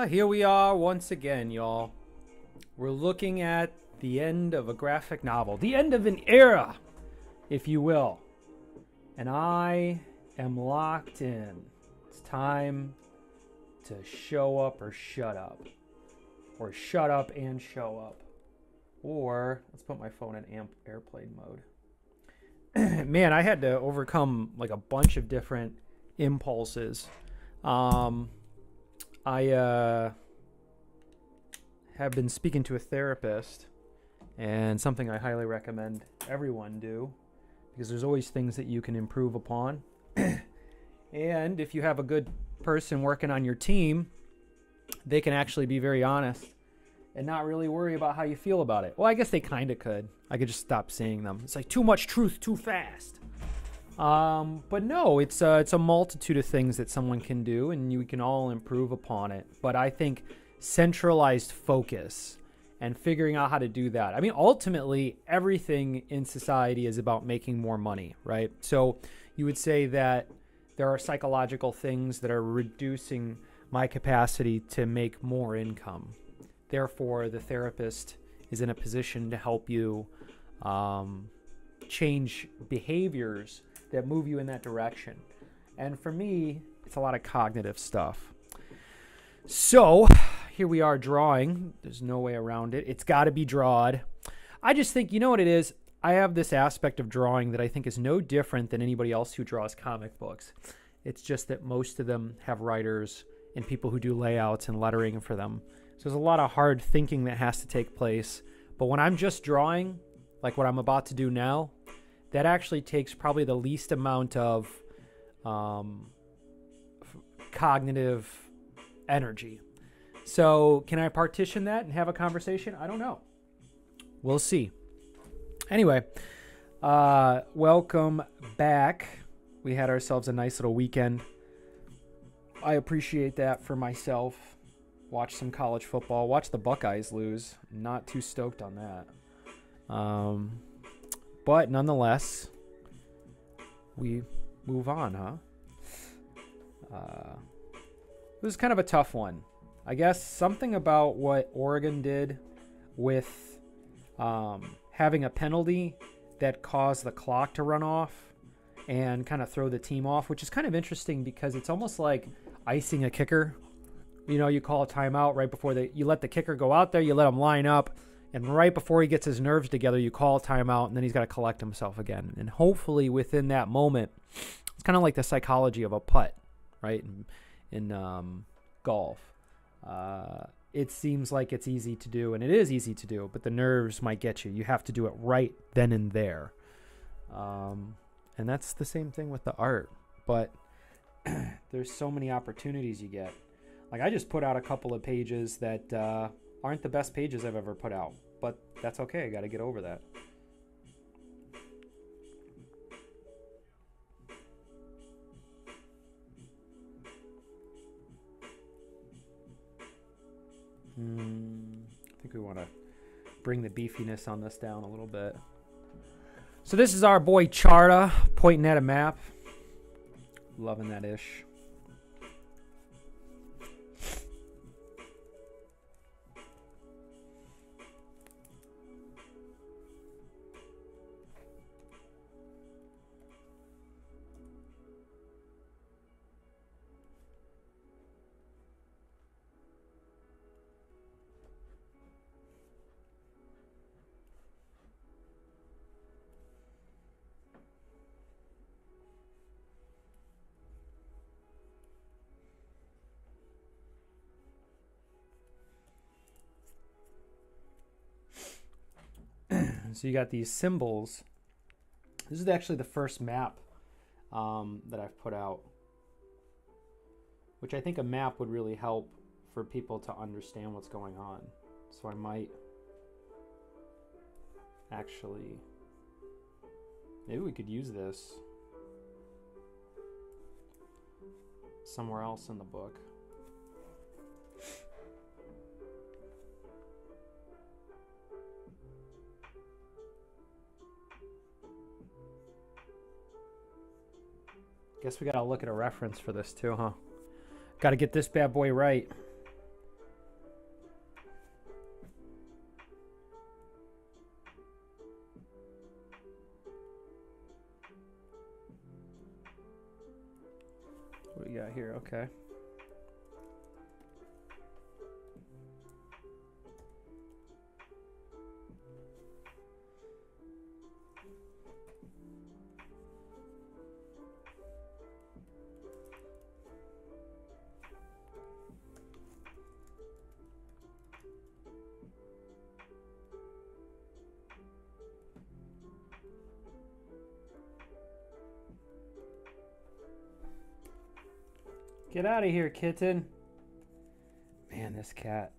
Here we are once again, y'all. We're looking at the end of a graphic novel, the end of an era, if you will. And I am locked in. It's time to show up or shut up. Or shut up and show up. Or, let's put my phone in airplane mode. Man, I had to overcome like a bunch of different impulses. I have been speaking to a therapist, and something I highly recommend everyone do, because there's always things that you can improve upon. And if you have a good person working on your team, they can actually be very honest and not really worry about how you feel about it. Well, I guess they kind of could. I could just stop seeing them. It's like too much truth too fast. But no, it's a multitude of things that someone can do, and you can all improve upon it. But I think centralized focus and figuring out how to do that. I mean, ultimately, everything in society is about making more money, right? So you would say that there are psychological things that are reducing my capacity to make more income. Therefore, the therapist is in a position to help you change behaviors that move you in that direction. And for me, it's a lot of cognitive stuff. So here we are drawing. There's no way around it. It's got to be drawed. I just think, you know what it is? I have this aspect of drawing that I think is no different than anybody else who draws comic books. It's just that most of them have writers and people who do layouts and lettering for them. So there's a lot of hard thinking that has to take place. But when I'm just drawing, like what I'm about to do now, that actually takes probably the least amount of cognitive energy. So can I partition that and have a conversation? I don't know. We'll see. Anyway, welcome back. We had ourselves a nice little weekend. I appreciate that for myself. Watch some college football. Watch the Buckeyes lose. Not too stoked on that. But nonetheless, we move on, huh? This is kind of a tough one. I guess something about what Oregon did with having a penalty that caused the clock to run off and kind of throw the team off, which is kind of interesting because it's almost like icing a kicker. You know, you call a timeout right before you let the kicker go out there, you let him line up, and right before he gets his nerves together, you call a timeout, and then he's got to collect himself again. And hopefully within that moment, it's kind of like the psychology of a putt, right? In golf. It seems like it's easy to do, and it is easy to do, but the nerves might get you. You have to do it right then and there. And that's the same thing with the art. But there's so many opportunities you get. Like, I just put out a couple of pages that aren't the best pages I've ever put out. But that's okay. I got to get over that. I think we want to bring the beefiness on this down a little bit. So this is our boy Charta pointing at a map. Loving that ish. So you got these symbols. This is actually the first map that I've put out, which I think a map would really help for people to understand what's going on. So I might actually, maybe we could use this somewhere else in the book. Guess we gotta look at a reference for this too, huh? Gotta get this bad boy right. What do we got here? Okay. Get out of here, kitten. Man, this cat.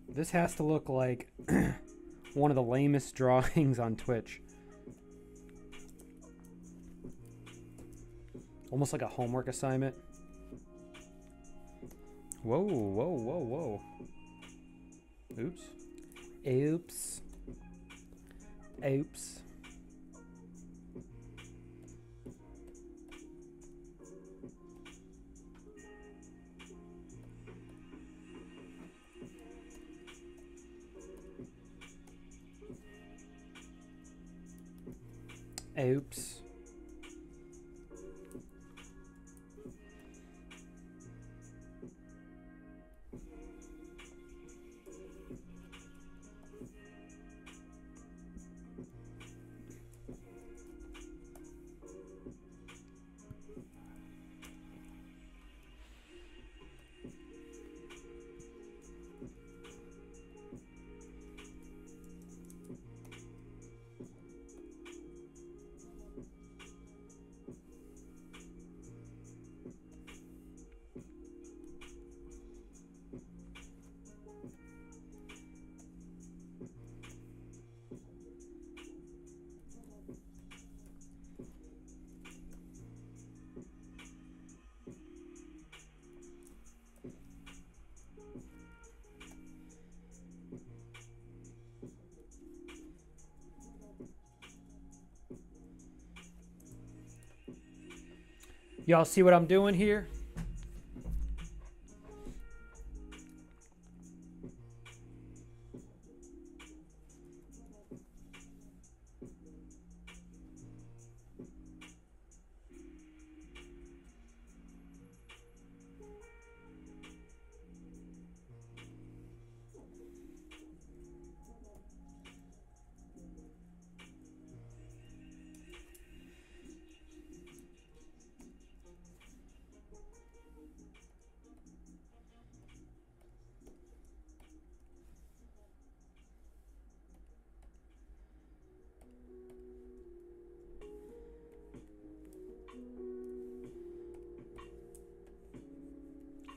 This has to look like one of the lamest drawings on Twitch. Almost like a homework assignment. Whoa, whoa, whoa, whoa. Oops. Oops. Oops. Oops. Y'all see what I'm doing here?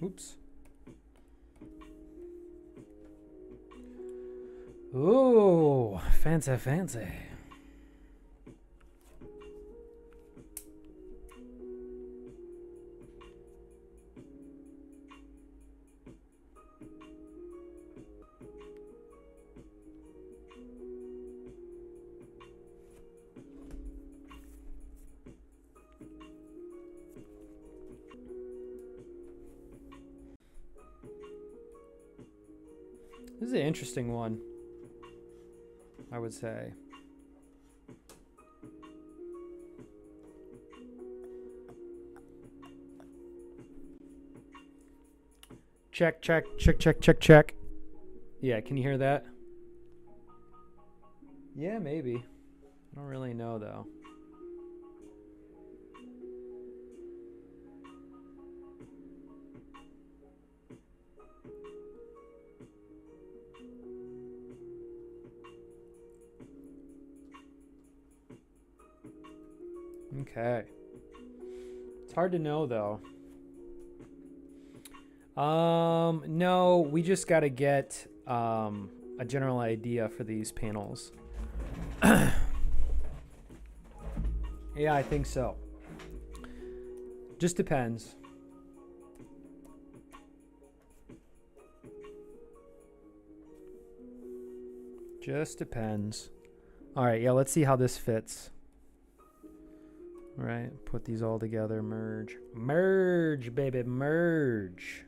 Oops. Ooh, fancy, fancy. This is an interesting one, I would say. Check, check, check, check, check, check. Yeah, can you hear that? Yeah, maybe. I don't really know, though. Okay. It's hard to know, though. No, we just got to get a general idea for these panels. Yeah, I think so. Just depends. Just depends. All right, yeah, let's see how this fits. All right, put these all together, merge. Merge, baby, merge.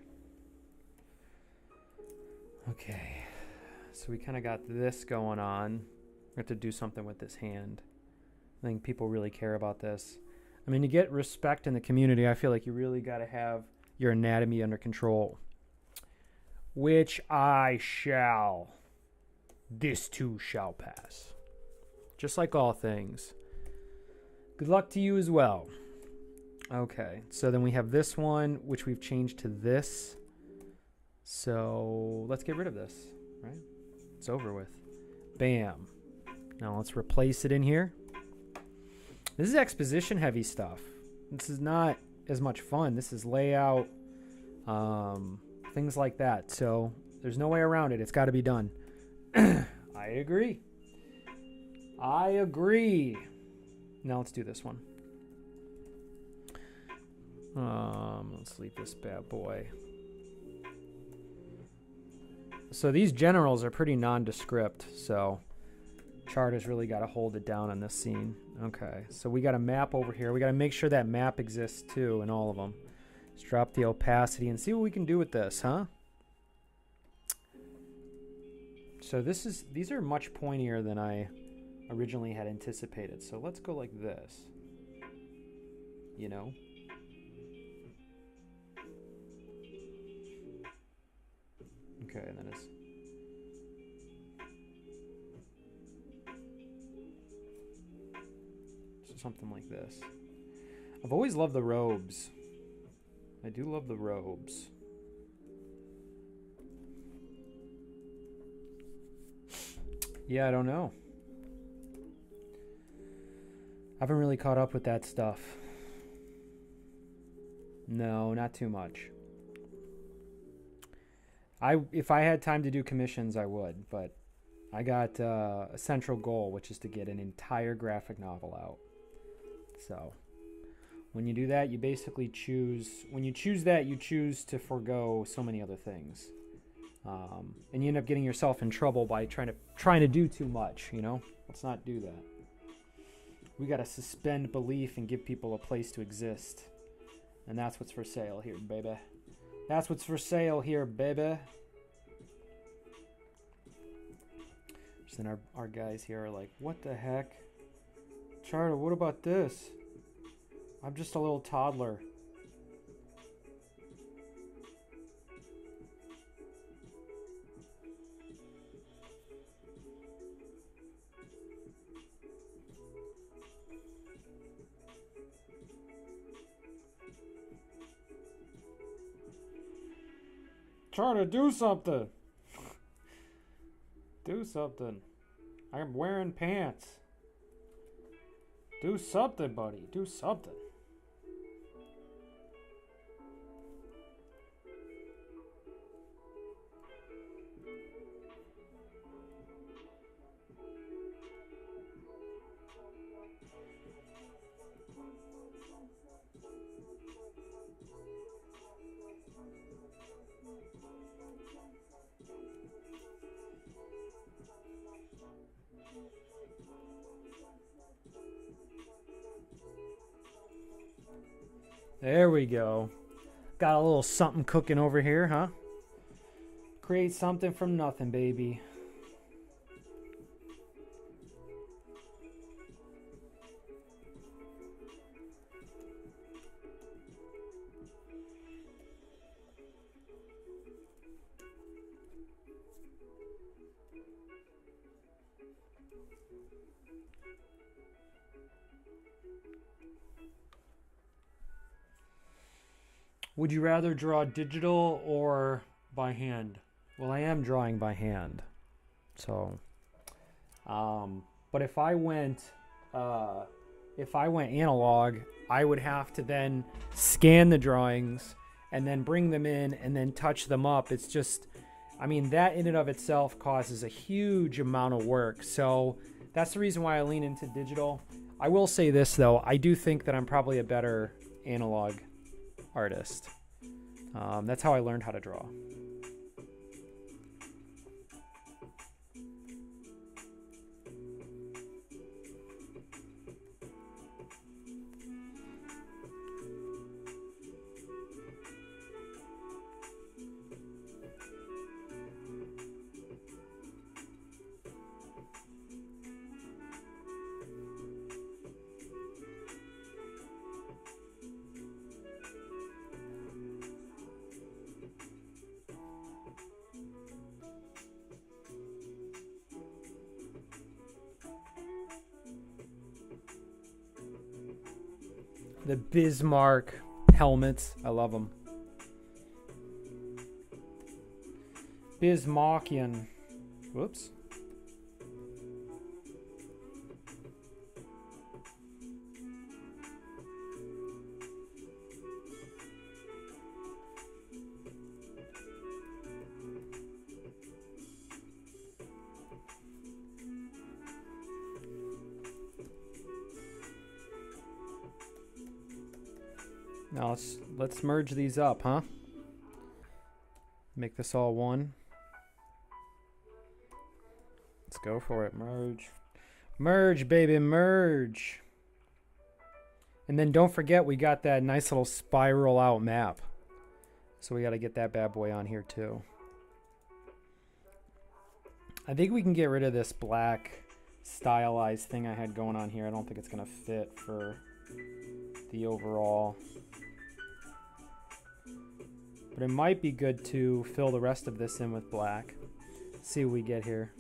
Okay, so we kind of got this going on. We have to do something with this hand. I think people really care about this. I mean, to get respect in the community, I feel like you really got to have your anatomy under control. Which I shall. This too shall pass. Just like all things. Good luck to you as well. Okay, so then we have this one, which we've changed to this. So let's get rid of this, right? It's over with. Bam. Now let's replace it in here. This is exposition heavy stuff. This is not as much fun. This is layout, things like that. So there's no way around it. It's got to be done. I agree. I agree. Now let's do this one. Let's delete this bad boy. So these generals are pretty nondescript, so chart has really got to hold it down on this scene. Okay, so we got a map over here. We got to make sure that map exists too in all of them. Let's drop the opacity and see what we can do with this, huh? So these are much pointier than I originally had anticipated. So let's go like this. You know? Okay, and then it's something like this. I've always loved the robes. I do love the robes. Yeah, I don't know. I haven't really caught up with that stuff. No, not too much. If I had time to do commissions, I would, but I got a central goal, which is to get an entire graphic novel out. So when you do that, you basically choose, when you choose that, you choose to forego so many other things. And you end up getting yourself in trouble by trying to do too much, you know? Let's not do that. We got to suspend belief and give people a place to exist. And that's what's for sale here, baby. That's what's for sale here, baby. So then our guys here are like, what the heck? Charter, what about this? I'm just a little toddler. Charter, do something. Do something. I'm wearing pants. Do something, buddy. Do something. There we go. Got a little something cooking over here, huh? Create something from nothing, baby. Would you rather draw digital or by hand? Well, I am drawing by hand. So, but if I went analog, I would have to then scan the drawings and then bring them in and then touch them up. It's just, I mean, that in and of itself causes a huge amount of work. So that's the reason why I lean into digital. I will say this though, I do think that I'm probably a better analog artist. That's how I learned how to draw. The Bismarck helmets. I love them. Bismarckian. Whoops. Now let's merge these up, huh? Make this all one. Let's go for it. Merge. Merge, baby, merge. And then don't forget we got that nice little spiral out map. So we got to get that bad boy on here too. I think we can get rid of this black stylized thing I had going on here. I don't think it's going to fit for the overall. But it might be good to fill the rest of this in with black. See what we get here.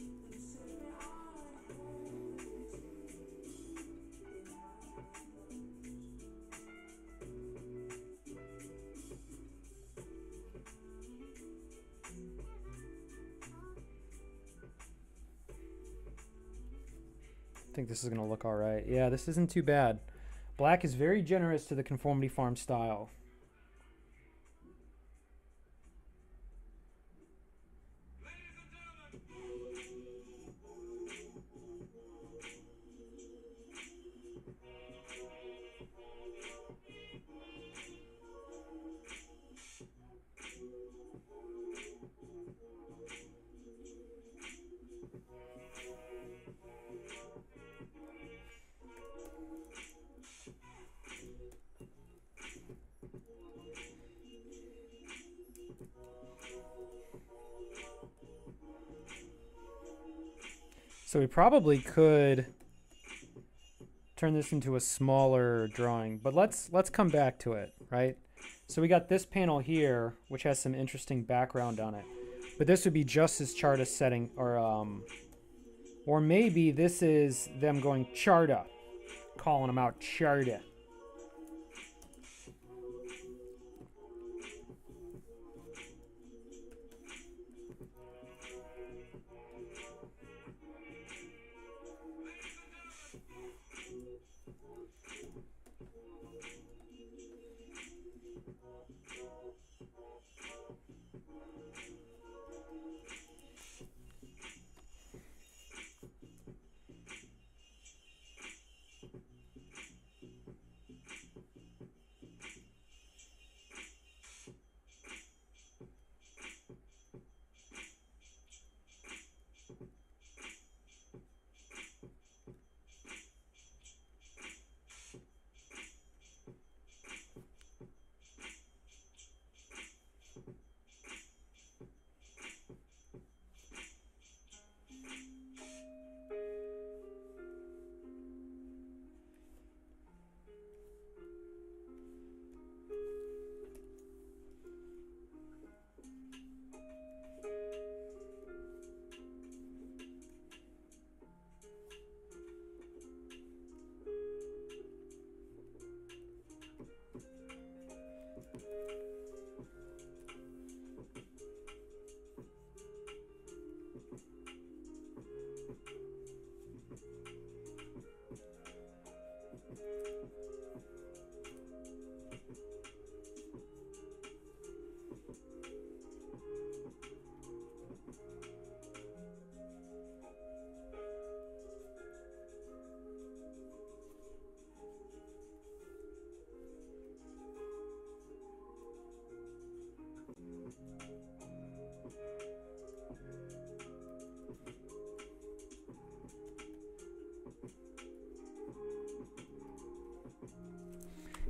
I think this is going to look all right. Yeah, this isn't too bad. Black is very generous to the Conformity Farm style. So we probably could turn this into a smaller drawing, but let's come back to it, right? So we got this panel here, which has some interesting background on it, but this would be just as Charta setting, or maybe this is them going Charta, calling them out Charta.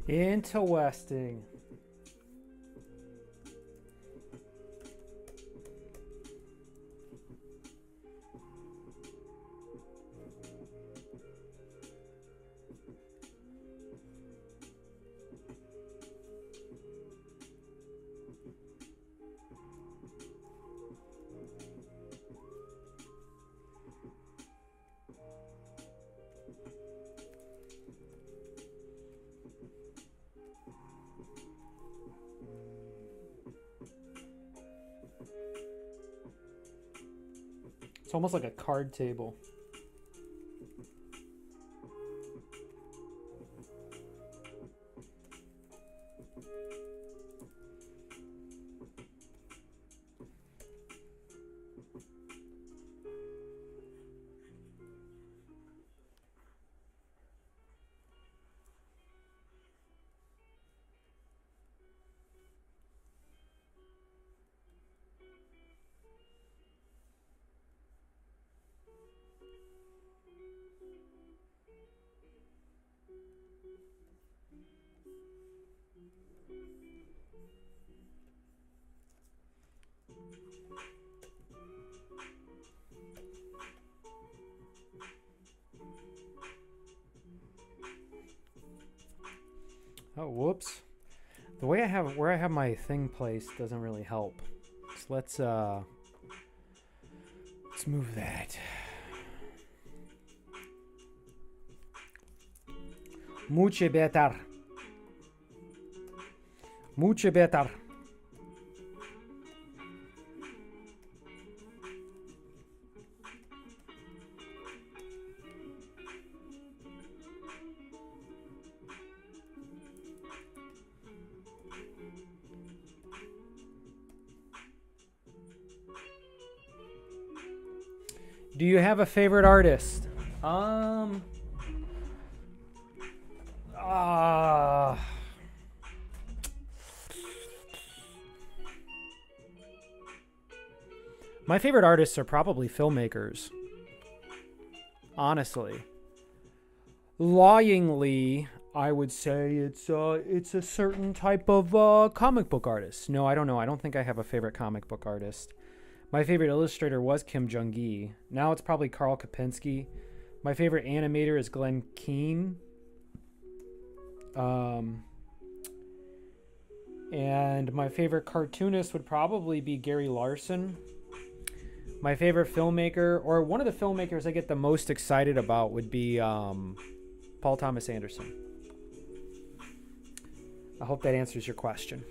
Interesting. It's almost like a card table. Oh, whoops. The way where I have my thing placed doesn't really help. So let's move that. Mucho better. Mucho better. Do you have a favorite artist? My favorite artists are probably filmmakers. Honestly. Lyingly, I would say it's a certain type of comic book artist. No, I don't know. I don't think I have a favorite comic book artist. My favorite illustrator was Kim Jung-gi. Now it's probably Karl Kopinski. My favorite animator is Glenn Keane. And my favorite cartoonist would probably be Gary Larson. My favorite filmmaker, or one of the filmmakers I get the most excited about, would be Paul Thomas Anderson. I hope that answers your question.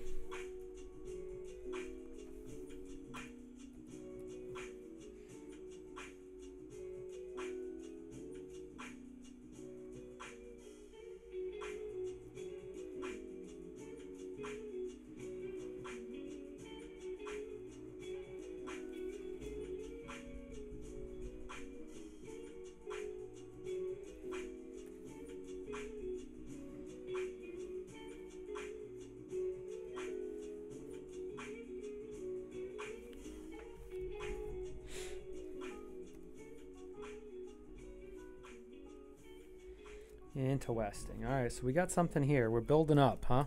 Interesting. All right, so we got something here. We're building up, huh?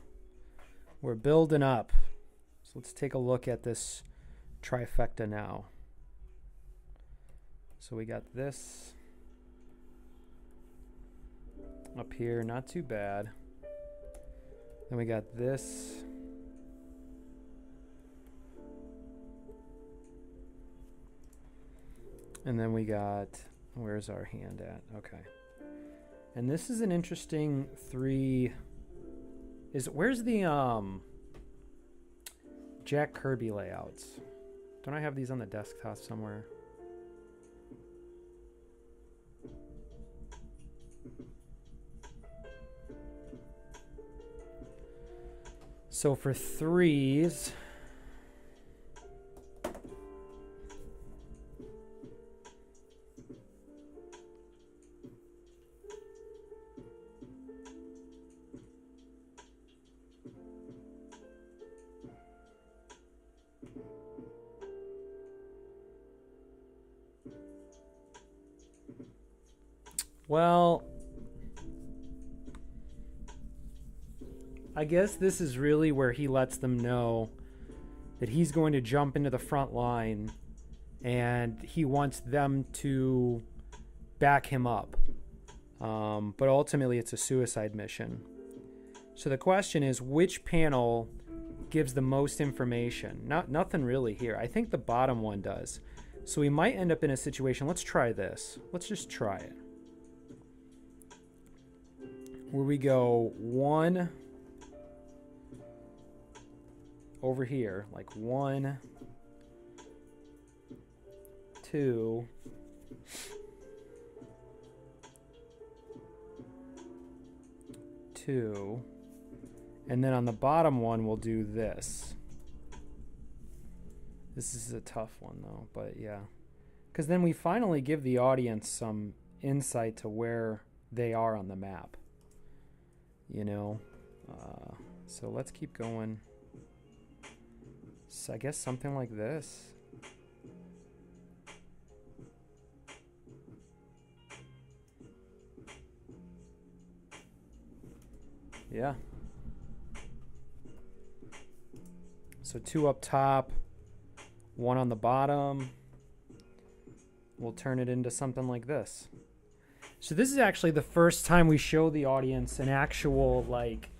We're building up. So let's take a look at this trifecta now. So we got this up here, not too bad. Then we got this. And then we got, where's our hand at? Okay. And this is an interesting where's the Jack Kirby layouts? Don't I have these on the desktop somewhere? So for threes, Well, I guess this is really where he lets them know that he's going to jump into the front line and he wants them to back him up. But ultimately, it's a suicide mission. So the question is, which panel gives the most information? Nothing really here. I think the bottom one does. So we might end up in a situation. Let's try this. Let's just try it. Where we go 1 over here, like 1, 2, 2, and then on the bottom one we'll do this. This is a tough one though, but yeah, because then we finally give the audience some insight to where they are on the map, you know. So let's keep going. So I guess something like this. Yeah. So 2 up top, 1 on the bottom. We'll turn it into something like this. So this is actually the first time we show the audience an actual like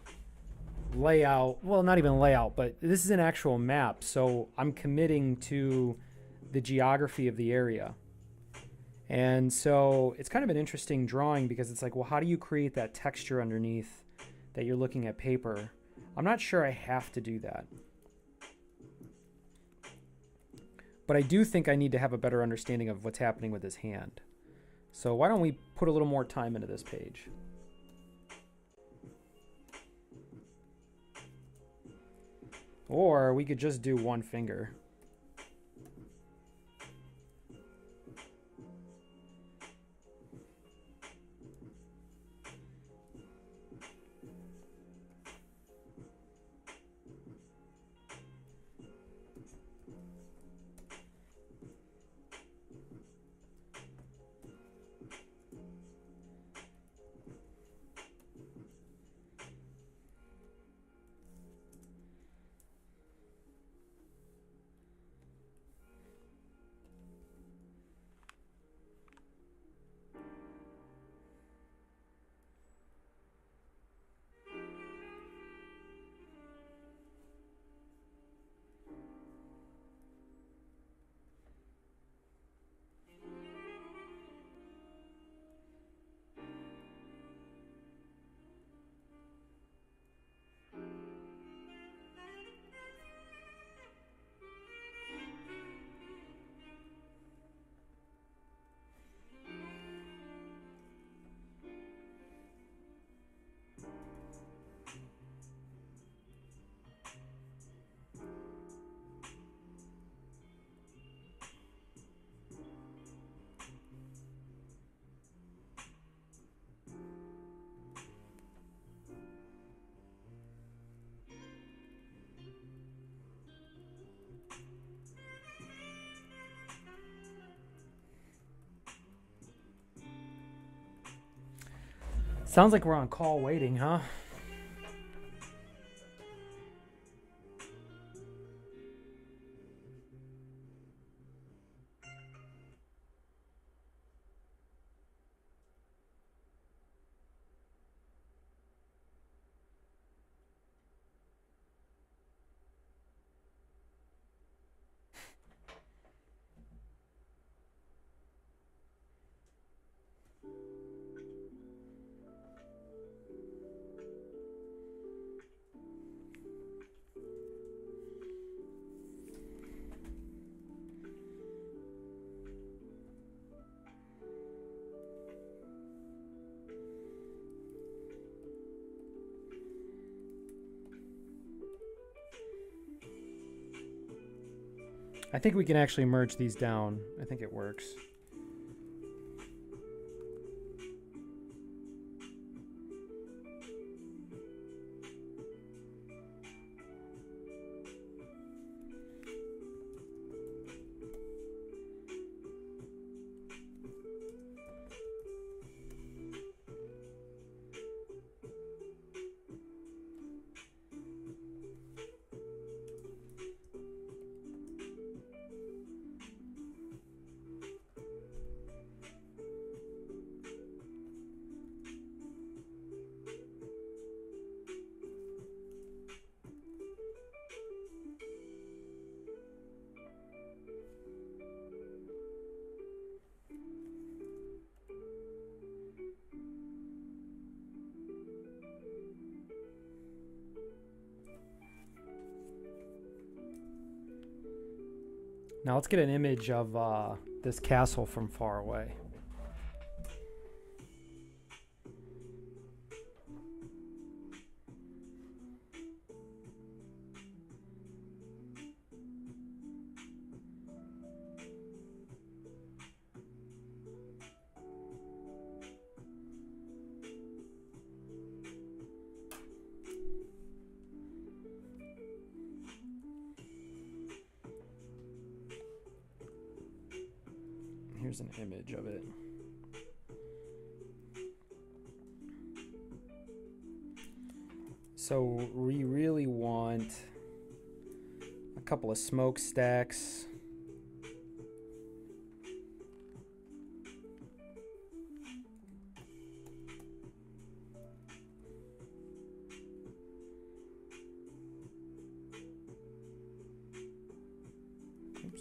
layout. Well, not even layout, but this is an actual map. So I'm committing to the geography of the area. And so it's kind of an interesting drawing because it's like, well, how do you create that texture underneath that you're looking at paper? I'm not sure I have to do that. But I do think I need to have a better understanding of what's happening with his hand. So why don't we put a little more time into this page? Or we could just do 1 finger. Sounds like we're on call waiting, huh? I think we can actually merge these down. I think it works. Now let's get an image of this castle from far away. Here's an image of it. So we really want a couple of smokestacks. Oops.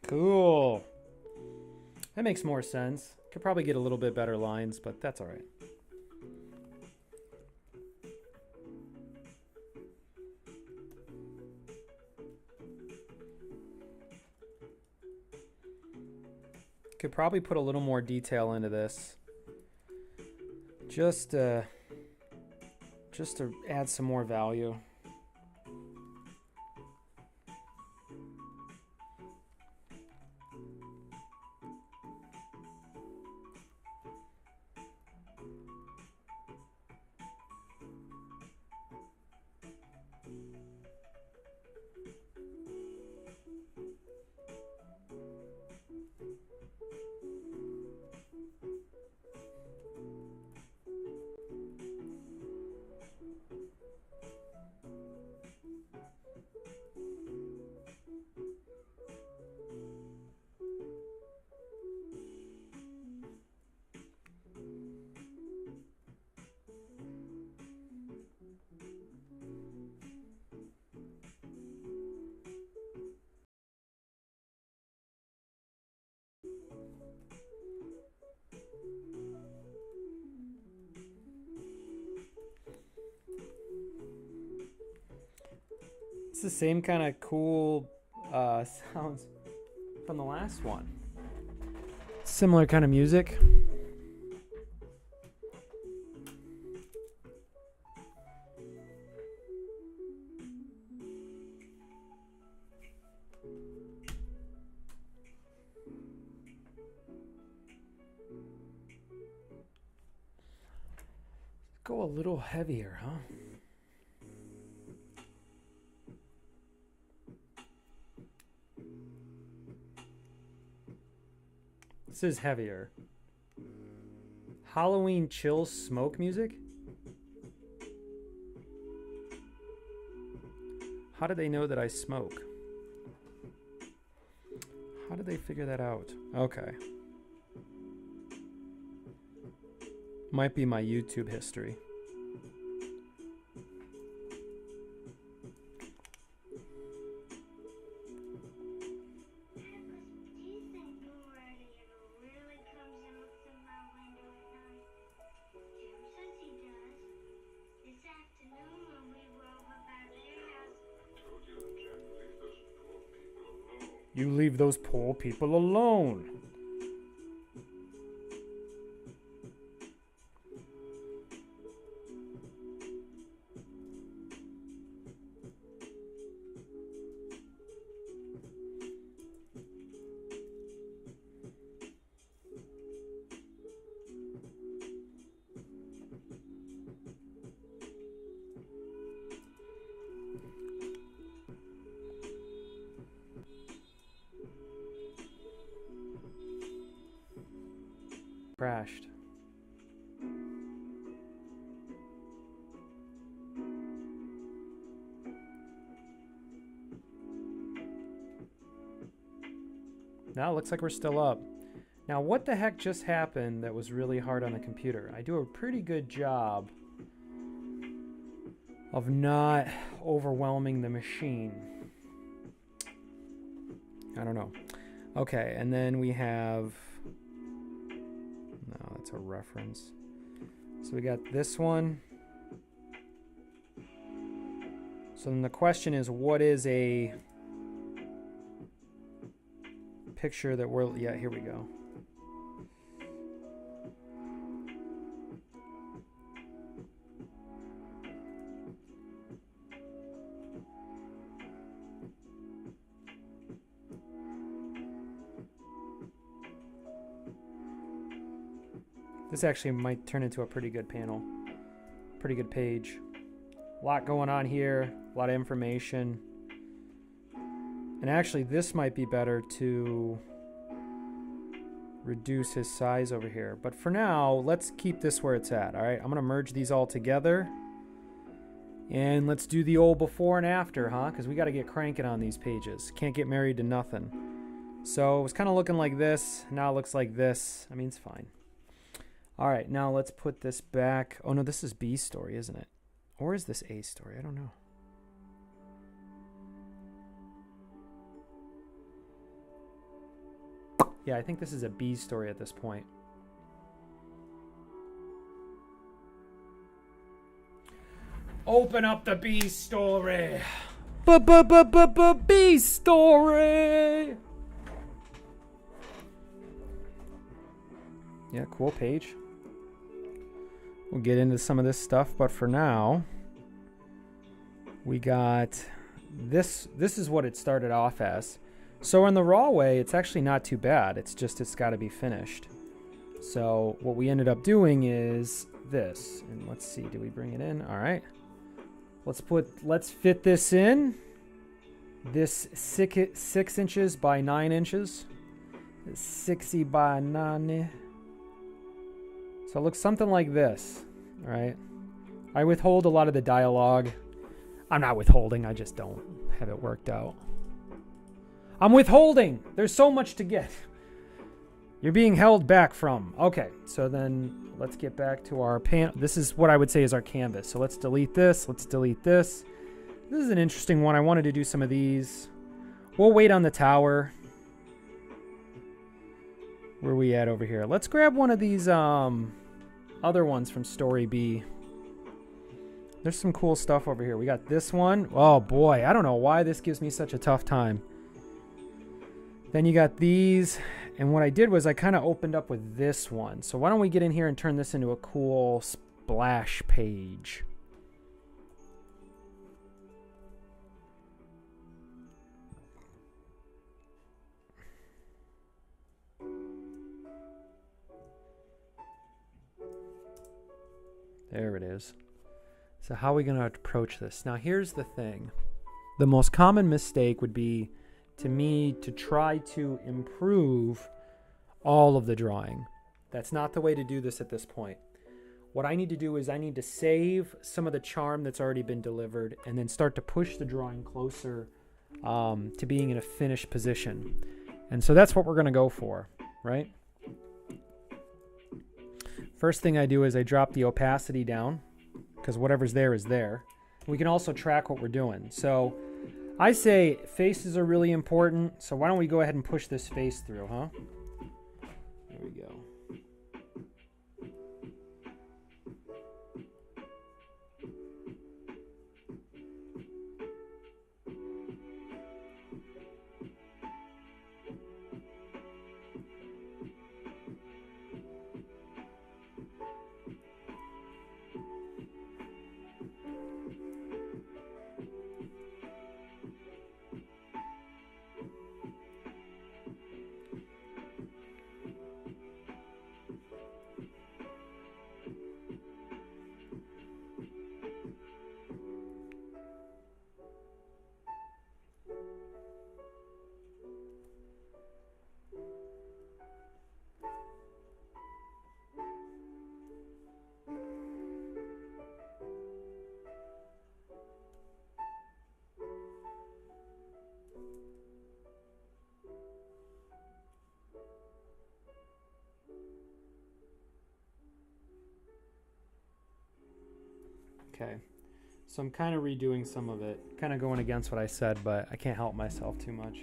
Cool. That makes more sense. Could probably get a little bit better lines, but that's all right. Could probably put a little more detail into this. Just to add some more value. It's the same kind of cool sounds from the last one. Similar kind of music. Go a little heavier, huh? This is heavier. Halloween chills smoke music? How did they know that I smoke? How did they figure that out? Okay. Might be my YouTube history. This afternoon when we were over You leave those poor people alone. Crashed. Now it looks like we're still up. Now what the heck just happened that was really hard on the computer? I do a pretty good job of not overwhelming the machine. I don't know. Okay, and then we have... No, that's a reference. So we got this one. So then the question is, what is a picture that we're... Yeah, here we go. This actually might turn into a pretty good panel. Pretty good page. A lot going on here. A lot of information. And actually, this might be better to reduce his size over here. But for now, let's keep this where it's at. All right, I'm going to merge these all together. And let's do the old before and after, huh? Because we got to get cranking on these pages. Can't get married to nothing. So it was kind of looking like this. Now it looks like this. I mean, it's fine. All right, now let's put this back. Oh, no, this is B's story, isn't it? Or is this A's story? I don't know. Yeah, I think this is a B story at this point. Open up the B story. B story. Yeah, cool page. We'll get into some of this stuff, but for now, we got this. This is what it started off as. So in the raw way, it's actually not too bad. It's just it's got to be finished. So what we ended up doing is this. And let's see, do we bring it in? All right. Let's fit this in. This 6 inches by 9 inches. 60 by 9. So it looks something like this. All right. I withhold a lot of the dialogue. I'm not withholding. I just don't have it worked out. I'm withholding. There's so much to get. You're being held back from. Okay, so then let's get back to our panel. This is what I would say is our canvas. So let's delete this. Let's delete this. This is an interesting one. I wanted to do some of these. We'll wait on the tower. Where are we at over here? Let's grab one of these other ones from Story B. There's some cool stuff over here. We got this one. Oh boy, I don't know why this gives me such a tough time. Then you got these, and what I did was I kind of opened up with this one. So why don't we get in here and turn this into a cool splash page. There it is. So how are we going to approach this? Now here's the thing. The most common mistake would be to me to try to improve all of the drawing. That's not the way to do this at this point. What I need to do is I need to save some of the charm that's already been delivered and then start to push the drawing closer to being in a finished position. And so that's what we're going to go for, right? First thing I do is I drop the opacity down because whatever's there is there. We can also track what we're doing. So I say faces are really important, so why don't we go ahead and push this face through, huh? There we go. Okay. So I'm kind of redoing some of it, kind of going against what I said, but I can't help myself too much.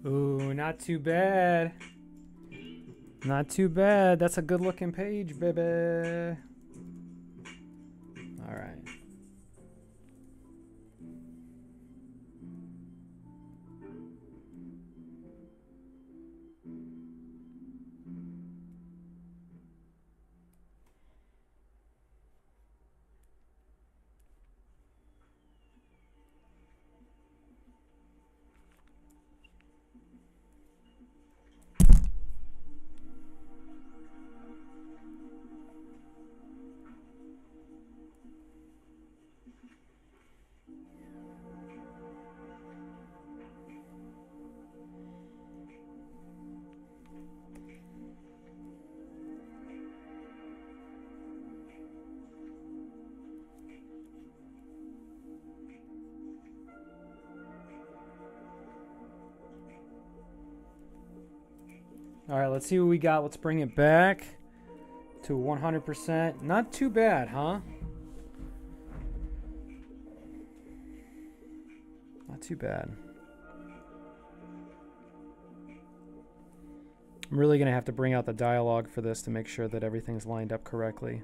Ooh, not too bad. Not too bad. That's a good looking page, baby. All right. All right, let's see what we got. Let's bring it back to 100%. Not too bad, huh? Not too bad. I'm really going to have to bring out the dialogue for this to make sure that everything's lined up correctly.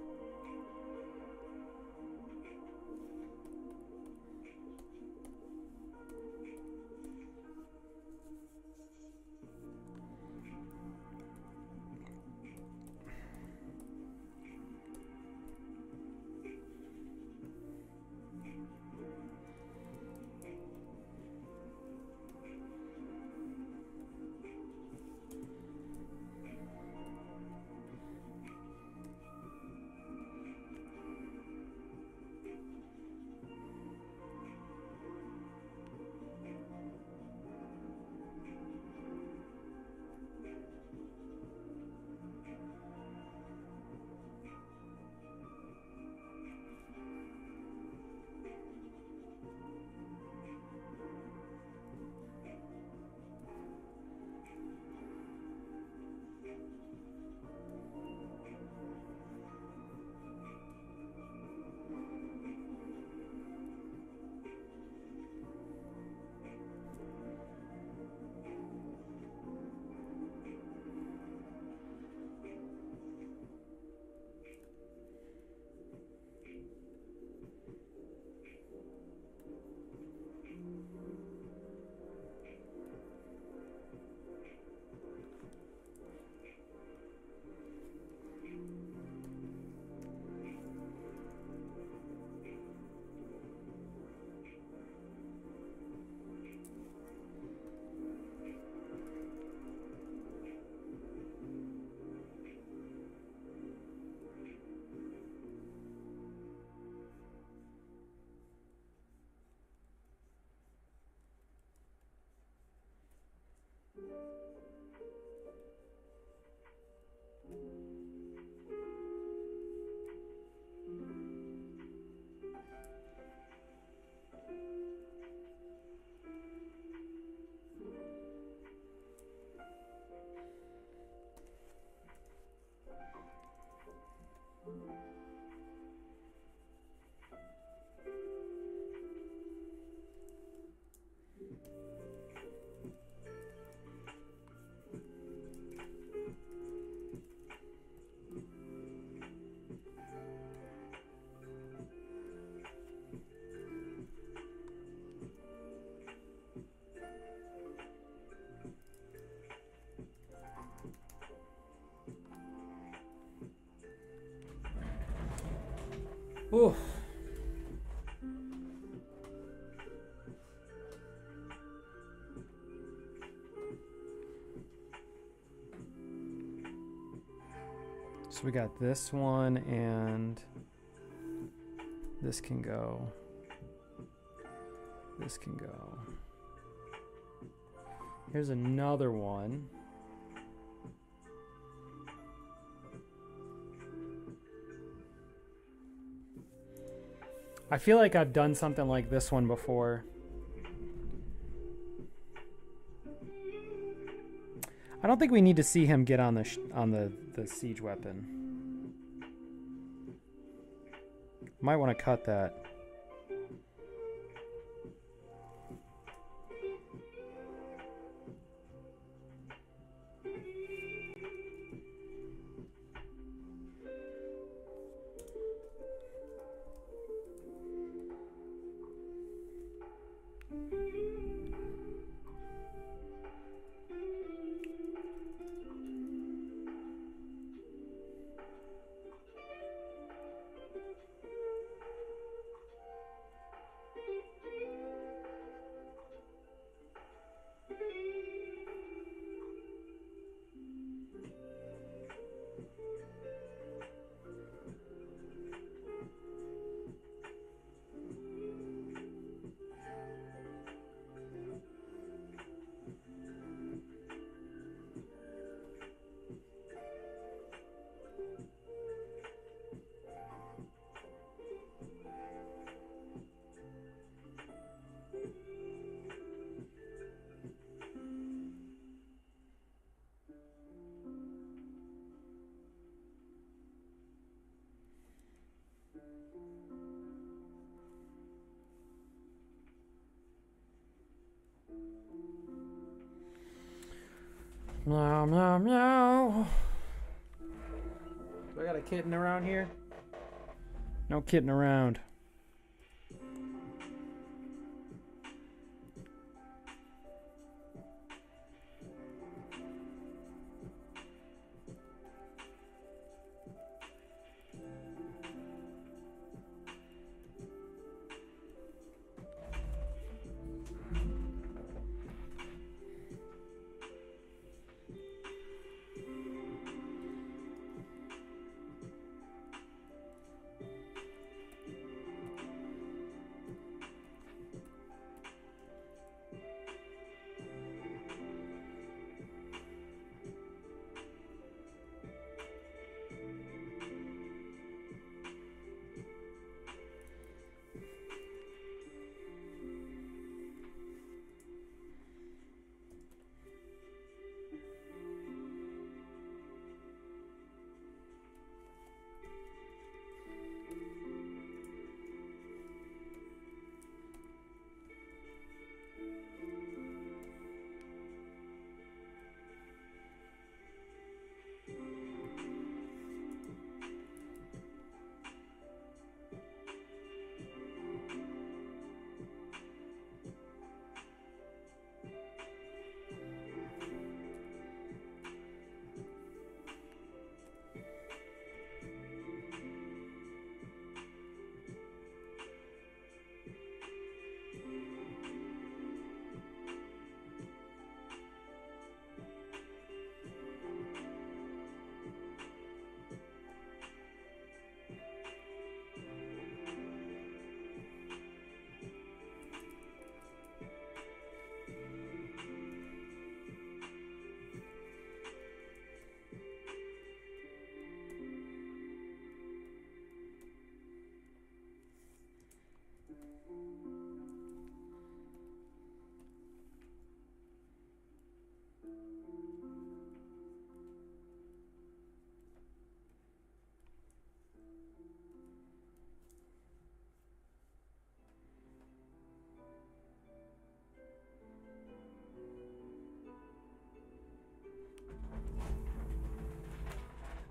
Ooh. So we got this one, and this can go. This can go. Here's another one. I feel like I've done something like this one before. I don't think we need to see him get on the siege weapon. Might want to cut that. Meow, meow, meow. Do I got a kitten around here? No kitten around.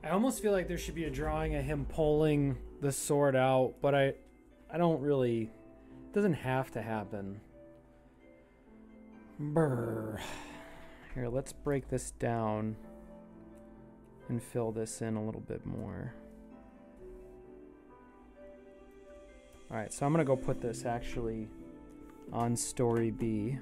I almost feel like there should be a drawing of him pulling the sword out, but I don't really. It doesn't have to happen. Brr. Here, let's break this down and fill this in a little bit more. All right, so I'm gonna go put this actually on story B.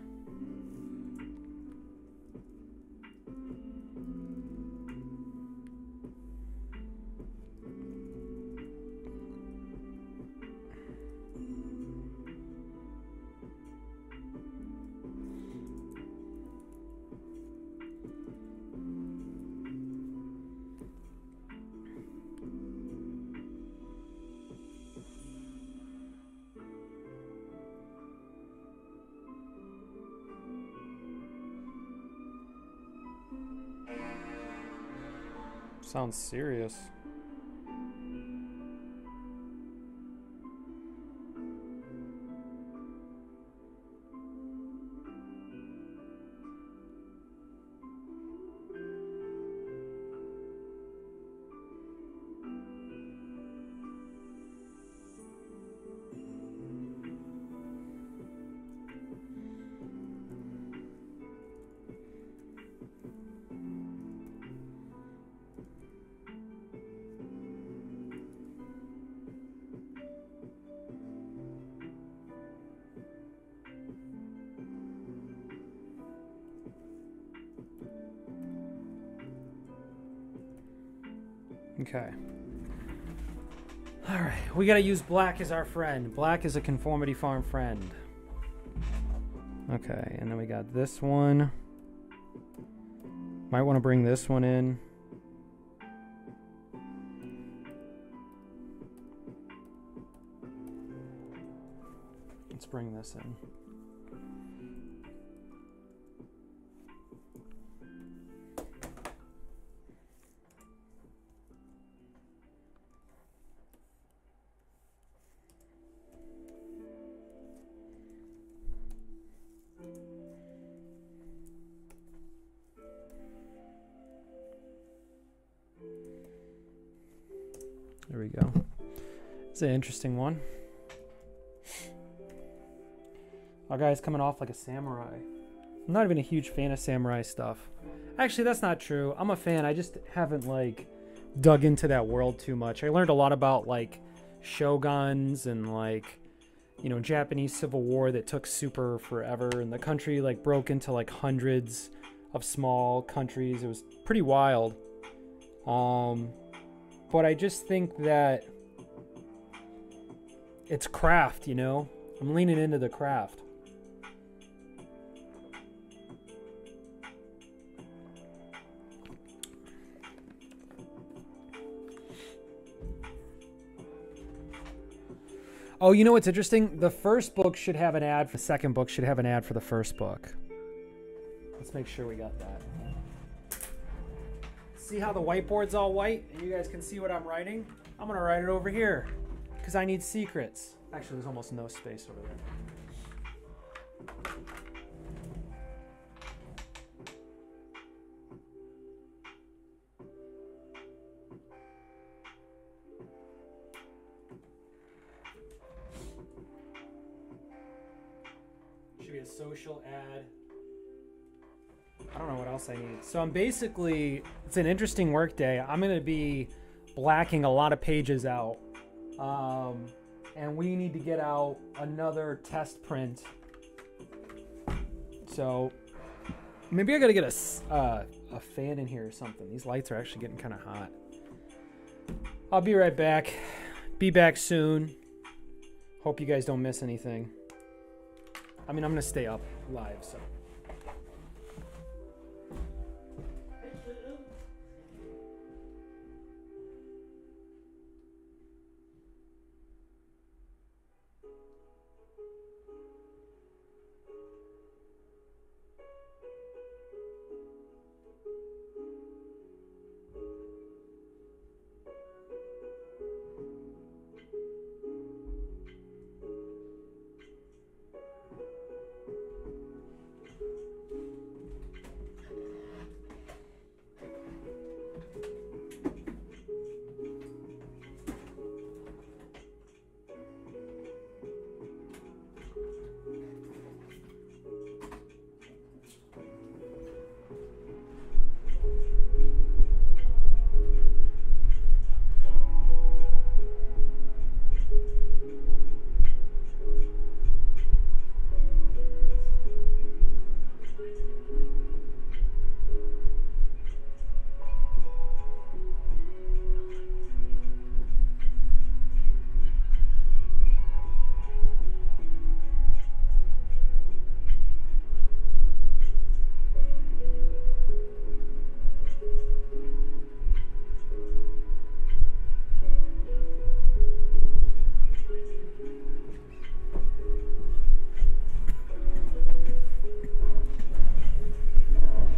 Sounds serious. Okay. All right, we gotta use black as our friend. Black is a Conformity Farm friend. Okay, and then we got this one. Might want to bring this one in. Let's bring this in. There we go. It's an interesting one. Our guy's coming off like a samurai. I'm not even a huge fan of samurai stuff. Actually, that's not true. I'm a fan. I just haven't like dug into that world too much. I learned a lot about like shoguns and like, you know, Japanese Civil War that took super forever, and the country like broke into like hundreds of small countries. It was pretty wild. But I just think that it's craft, you know? I'm leaning into the craft. Oh, you know what's interesting? The first book should have an ad. The second book should have an ad for the first book. Let's make sure we got that. See how the whiteboard's all white and you guys can see what I'm writing? I'm going to write it over here because I need secrets. Actually, there's almost no space over there. Should be a social ad. I don't know what else I need. So I'm basically, it's an interesting work day. I'm going to be blacking a lot of pages out. And we need to get out another test print. So maybe I got to get a fan in here or something. These lights are actually getting kind of hot. I'll be right back. Be back soon. Hope you guys don't miss anything. I mean, I'm going to stay up live, so.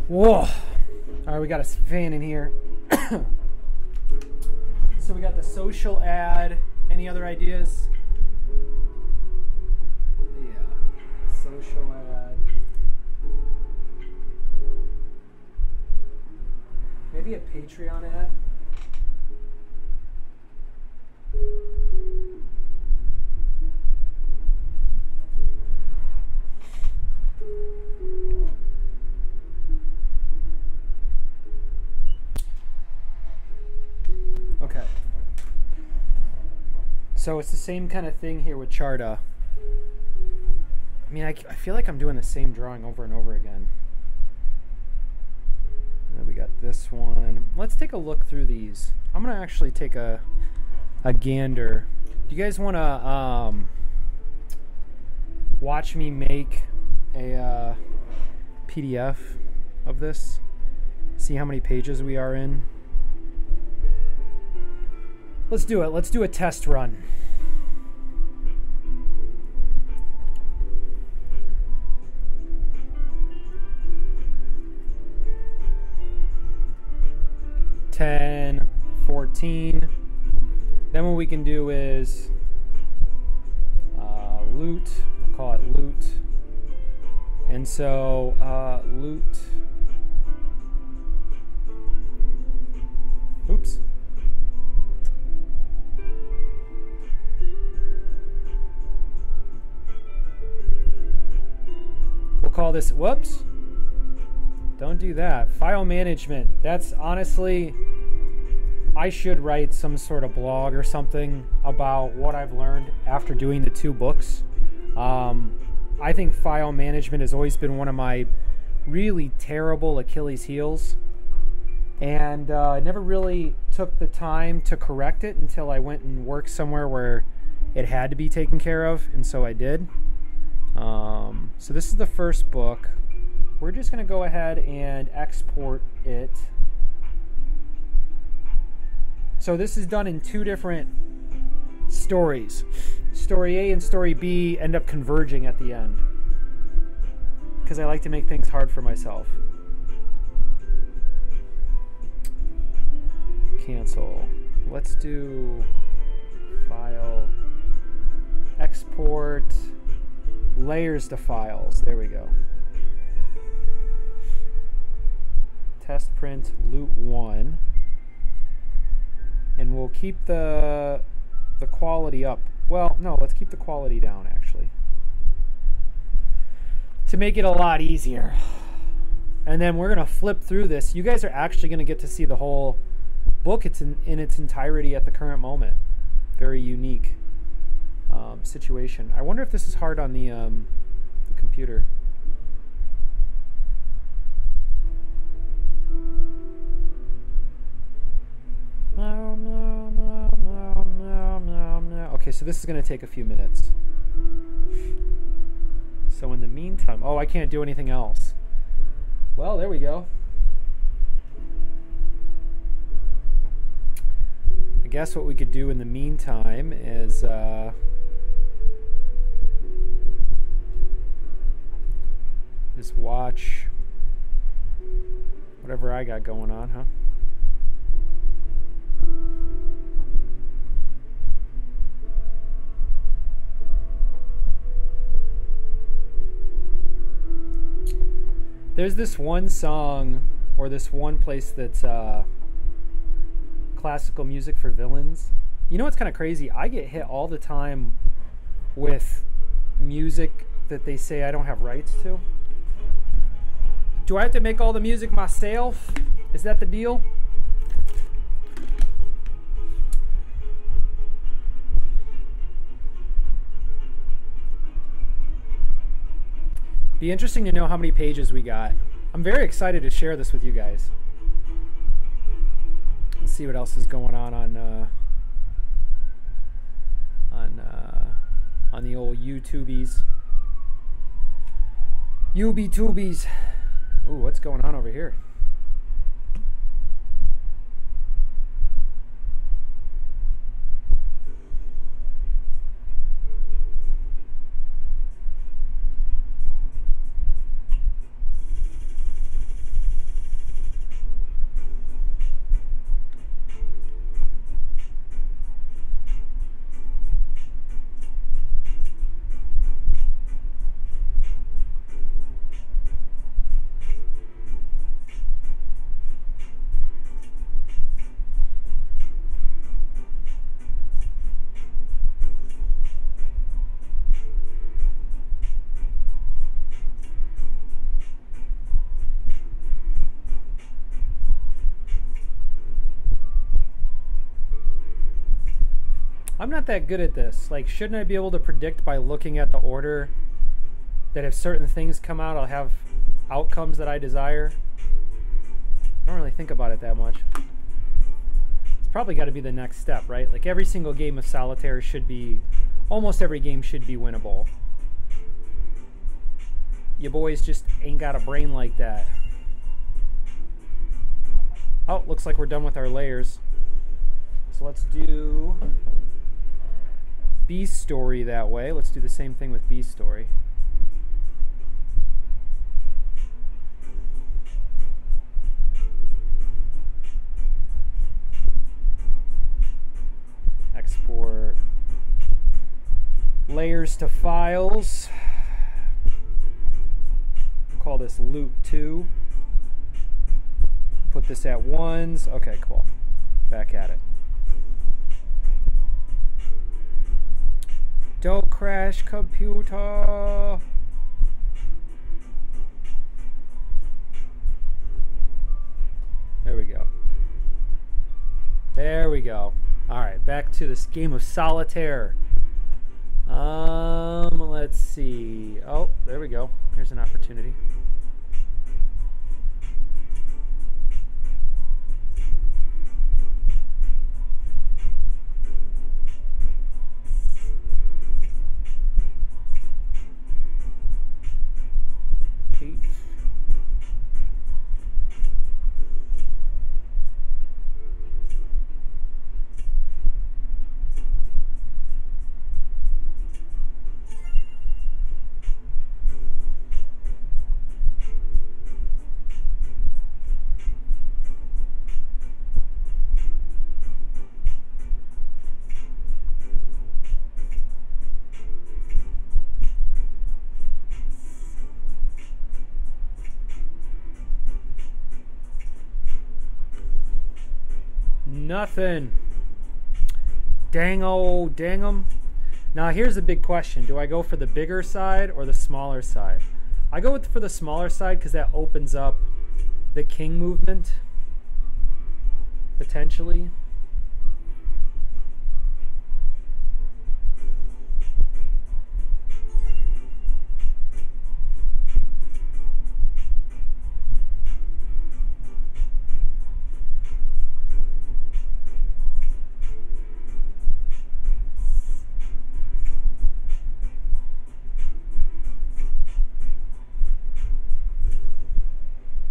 Whoa. All right, we got a fan in here. So we got the social ad. Any other ideas? Yeah, social ad. Maybe a Patreon ad. Okay. So it's the same kind of thing here with Charta. I mean, I feel like I'm doing the same drawing over and over again. And then we got this one. Let's take a look through these. I'm going to actually take a gander. Do you guys want to watch me make a PDF of this? See how many pages we are in? Let's do it. Let's do a test run. $10, $14. Then what we can do is loot. We'll call it loot. And so loot. Oops. this. Whoops. Don't do that. File management. That's honestly, I should write some sort of blog or something about what I've learned after doing the 2 books. I think file management has always been one of my really terrible Achilles heels. And I never really took the time to correct it until I went and worked somewhere where it had to be taken care of, and so I did. So this is the first book. We're just going to go ahead and export it. So this is done in 2 different stories. Story A and Story B end up converging at the end, because I like to make things hard for myself. Cancel. Let's do file, export, layers to files. There we go. Test print loot 1. And we'll keep the quality up. Well, no, let's keep the quality down actually, to make it a lot easier. And then we're going to flip through this. You guys are actually going to get to see the whole book. It's in its entirety at the current moment. Very unique situation. I wonder if this is hard on the computer. Okay, so this is going to take a few minutes. So in the meantime, oh, I can't do anything else. Well, there we go. I guess what we could do in the meantime is just watch whatever I got going on, huh? There's this one song, or this one place that's classical music for villains. You know what's kind of crazy? I get hit all the time with music that they say I don't have rights to. Do I have to make all the music myself? Is that the deal? Be interesting to know how many pages we got. I'm very excited to share this with you guys. Let's see what else is going on the old YouTubies. UB-tubies. Ooh, what's going on over here? I'm not that good at this. Like, shouldn't I be able to predict by looking at the order that if certain things come out, I'll have outcomes that I desire? I don't really think about it that much. It's probably got to be the next step, right? Like, every single game of solitaire should be, almost every game should be winnable. You boys just ain't got a brain like that. Oh, looks like we're done with our layers. So let's do B's story that way. Let's do the same thing with B's story. Export layers to files. We'll call this loot 2. Put this at 1s. Okay, cool. Back at it. Don't crash, computer. There we go. All right, back to this game of solitaire. Let's see. Oh, there we go. Here's an opportunity. Nothing. Dang 'em. Now here's the big question. Do I go for the bigger side or the smaller side? I go for the smaller side because that opens up the king movement, potentially.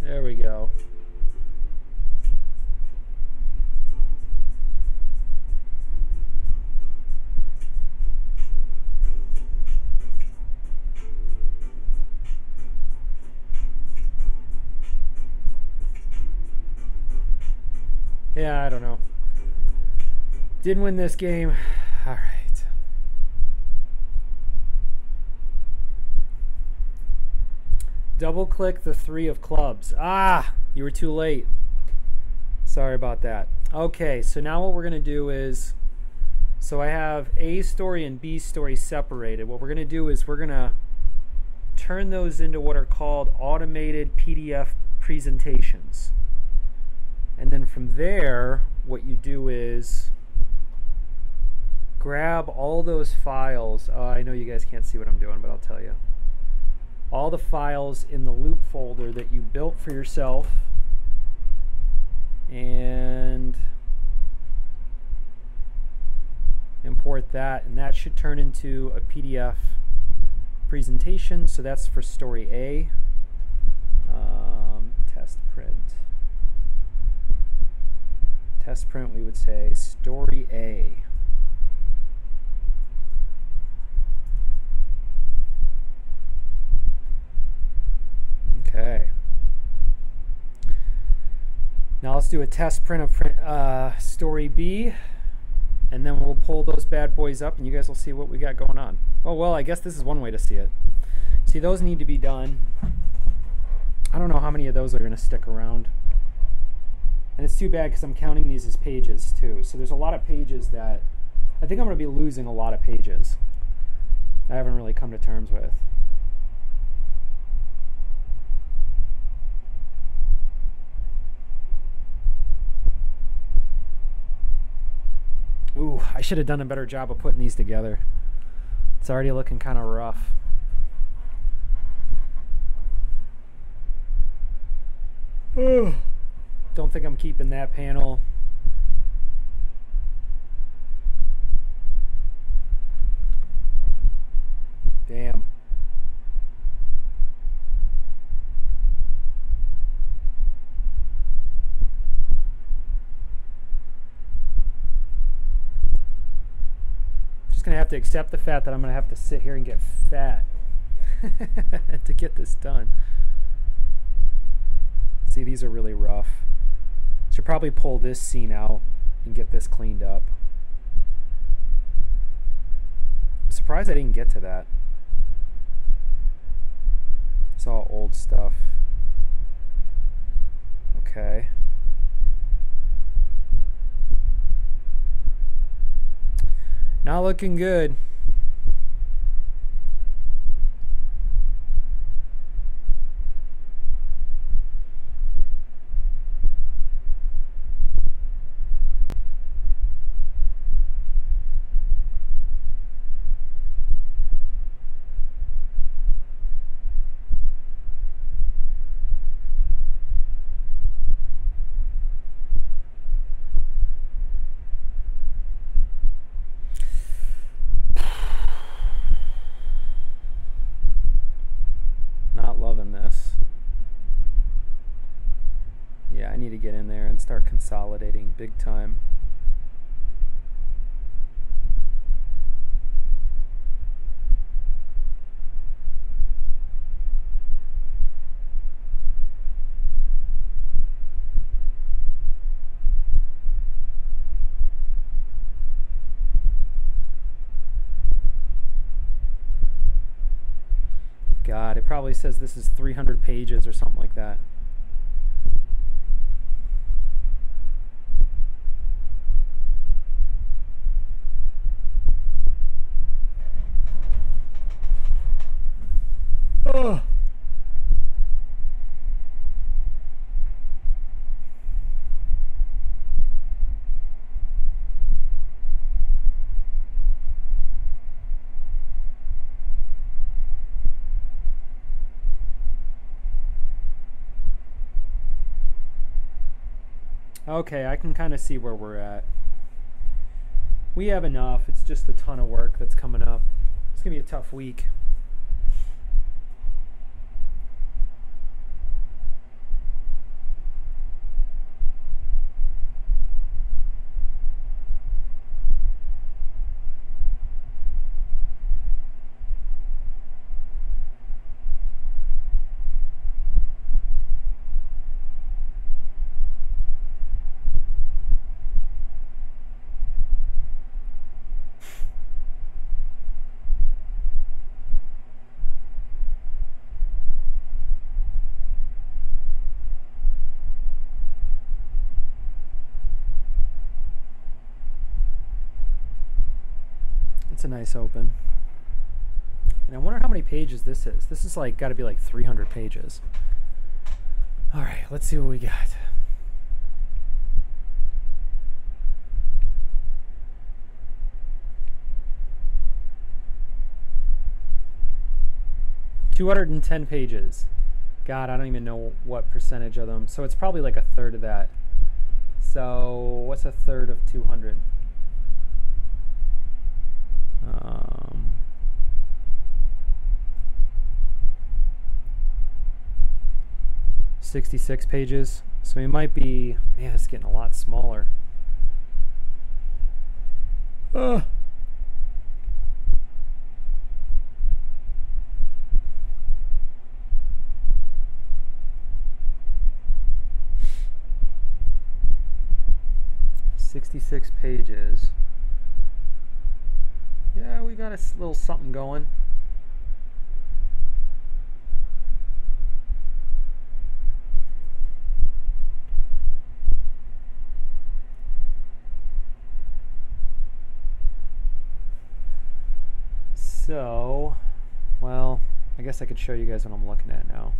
There we go. Yeah, I don't know. Didn't win this game. All right. Double click the 3 of clubs. Ah, you were too late. Sorry about that. Okay, so now what we're going to do is, so I have A story and B story separated. What we're going to do is we're going to turn those into what are called automated PDF presentations. And then from there, what you do is grab all those files. I know you guys can't see what I'm doing, but I'll tell you. All the files in the loop folder that you built for yourself, and import that, and that should turn into a PDF presentation. So that's for story A. Test print, we would say story A. Okay. Now let's do a test print of story B, and then we'll pull those bad boys up and you guys will see what we got going on. Oh, well, I guess this is one way to see it. See, those need to be done. I don't know how many of those are going to stick around. And it's too bad because I'm counting these as pages too. So there's a lot of pages that I think I'm going to be losing a lot of pages I haven't really come to terms with. Ooh, I should have done a better job of putting these together. It's already looking kind of rough. Don't think I'm keeping that panel. Damn. Gonna have to accept the fact that I'm gonna have to sit here and get fat to get this done. See, these are really rough. Should probably pull this scene out and get this cleaned up. I'm surprised I didn't get to that. It's all old stuff. Okay. Not looking good. to get in there and start consolidating big time. God, it probably says this is 300 pages or something like that. Oh. Okay, I can kind of see where we're at. We have enough. It's just a ton of work that's coming up. It's going to be a tough week. It's a nice open. And I wonder how many pages this is. This is like got to be like 300 pages. All right, let's see what we got. $210 pages. God, I don't even know what percentage of them. So it's probably like a third of that. So what's a third of 200? 66 pages. So it might be, man, it's getting a lot smaller. 66 pages. Yeah, we got a little something going. So, well, I guess I could show you guys what I'm looking at now.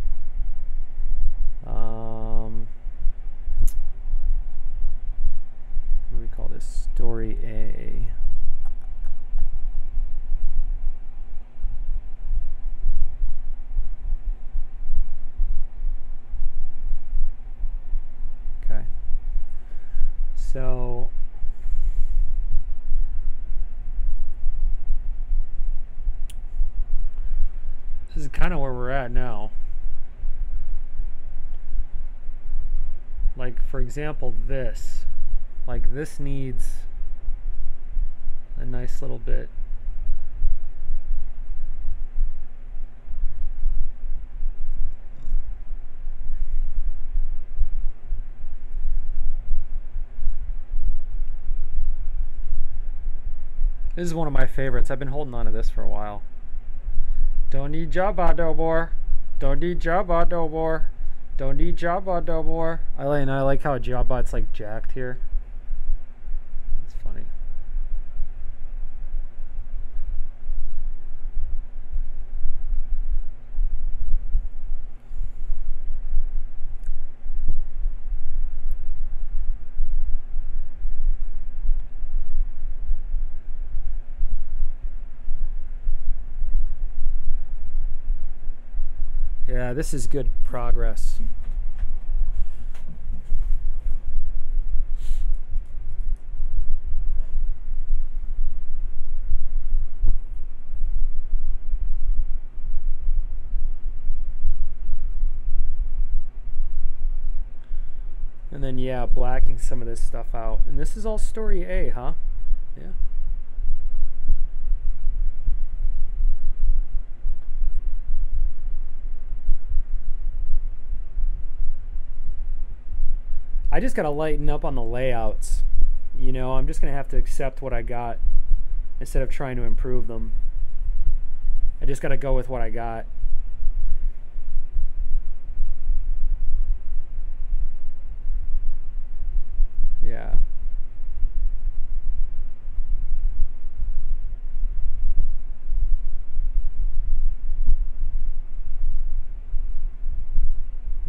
What do we call this? Story A. Okay. So, this is kind of where we're at now. Like, for example, this. Like, this needs a nice little bit. This is one of my favorites. I've been holding on to this for a while. Don't need Jabba no more. Don't need Jabba no more. Don't need Jabba no more. I like how Jabba, it's like jacked here. It's funny. Yeah, this is good progress. And then, yeah, blacking some of this stuff out. And this is all story A, huh? Yeah. I just got to lighten up on the layouts. You know, I'm just going to have to accept what I got instead of trying to improve them. I just got to go with what I got. Yeah.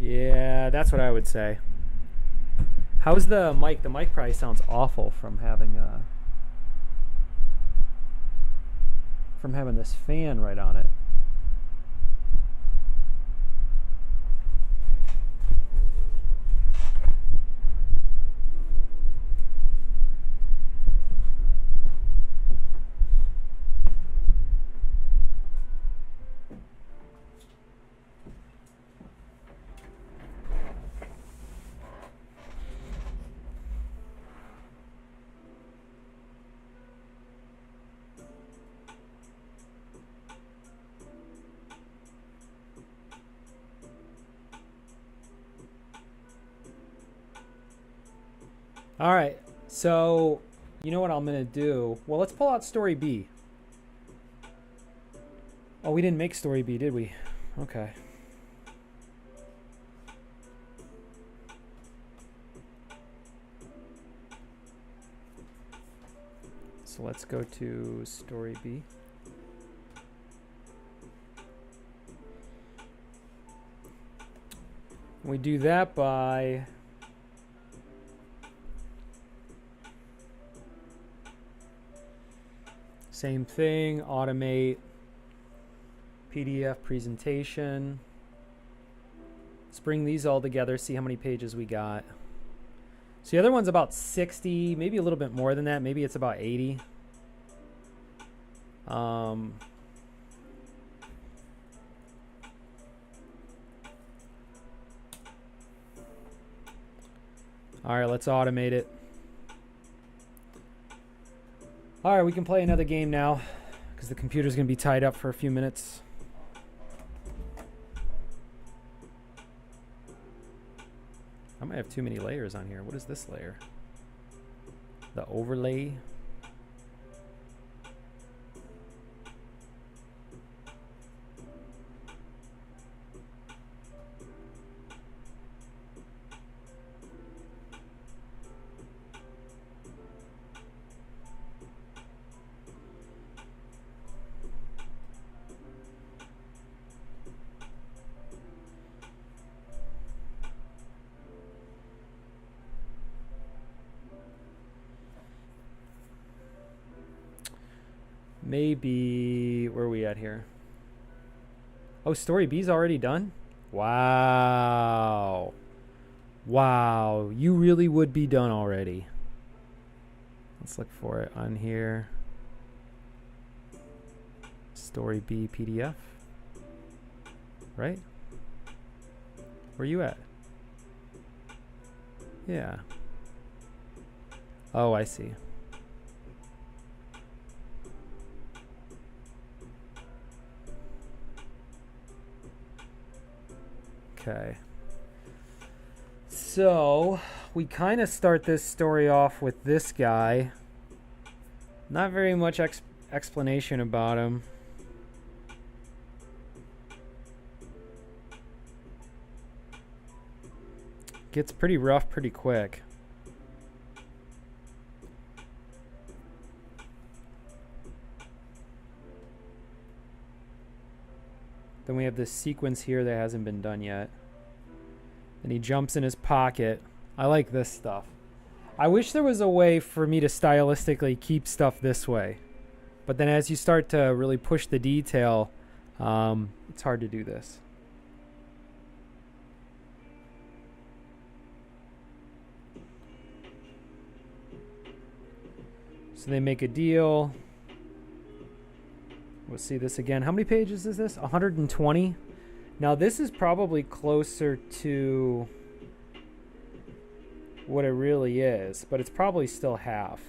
Yeah, that's what I would say. How's the mic? The mic probably sounds awful from having this fan right on it. All right, so you know what I'm gonna do? Well, let's pull out story B. Oh, we didn't make story B, did we? Okay. So let's go to story B. We do that by same thing, automate, PDF presentation. Let's bring these all together, see how many pages we got. So the other one's about 60, maybe a little bit more than that. Maybe it's about 80. All right, let's automate it. All right, we can play another game now because the computer's going to be tied up for a few minutes. I might have too many layers on here. What is this layer? The overlay. Maybe, where are we at here? Oh, story B's already done? Wow. Wow, you really would be done already. Let's look for it on here. Story B PDF. Right? Where you at? Yeah. Oh, I see. Okay. So we kind of start this story off with this guy. Not very much explanation about him. Gets pretty rough pretty quick. Then we have this sequence here that hasn't been done yet. And he jumps in his pocket. I like this stuff. I wish there was a way for me to stylistically keep stuff this way. But then as you start to really push the detail, it's hard to do this. So they make a deal. We'll see this again. How many pages is this? 120. Now this is probably closer to what it really is, but it's probably still half.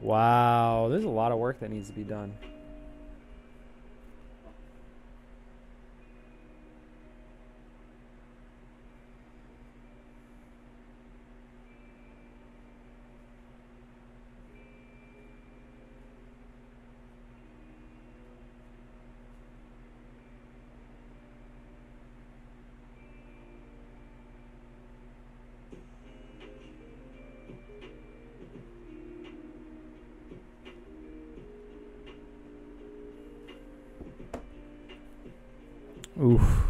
Wow, there's a lot of work that needs to be done. Oof.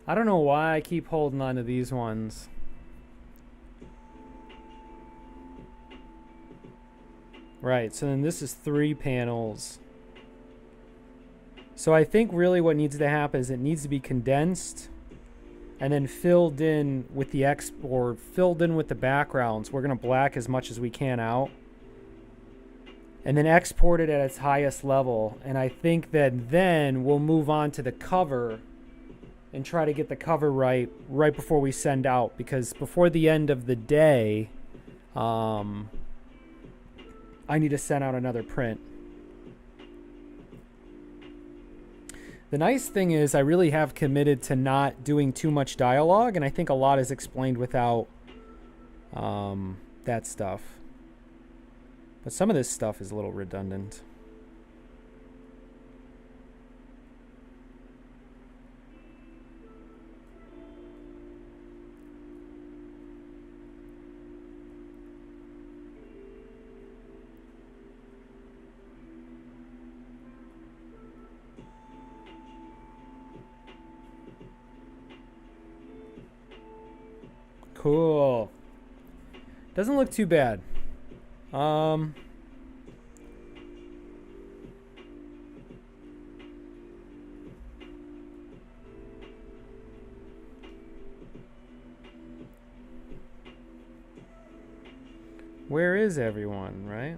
I don't know why I keep holding on to these ones. Right, so then this is 3 panels. So I think really what needs to happen is it needs to be condensed and then filled in with the filled in with the backgrounds. We're going to black as much as we can out. And then export it at its highest level. And I think that then we'll move on to the cover and try to get the cover right before we send out, because before the end of the day, I need to send out another print. The nice thing is I really have committed to not doing too much dialogue, and I think a lot is explained without that stuff. But some of this stuff is a little redundant. Cool. Doesn't look too bad. Where is everyone, right?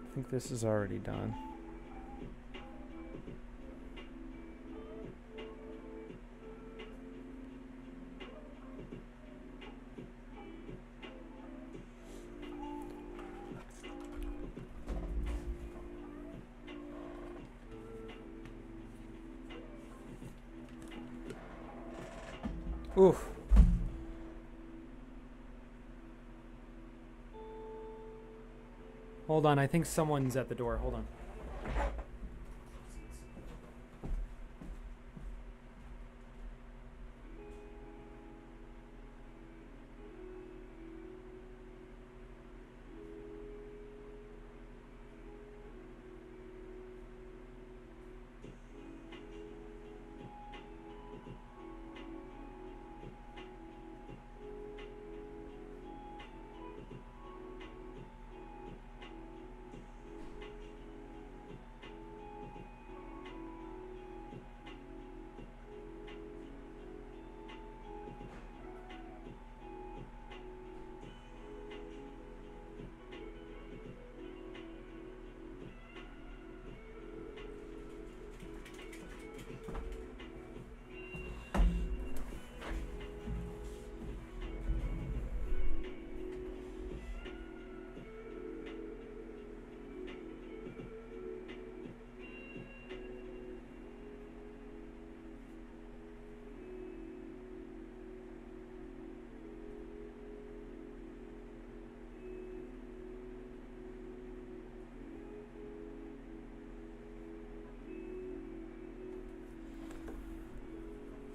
I think this is already done. Oof. Hold on, I think someone's at the door. Hold on.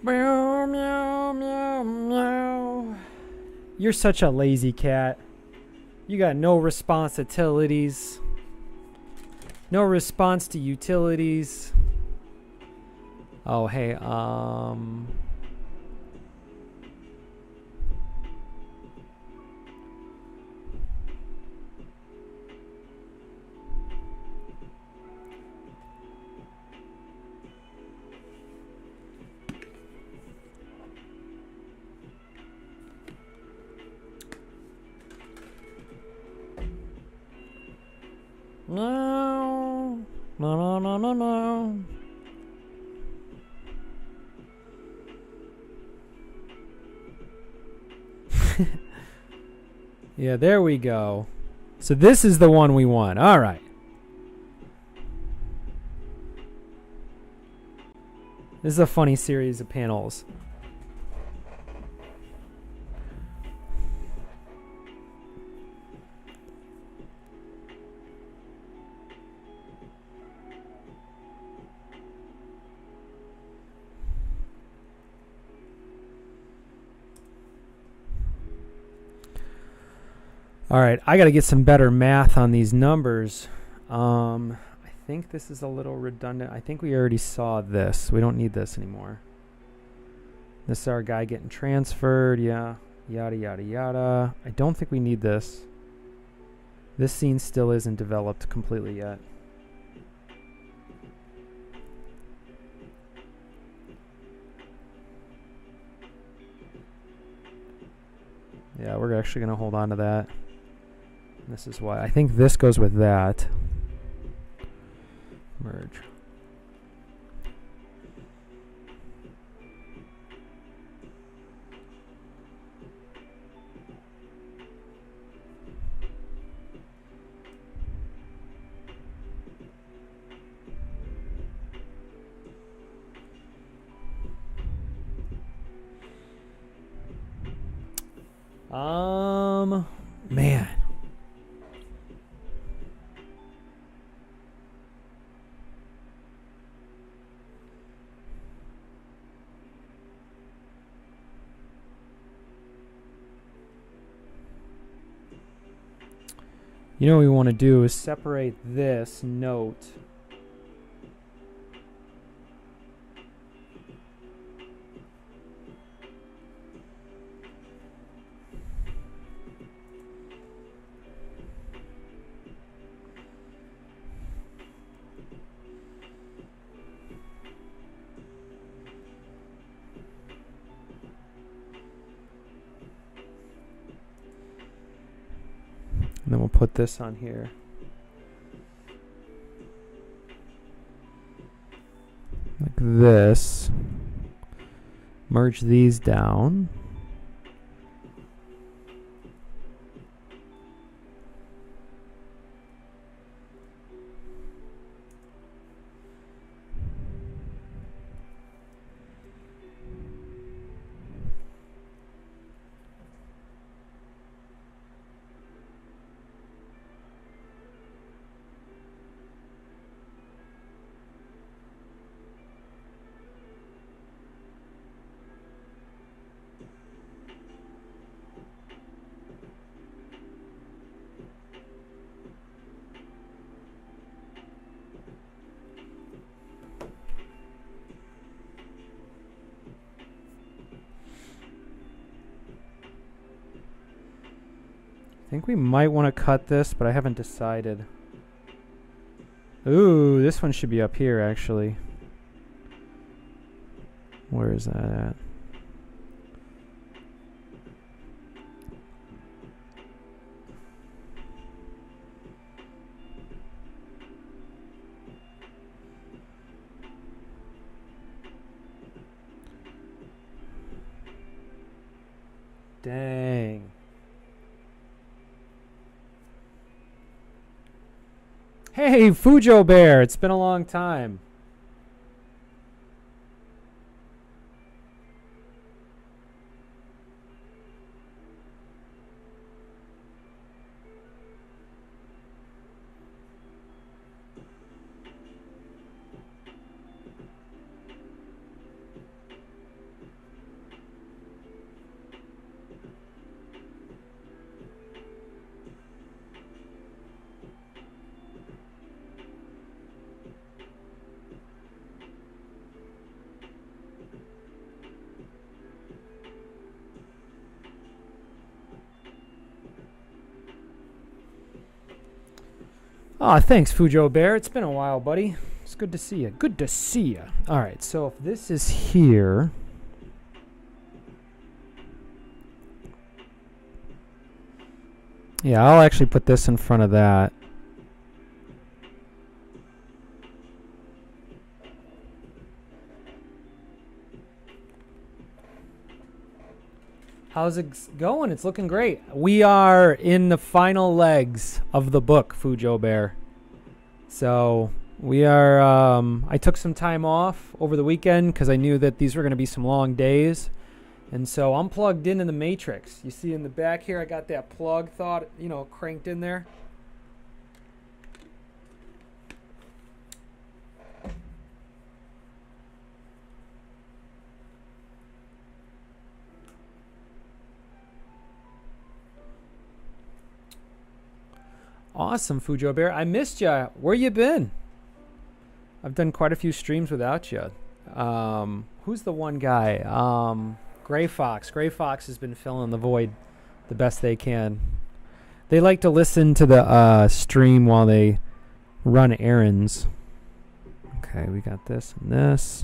Meow, meow, meow, meow. You're such a lazy cat. You got no responsibilities. No response to utilities. Oh, hey, no, no, no, no, no, no. Yeah, there we go. So this is the one we want. All right. This is a funny series of panels. All right, I got to get some better math on these numbers. I think this is a little redundant. I think we already saw this. We don't need this anymore. This is our guy getting transferred. Yeah, yada, yada, yada. I don't think we need this. This scene still isn't developed completely yet. Yeah, we're actually going to hold on to that. This is why. I think this goes with that. Merge. Man. You know what we want to do is separate this note . And then we'll put this on here. Like this. Merge these down. I think we might want to cut this, but I haven't decided. Ooh, this one should be up here, actually. Where is that at? Dang. Hey, Fujo Bear, it's been a long time. Oh, thanks, Fujo Bear. It's been a while, buddy. It's good to see you. Good to see you. All right, so if this is here... Yeah, I'll actually put this in front of that. How's it going? It's looking great. We are in the final legs of the book, Fujo Bear. So we are, I took some time off over the weekend because I knew that these were going to be some long days. And so I'm plugged into the matrix. You see in the back here, I got that plug cranked in there. Awesome, Fujo Bear. I missed ya. Where you been? I've done quite a few streams without you. Who's the one guy? Gray Fox. Gray Fox has been filling the void the best they can. They like to listen to the stream while they run errands. Okay, we got this and this.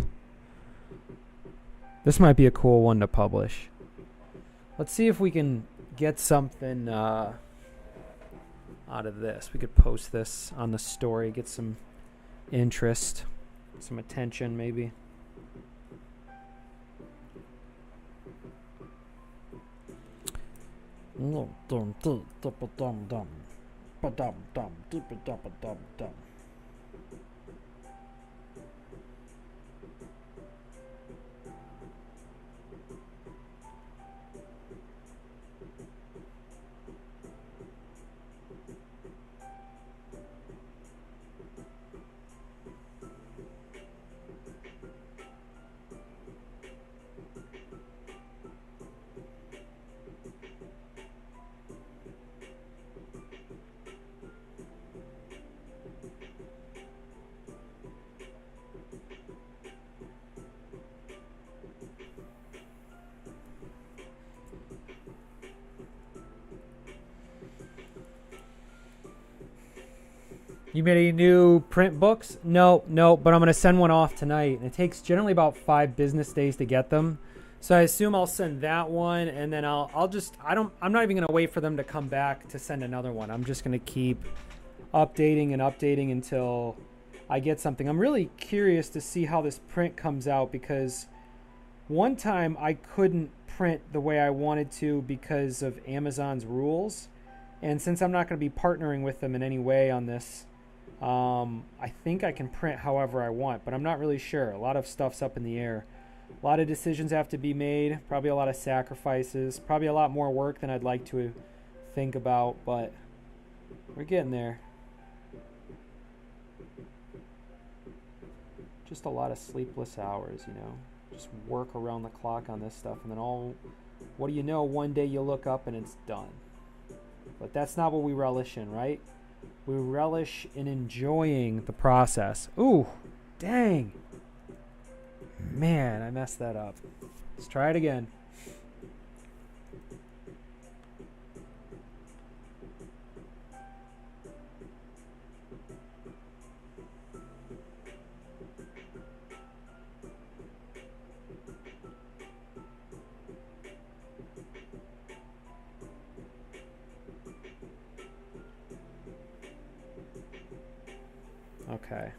This might be a cool one to publish. Let's see if we can get something out of this. We could post this on the story, get some interest, some attention maybe. You made any new print books? No, but I'm going to send one off tonight. And it takes generally about 5 business days to get them. So I assume I'll send that one, and then I'm not even going to wait for them to come back to send another one. I'm just going to keep updating and updating until I get something. I'm really curious to see how this print comes out, because one time I couldn't print the way I wanted to because of Amazon's rules. And since I'm not going to be partnering with them in any way on this, I think I can print however I want, but I'm not really sure. A lot of stuff's up in the air. A lot of decisions have to be made, probably a lot of sacrifices, probably a lot more work than I'd like to think about, but we're getting there. Just a lot of sleepless hours, just work around the clock on this stuff, and then what do you know, one day you look up and it's done. But that's not what we relish in, right? We relish in enjoying the process. Ooh, dang. Man, I messed that up. Let's try it again. Okay.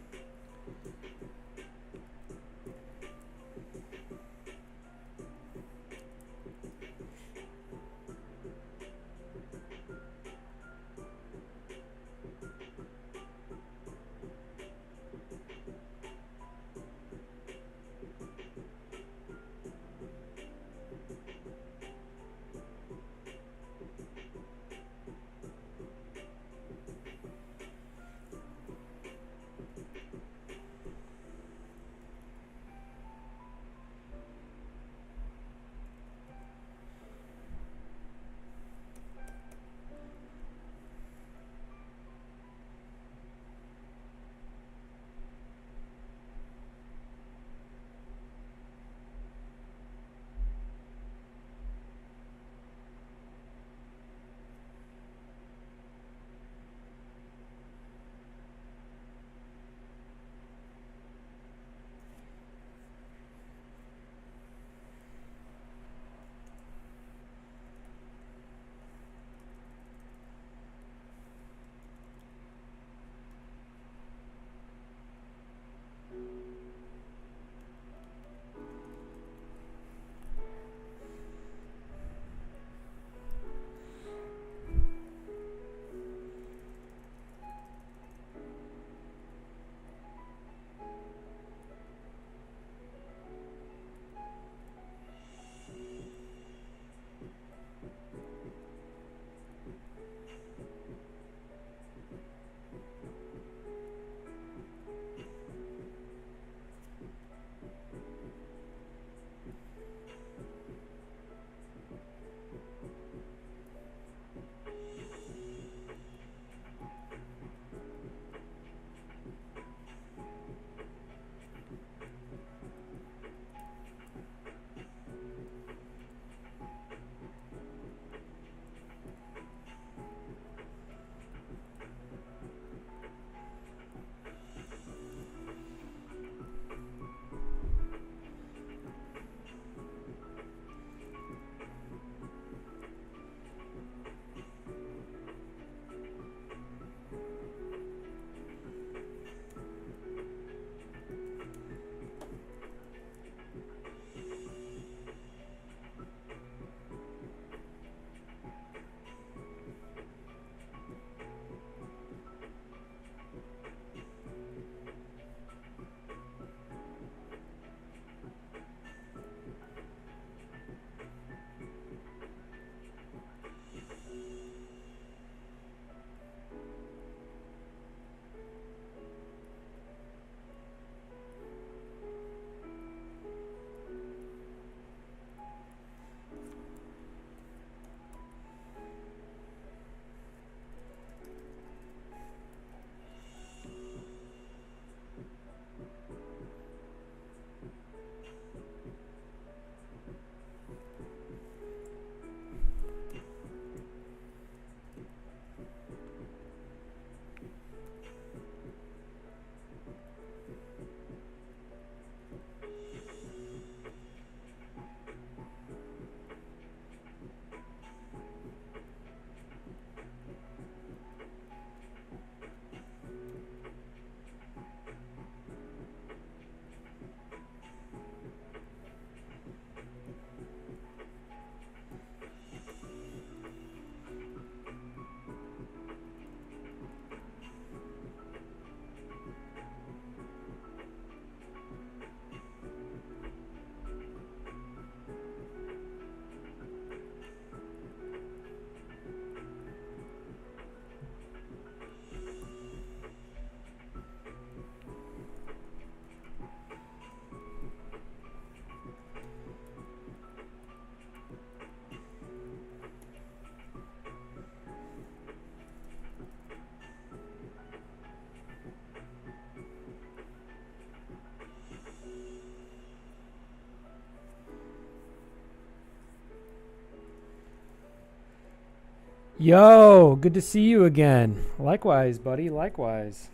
Yo, good to see you again. Likewise, buddy, likewise.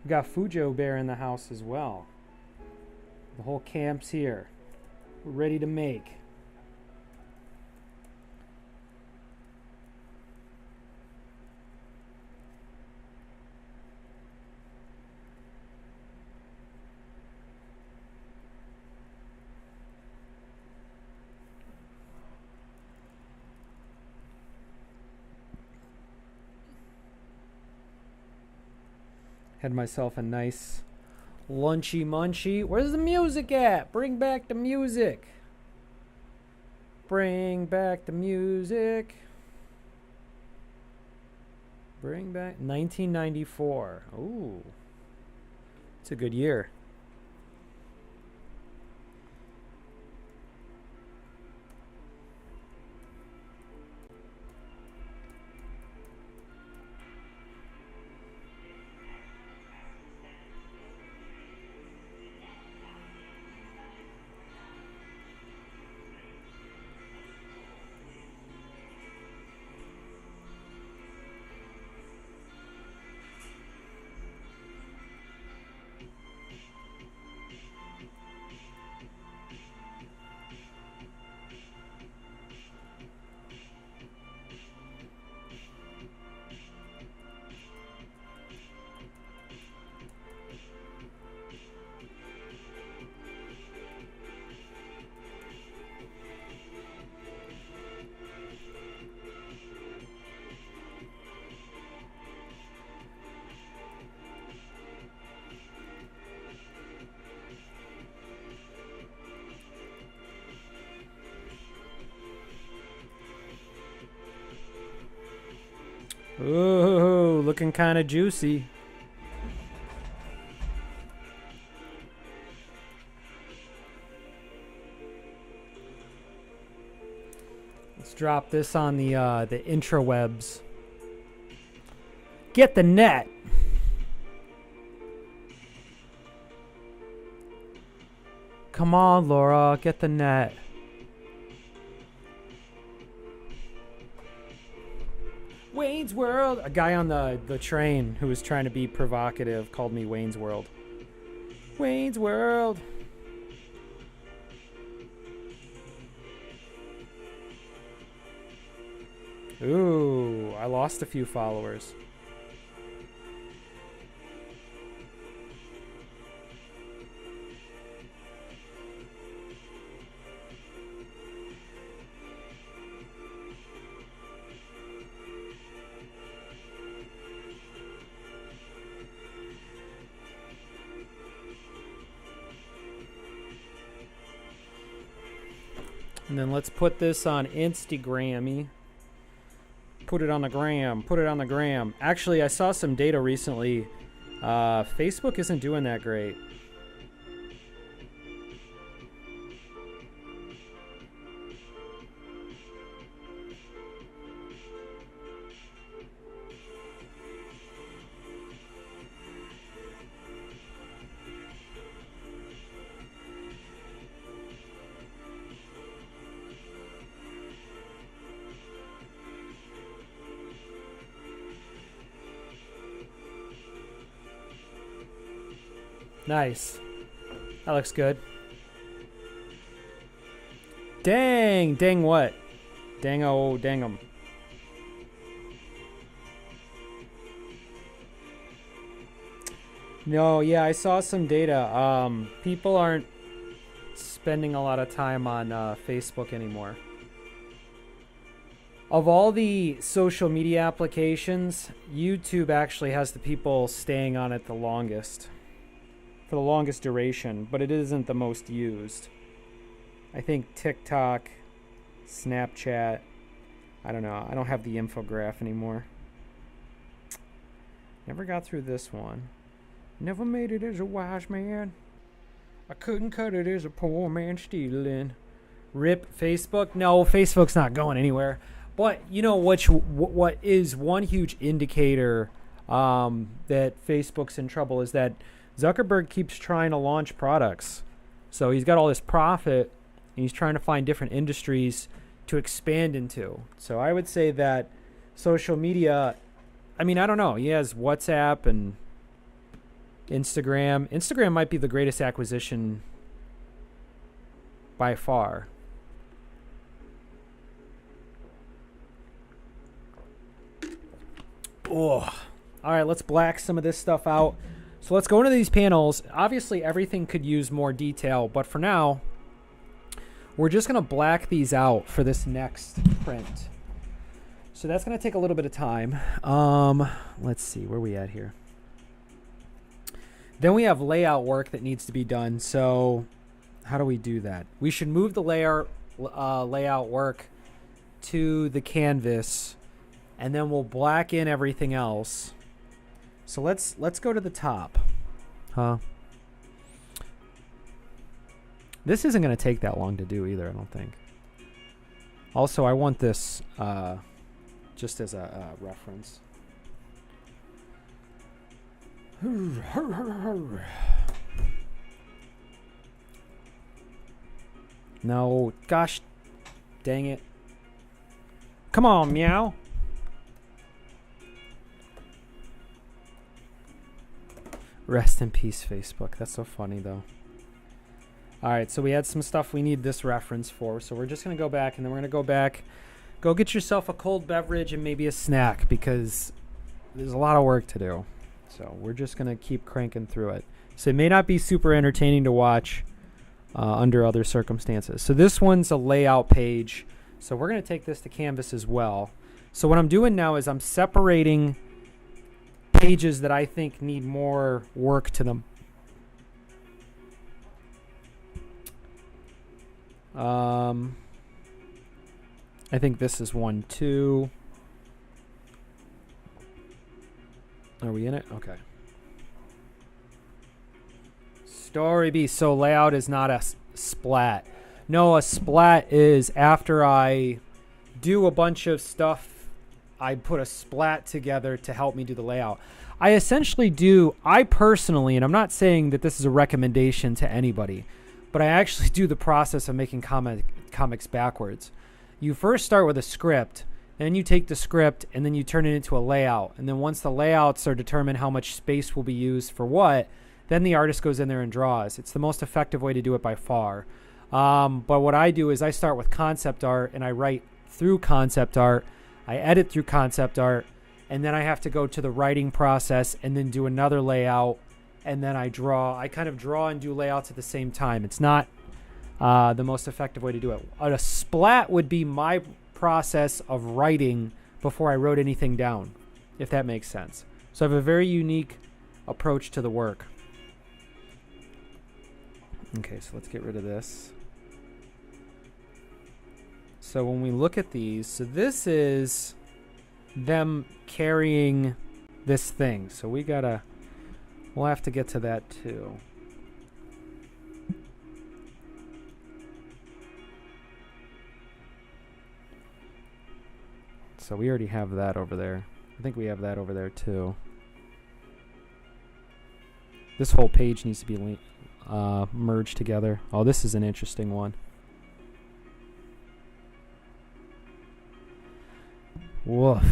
We got Fujo Bear in the house as well. The whole camp's here. We're ready to make. Had myself a nice lunchy munchy. Where's the music at? Bring back the music. Bring back the music. Bring back 1994. Ooh. It's a good year. Ooh, looking kind of juicy. Let's drop this on the intrawebs. Get the net. Come on, Laura, get the net. Wayne's World. A guy on the train who was trying to be provocative called me Wayne's World. Wayne's World. Ooh, I lost a few followers. And then let's put this on Instagrammy. Put it on the gram. Put it on the gram. Actually, I saw some data recently. Facebook isn't doing that great. Nice. That looks good. Dang. Dang what? Dang-o, dang-em. No, yeah, I saw some data. People aren't spending a lot of time on Facebook anymore. Of all the social media applications, YouTube actually has the people staying on it the longest. For the longest duration, but it isn't the most used. I think TikTok, Snapchat, I don't know. I don't have the infograph anymore. Never got through this one. Never made it as a wise man. I couldn't cut it as a poor man stealing. Rip Facebook? No, Facebook's not going anywhere. But you know what is one huge indicator that Facebook's in trouble is that Zuckerberg keeps trying to launch products. So he's got all this profit, and he's trying to find different industries to expand into. So I would say that social media. I mean, I don't know. He has WhatsApp and Instagram. Instagram might be the greatest acquisition by far. Oh, all right. Let's black some of this stuff out. So let's go into these panels. Obviously, everything could use more detail, but for now, we're just going to black these out for this next print. So that's going to take a little bit of time. Let's see, where are we at here? Then we have layout work that needs to be done. So how do we do that? We should move the layout work to the canvas, and then we'll black in everything else. So let's go to the top. This isn't going to take that long to do either, I don't think. Also, I want this just as a reference. No, gosh, dang it. Come on, meow. Rest in peace, Facebook. That's so funny, though. All right, so we had some stuff we need this reference for, so we're just going to go back, and then we're going to go back. Go get yourself a cold beverage and maybe a snack, because there's a lot of work to do. So we're just going to keep cranking through it. So it may not be super entertaining to watch under other circumstances. So this one's a layout page, so we're going to take this to Canvas as well. So what I'm doing now is I'm separating pages that I think need more work to them. I think this is 1, 2. Are we in it? Okay. Story B. So layout is not a splat. No, a splat is after I do a bunch of stuff, I put a splat together to help me do the layout. I personally, and I'm not saying that this is a recommendation to anybody, but I actually do the process of making comics backwards. You first start with a script, then you take the script, and then you turn it into a layout. And then once the layouts are determined how much space will be used for what, then the artist goes in there and draws. It's the most effective way to do it by far. But what I do is I start with concept art, and I write through concept art. I edit through concept art, and then I have to go to the writing process and then do another layout, and then I draw. I kind of draw and do layouts at the same time. It's not the most effective way to do it. A splat would be my process of writing before I wrote anything down, if that makes sense. So I have a very unique approach to the work. Okay, so let's get rid of this. So when we look at these, so this is them carrying this thing. So we'll have to get to that too. So we already have that over there. I think we have that over there too. This whole page needs to be merged together. Oh, this is an interesting one. Woof.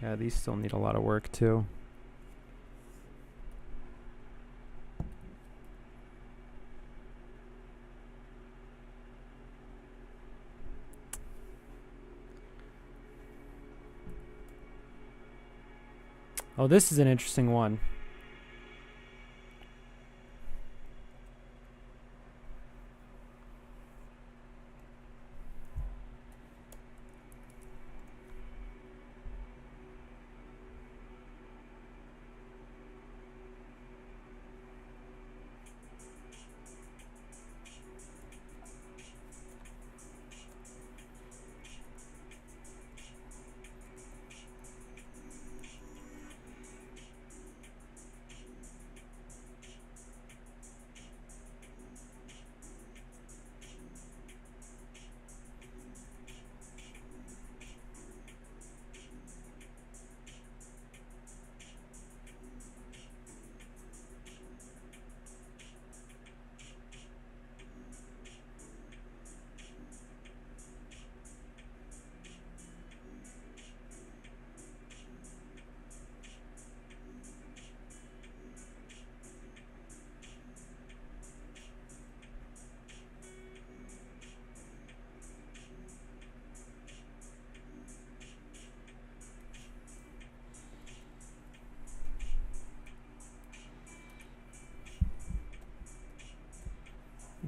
Yeah, these still need a lot of work too. Oh, this is an interesting one.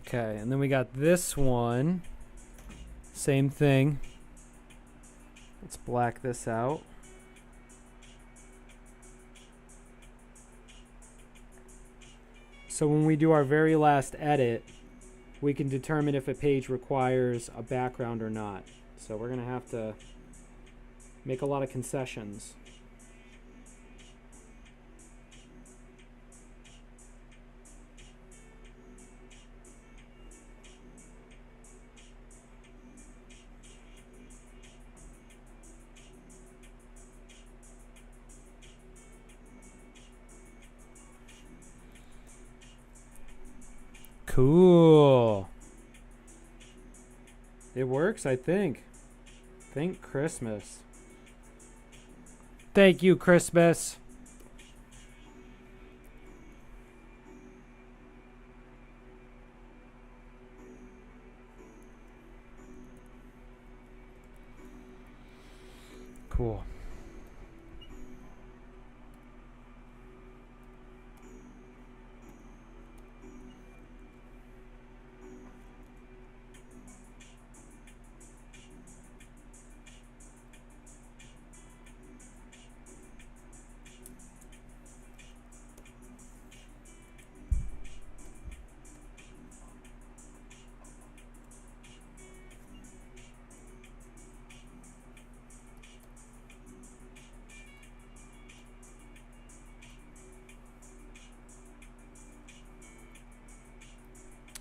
Okay, and then we got this one. Same thing. Let's black this out. So when we do our very last edit, we can determine if a page requires a background or not. So we're going to have to make a lot of concessions. Cool. It works, I think. Thank Christmas. Thank you, Christmas. Cool.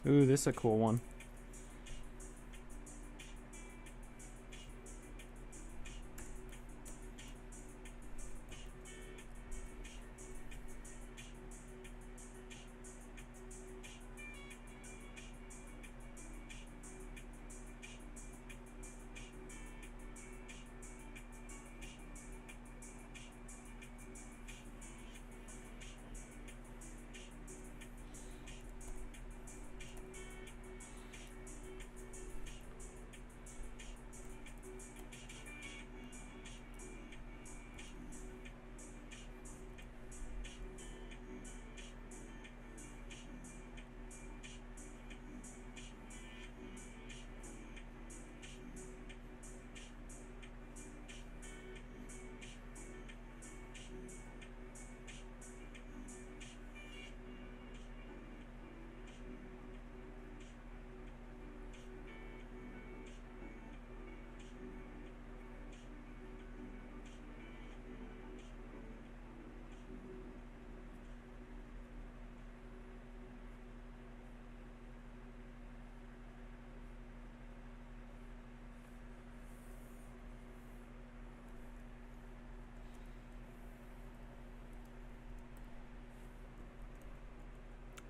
Ooh, this is a cool one.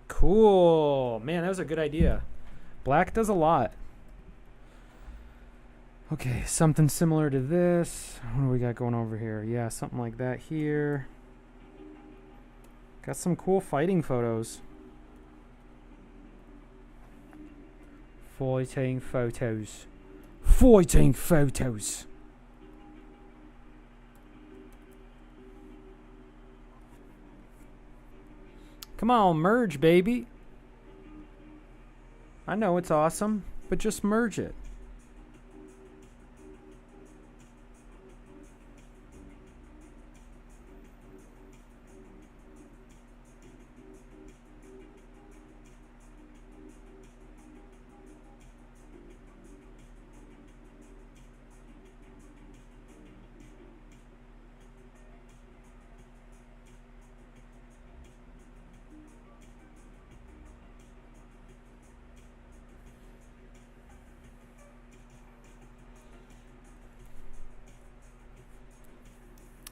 Cool. Man, that was a good idea. Black does a lot. Okay, something similar to this. What do we got going over here? Yeah, something like that here. Got some cool fighting photos. Fighting photos. Fighting photos. Come on, merge, baby. I know it's awesome, but just merge it.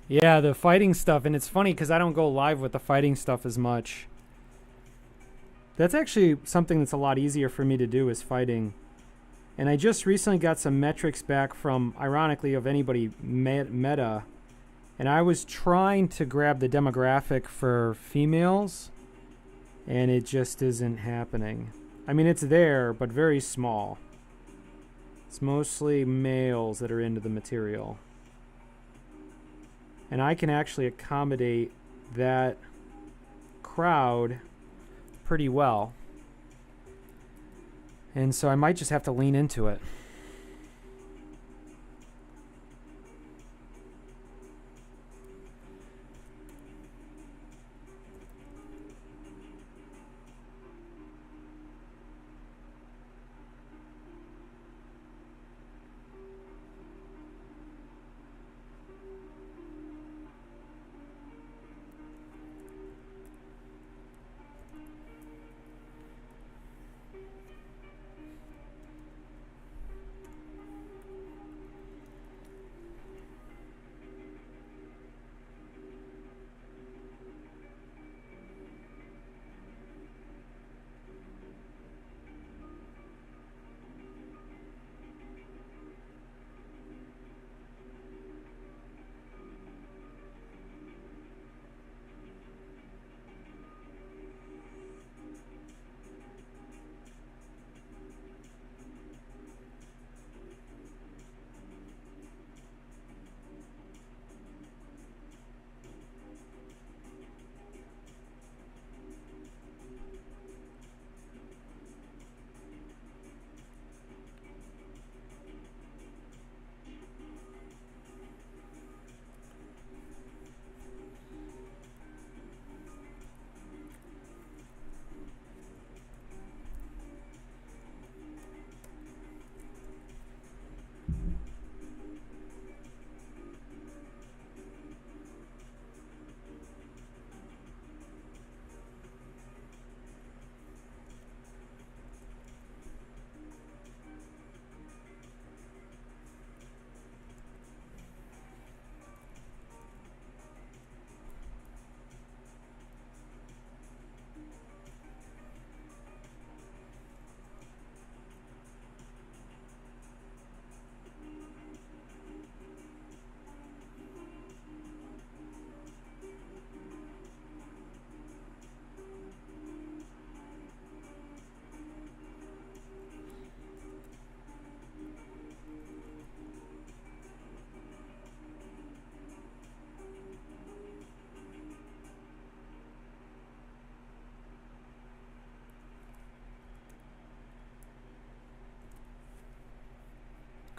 Yeah, the fighting stuff, and it's funny because I don't go live with the fighting stuff as much. That's actually something that's a lot easier for me to do is fighting. And I just recently got some metrics back from, ironically, of anybody Meta. And I was trying to grab the demographic for females, and it just isn't happening. I mean, it's there, but very small. It's mostly males that are into the material. And I can actually accommodate that crowd pretty well. And so I might just have to lean into it.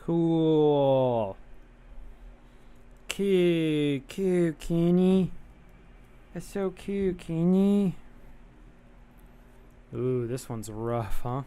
Cool. Cute, cute, Kenny. That's so cute, Kenny. Ooh, this one's rough, huh?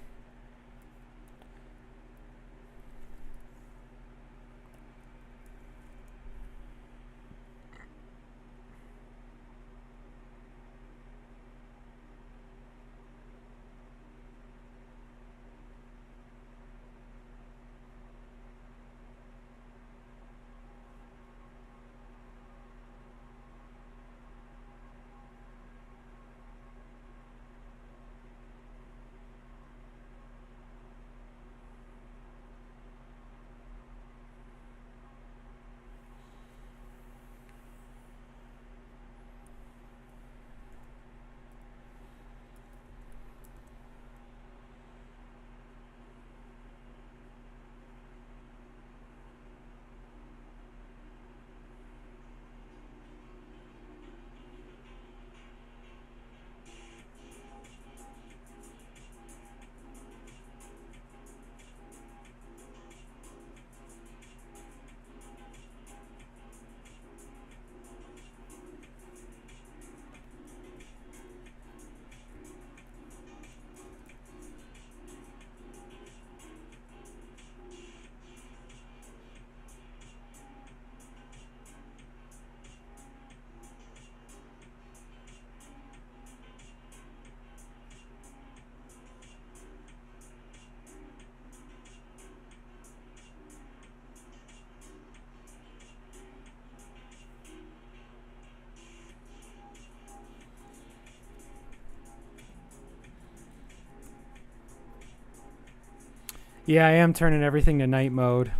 Yeah, I am turning everything to night mode.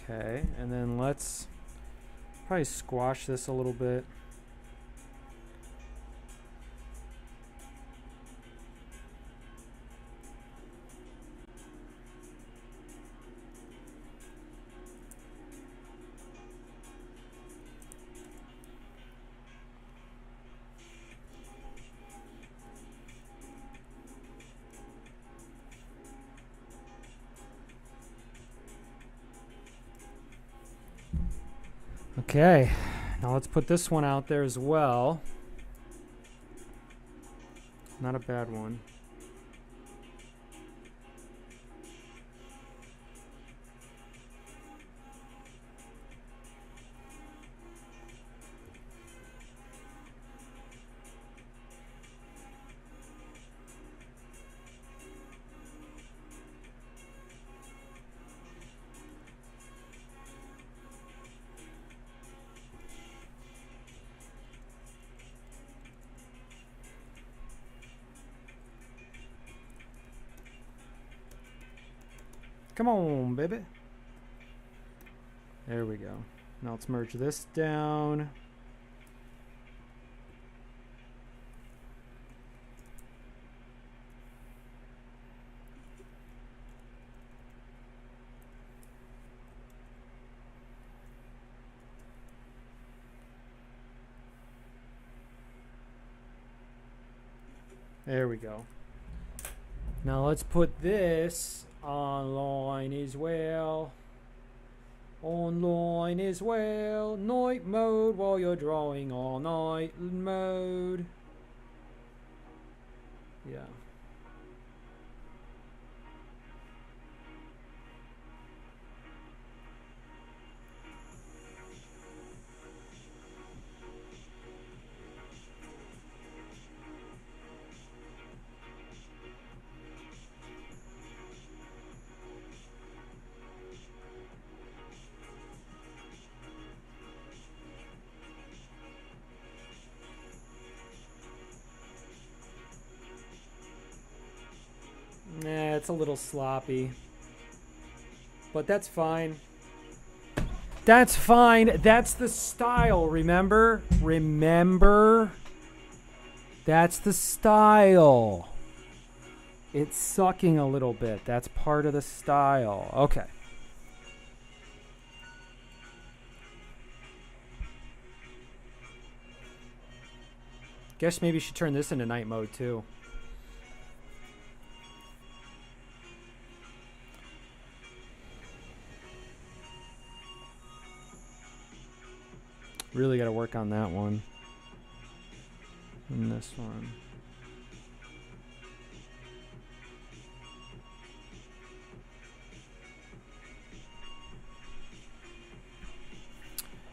Okay, and then let's probably squash this a little bit. Okay, now let's put this one out there as well. Not a bad one. Come on, baby. There we go. Now let's merge this down. There we go. Now let's put this online as well. Online as well. Night mode while you're drawing all night mode. Yeah. Nah, it's a little sloppy. But that's fine. That's fine. That's the style, remember? Remember? That's the style. It's sucking a little bit. That's part of the style. Okay. Guess maybe you should turn this into night mode too. Really got to work on that one. And this one.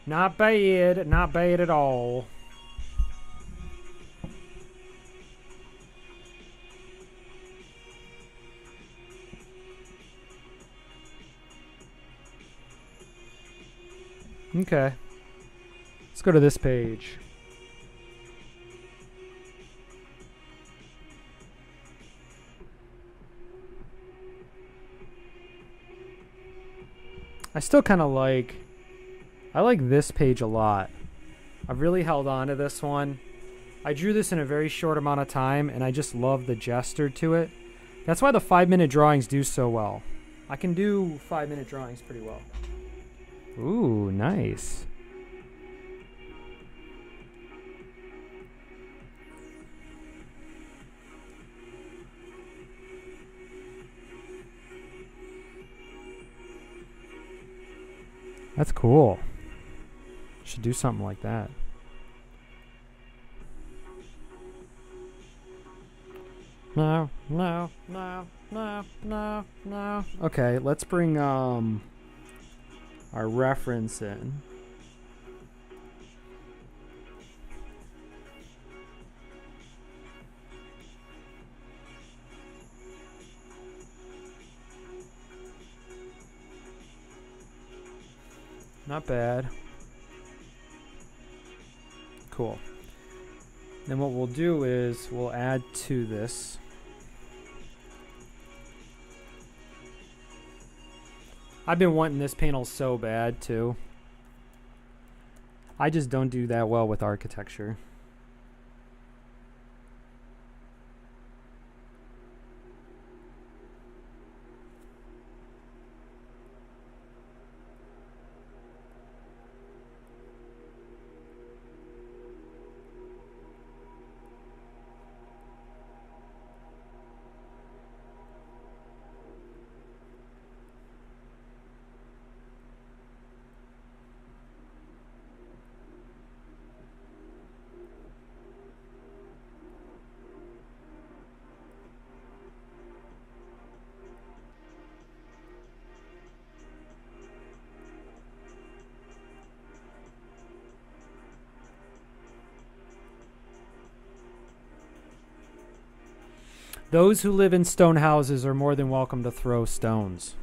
Not bad. Not bad at all. Okay. Let's go to this page. I still kind of I like this page a lot. I've really held on to this one. I drew this in a very short amount of time, and I just love the gesture to it. That's why the 5-minute drawings do so well. I can do 5-minute drawings pretty well. Ooh, nice. That's cool. Should do something like that. No, no, no, no, no, no. Okay, let's bring our reference in. Not bad. Cool. Then what we'll do is we'll add to this. I've been wanting this panel so bad too. I just don't do that well with architecture. Those who live in stone houses are more than welcome to throw stones.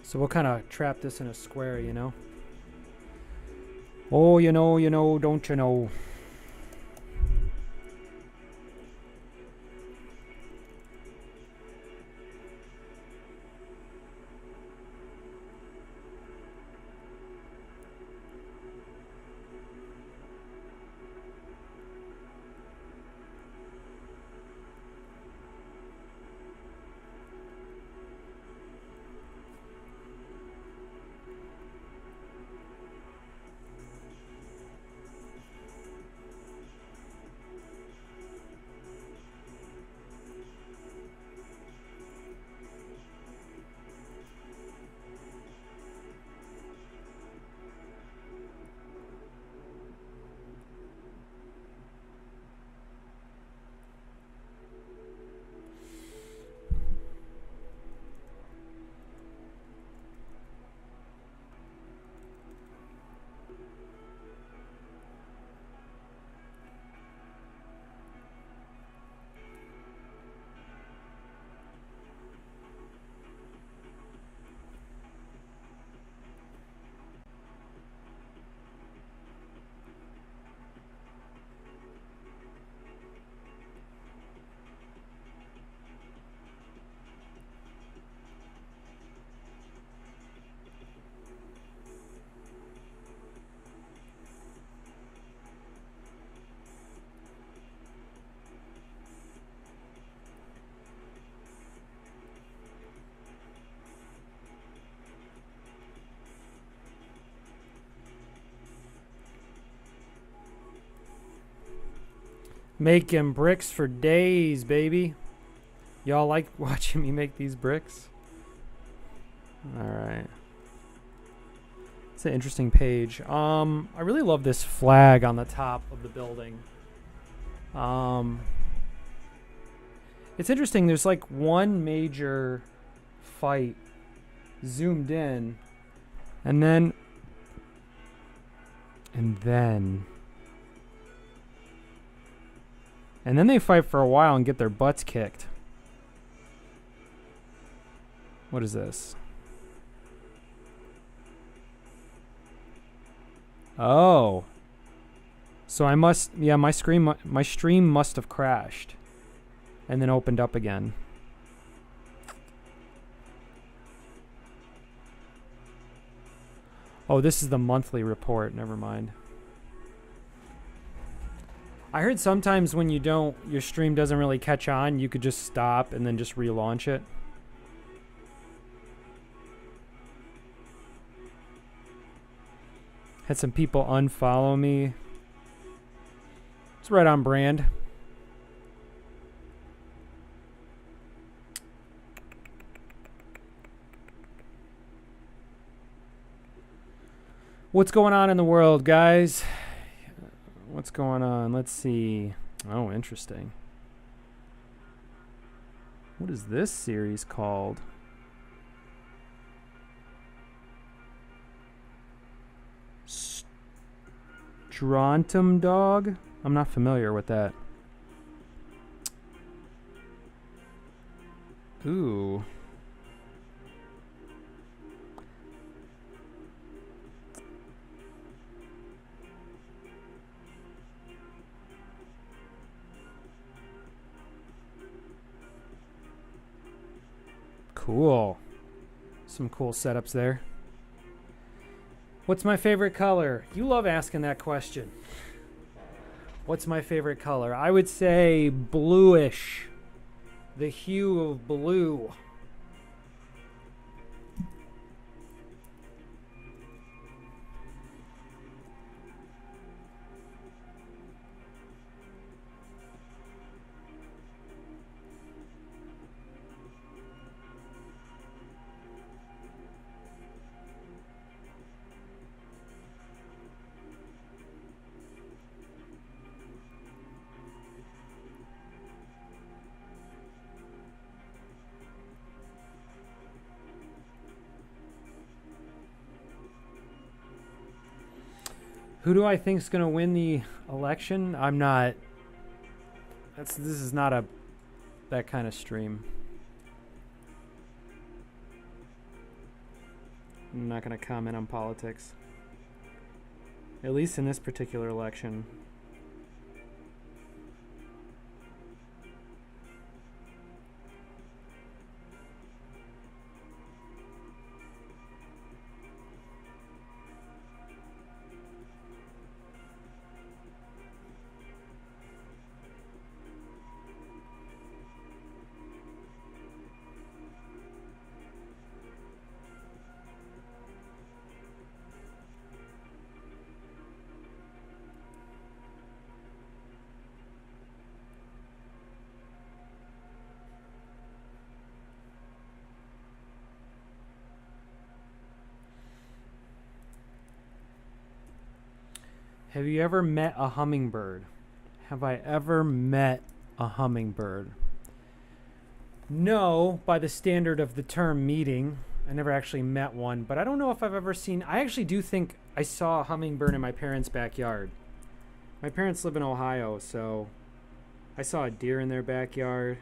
So we'll kind of trap this in a square, you know? Oh, you know, don't you know? Making bricks for days, baby. Y'all like watching me make these bricks? Alright. It's an interesting page. I really love this flag on the top of the building. It's interesting. There's like one major fight zoomed in, and then they fight for a while and get their butts kicked. What is this? Oh. So I must, yeah, my stream must have crashed and then opened up again. Oh, this is the monthly report. Never mind. I heard sometimes when your stream doesn't really catch on, you could just stop and then just relaunch it. Had some people unfollow me. It's right on brand. What's going on in the world, guys? What's going on? Let's see. Oh, interesting. What is this series called? Strontum Dog? I'm not familiar with that. Ooh. Cool. Some cool setups there. What's my favorite color? You love asking that question. What's my favorite color? I would say bluish. The hue of blue. Who do I think is going to win the election? I'm not. This is not that kind of stream. I'm not going to comment on politics. At least in this particular election. Have you ever met a hummingbird? Have I ever met a hummingbird? No, by the standard of the term meeting. I never actually met one, but I don't know if I've ever seen... I actually do think I saw a hummingbird in my parents' backyard. My parents live in Ohio, so I saw a deer in their backyard.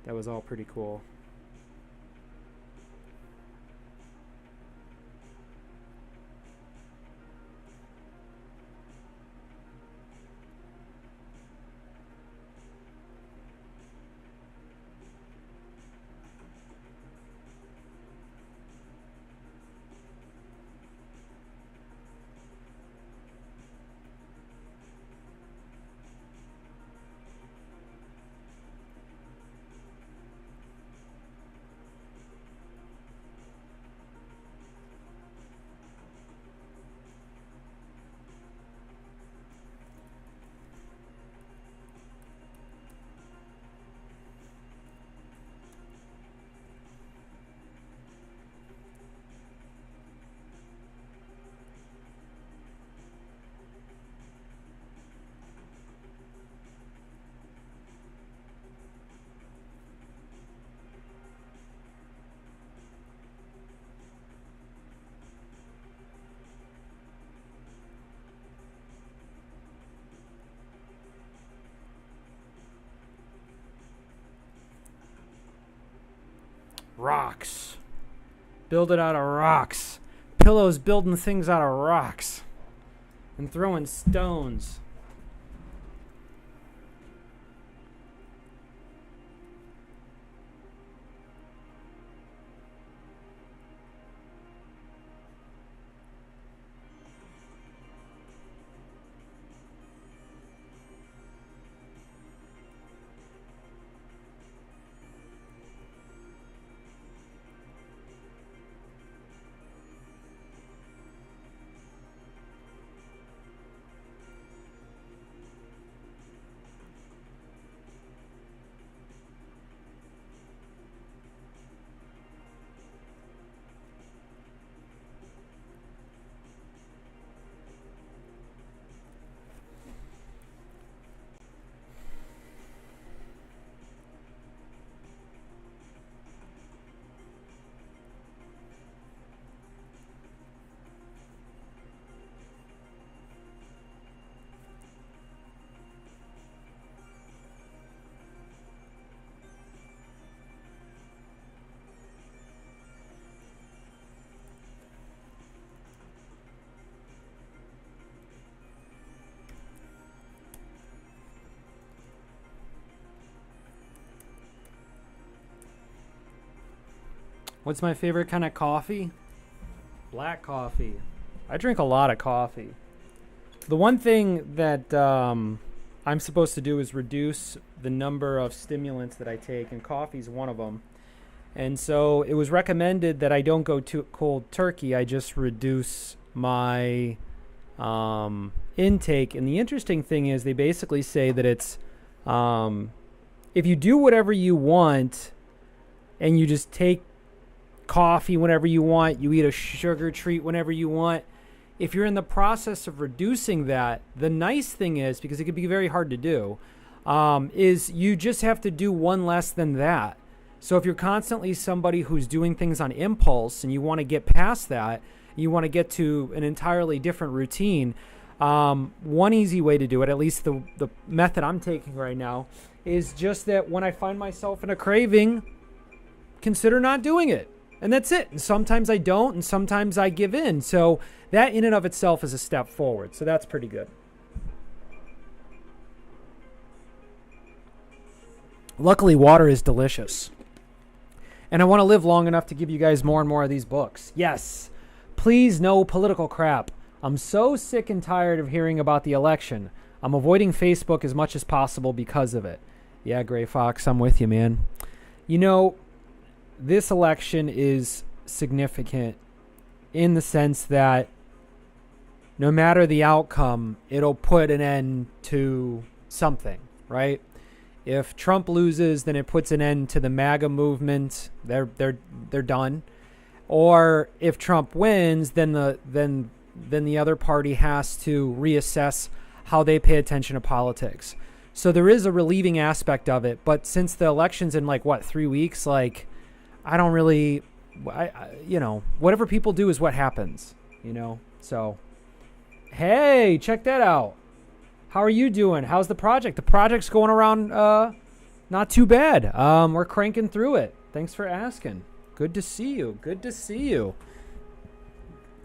That was all pretty cool. Rocks. Build it out of rocks. Pillows building things out of rocks. And throwing stones. What's my favorite kind of coffee? Black coffee. I drink a lot of coffee. The one thing that I'm supposed to do is reduce the number of stimulants that I take, and coffee is one of them. And so it was recommended that I don't go too cold turkey. I just reduce my intake. And the interesting thing is they basically say that it's if you do whatever you want and you just take coffee whenever you want, you eat a sugar treat whenever you want, if you're in the process of reducing that, the nice thing is, because it can be very hard to do, is you just have to do one less than that. So if you're constantly somebody who's doing things on impulse and you want to get past that, you want to get to an entirely different routine, one easy way to do it, at least the method I'm taking right now, is just that when I find myself in a craving, consider not doing it. And that's it. And sometimes I don't, and sometimes I give in. So that in and of itself is a step forward. So that's pretty good. Luckily, water is delicious. And I want to live long enough to give you guys more and more of these books. Yes. Please, no political crap. I'm so sick and tired of hearing about the election. I'm avoiding Facebook as much as possible because of it. Yeah, Gray Fox, I'm with you, man. You know, this election is significant in the sense that no matter the outcome, it'll put an end to something, right? If Trump loses, then it puts an end to the MAGA movement. They're done. Or if Trump wins, then the other party has to reassess how they pay attention to politics. So there is a relieving aspect of it. But since the election's in 3 weeks, I don't really, whatever people do is what happens, So, hey, check that out. How are you doing? How's the project? The project's going around not too bad. We're cranking through it. Thanks for asking. Good to see you. Good to see you.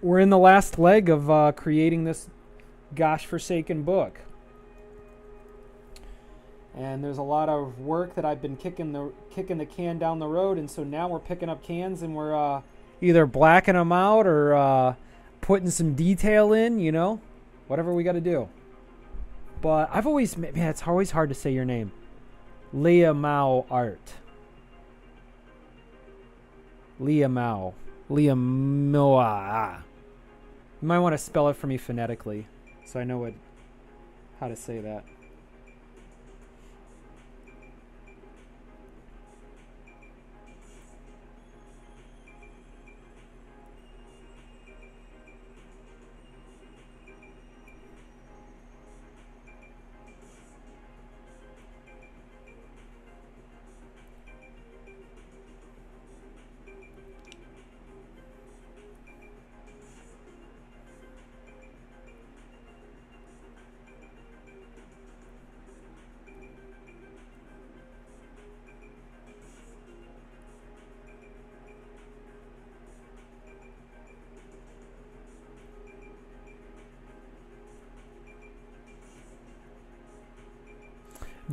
We're in the last leg of creating this gosh-forsaken book. And there's a lot of work that I've been kicking the can down the road, and so now we're picking up cans and we're either blacking them out or putting some detail in, whatever we got to do. But it's always hard to say your name. Leah Mao Art. Leah Mao. Leah Moa. You might want to spell it for me phonetically so I know how to say that.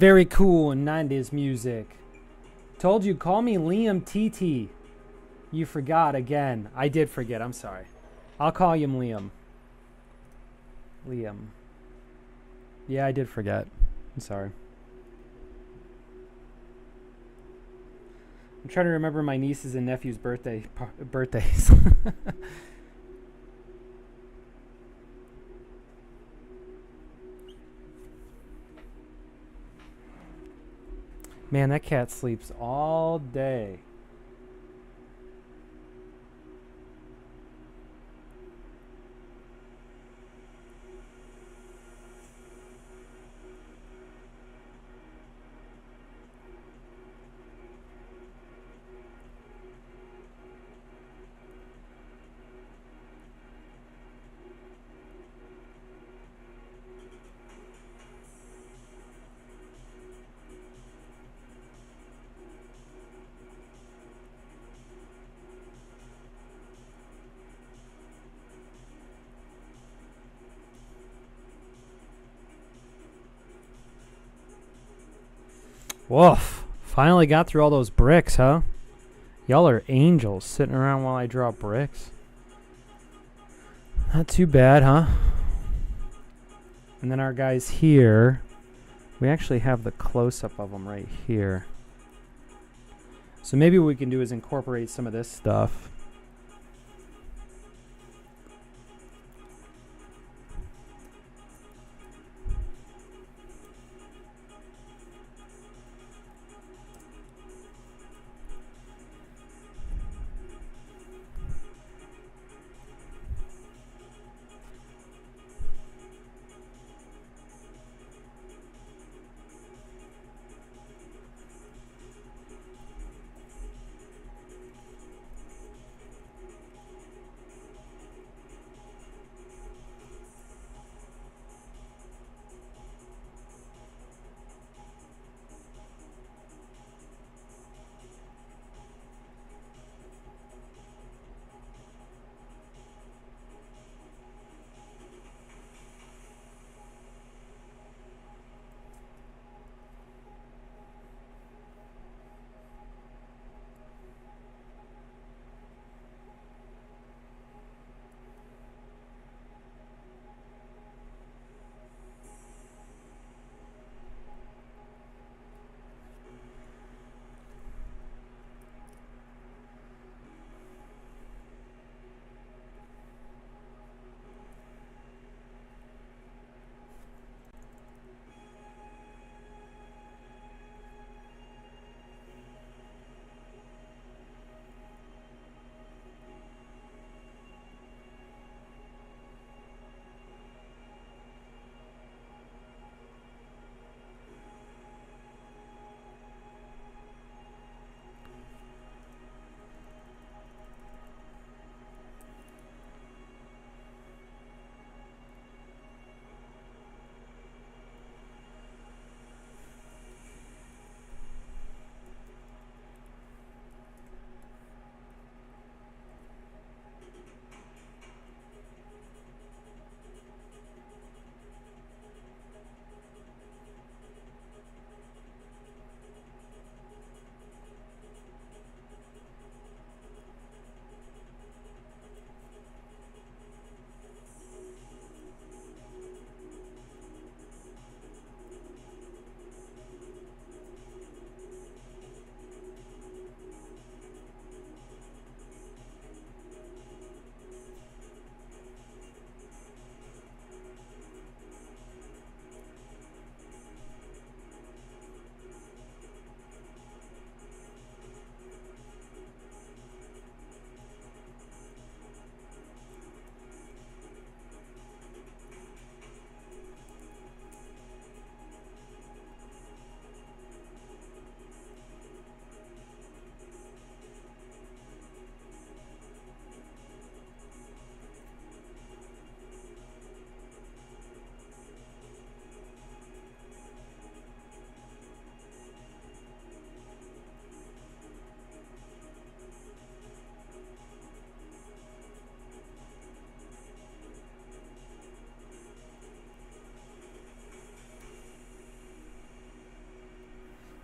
Very cool in 90s music. Told you, call me Liam TT. You forgot again. I did forget. I'm sorry. I'll call you Liam. Liam. Yeah, I did forget. I'm sorry. I'm trying to remember my nieces and nephews' birthdays. Man, that cat sleeps all day. Woof. Finally got through all those bricks, huh? Y'all are angels sitting around while I draw bricks. Not too bad, huh? And then our guys here, we actually have the close-up of them right here. So maybe what we can do is incorporate some of this stuff.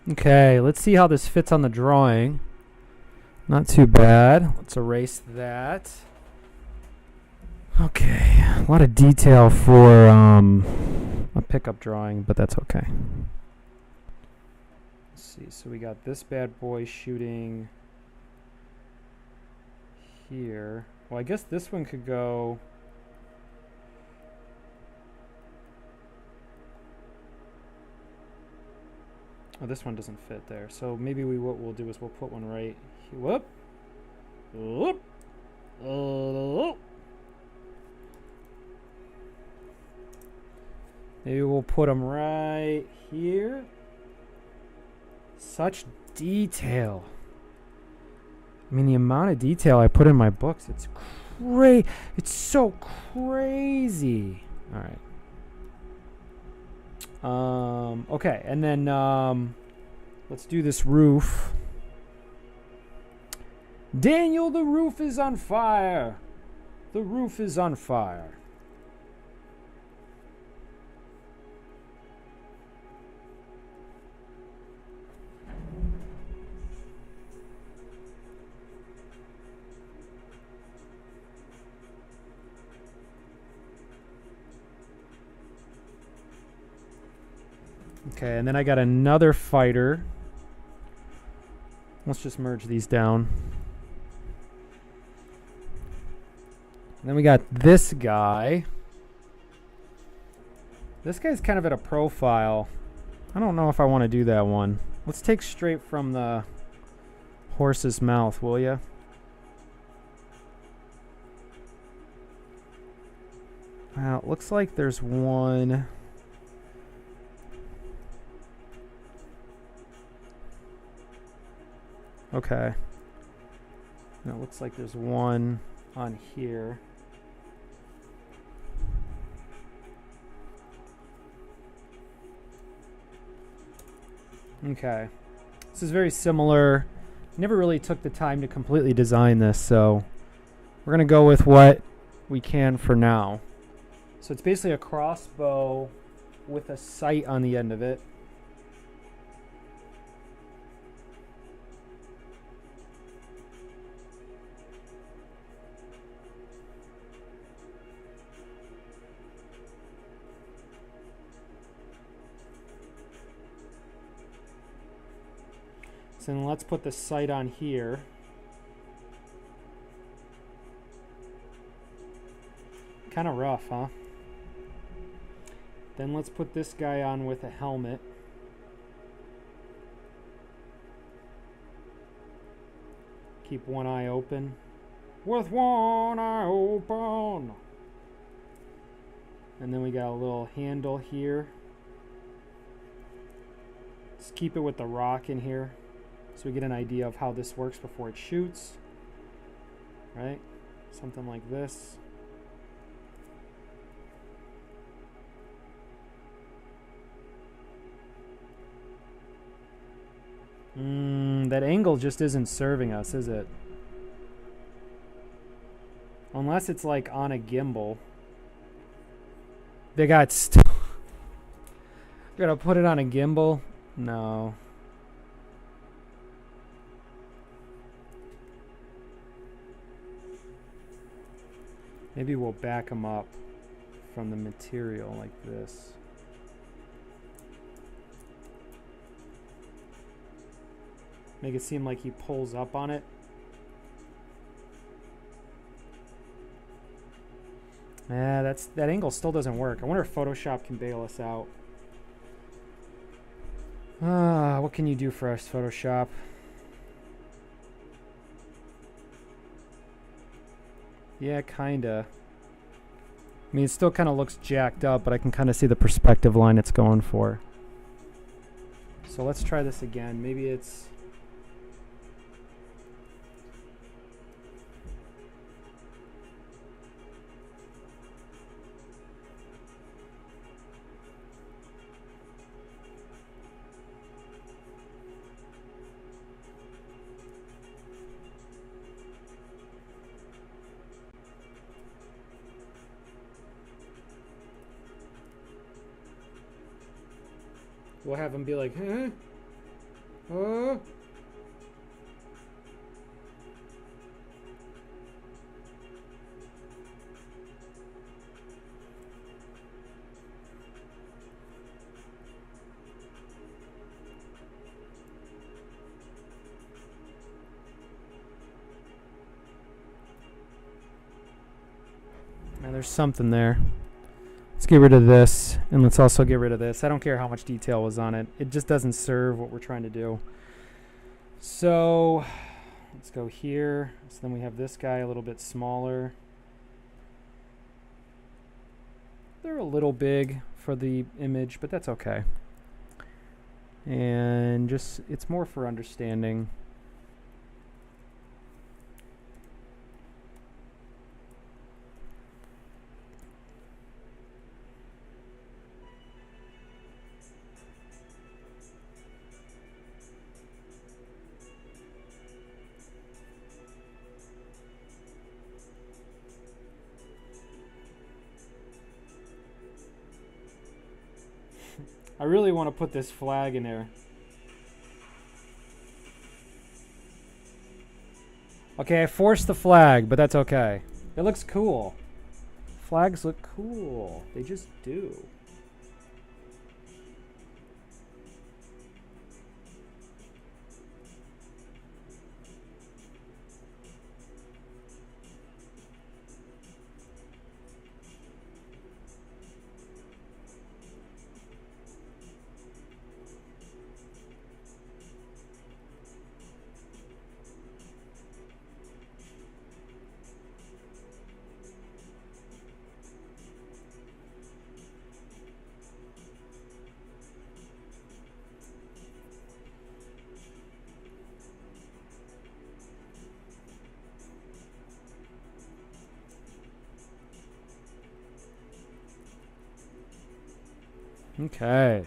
Okay, let's see how this fits on the drawing. Not too bad. Let's erase that. Okay, a lot of detail for a pickup drawing, but that's okay. Let's see, so we got this bad boy shooting here. Well, I guess this one could go... Oh, this one doesn't fit there. So maybe what we'll do is we'll put one right here. Whoop. Whoop. Maybe we'll put them right here. Such detail. I mean, the amount of detail I put in my books, it's crazy. It's so crazy. All right. Okay, and then let's do this roof. Daniel, the roof is on fire. The roof is on fire. Okay, and then I got another fighter. Let's just merge these down. And then we got this guy. This guy's kind of at a profile. I don't know if I want to do that one. Let's take straight from the horse's mouth, will ya? Well, it looks like there's one... Okay. And it looks like there's one on here. Okay. This is very similar. Never really took the time to completely design this, so we're going to go with what we can for now. So it's basically a crossbow with a sight on the end of it. So then let's put the sight on here. Kind of rough, huh? Then let's put this guy on with a helmet. Keep one eye open. With one eye open. And then we got a little handle here. Let's keep it with the rock in here, so we get an idea of how this works before it shoots. Right? Something like this. That angle just isn't serving us, is it? Unless it's like on a gimbal. They got Gotta put it on a gimbal? No. Maybe we'll back them up from the material like this. Make it seem like he pulls up on it. That angle still doesn't work. I wonder if Photoshop can bail us out. What can you do for us, Photoshop? Yeah, kinda. I mean, it still kind of looks jacked up, but I can kind of see the perspective line it's going for. So let's try this again. Maybe it's... We'll have him be like, huh? there's something there. Let's get rid of this, and let's also get rid of this. I don't care how much detail was on it. It just doesn't serve what we're trying to do. So let's go here. So then we have this guy a little bit smaller. They're a little big for the image, but that's okay. And just, it's more for understanding. I really want to put this flag in there. Okay, I forced the flag, but that's okay. It looks cool. Flags look cool. They just do. Okay.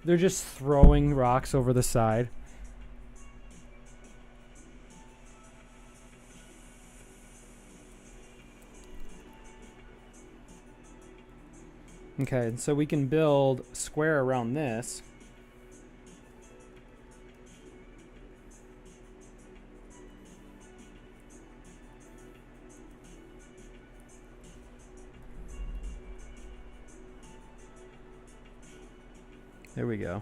They're just throwing rocks over the side. Okay, so we can build a square around this. There we go.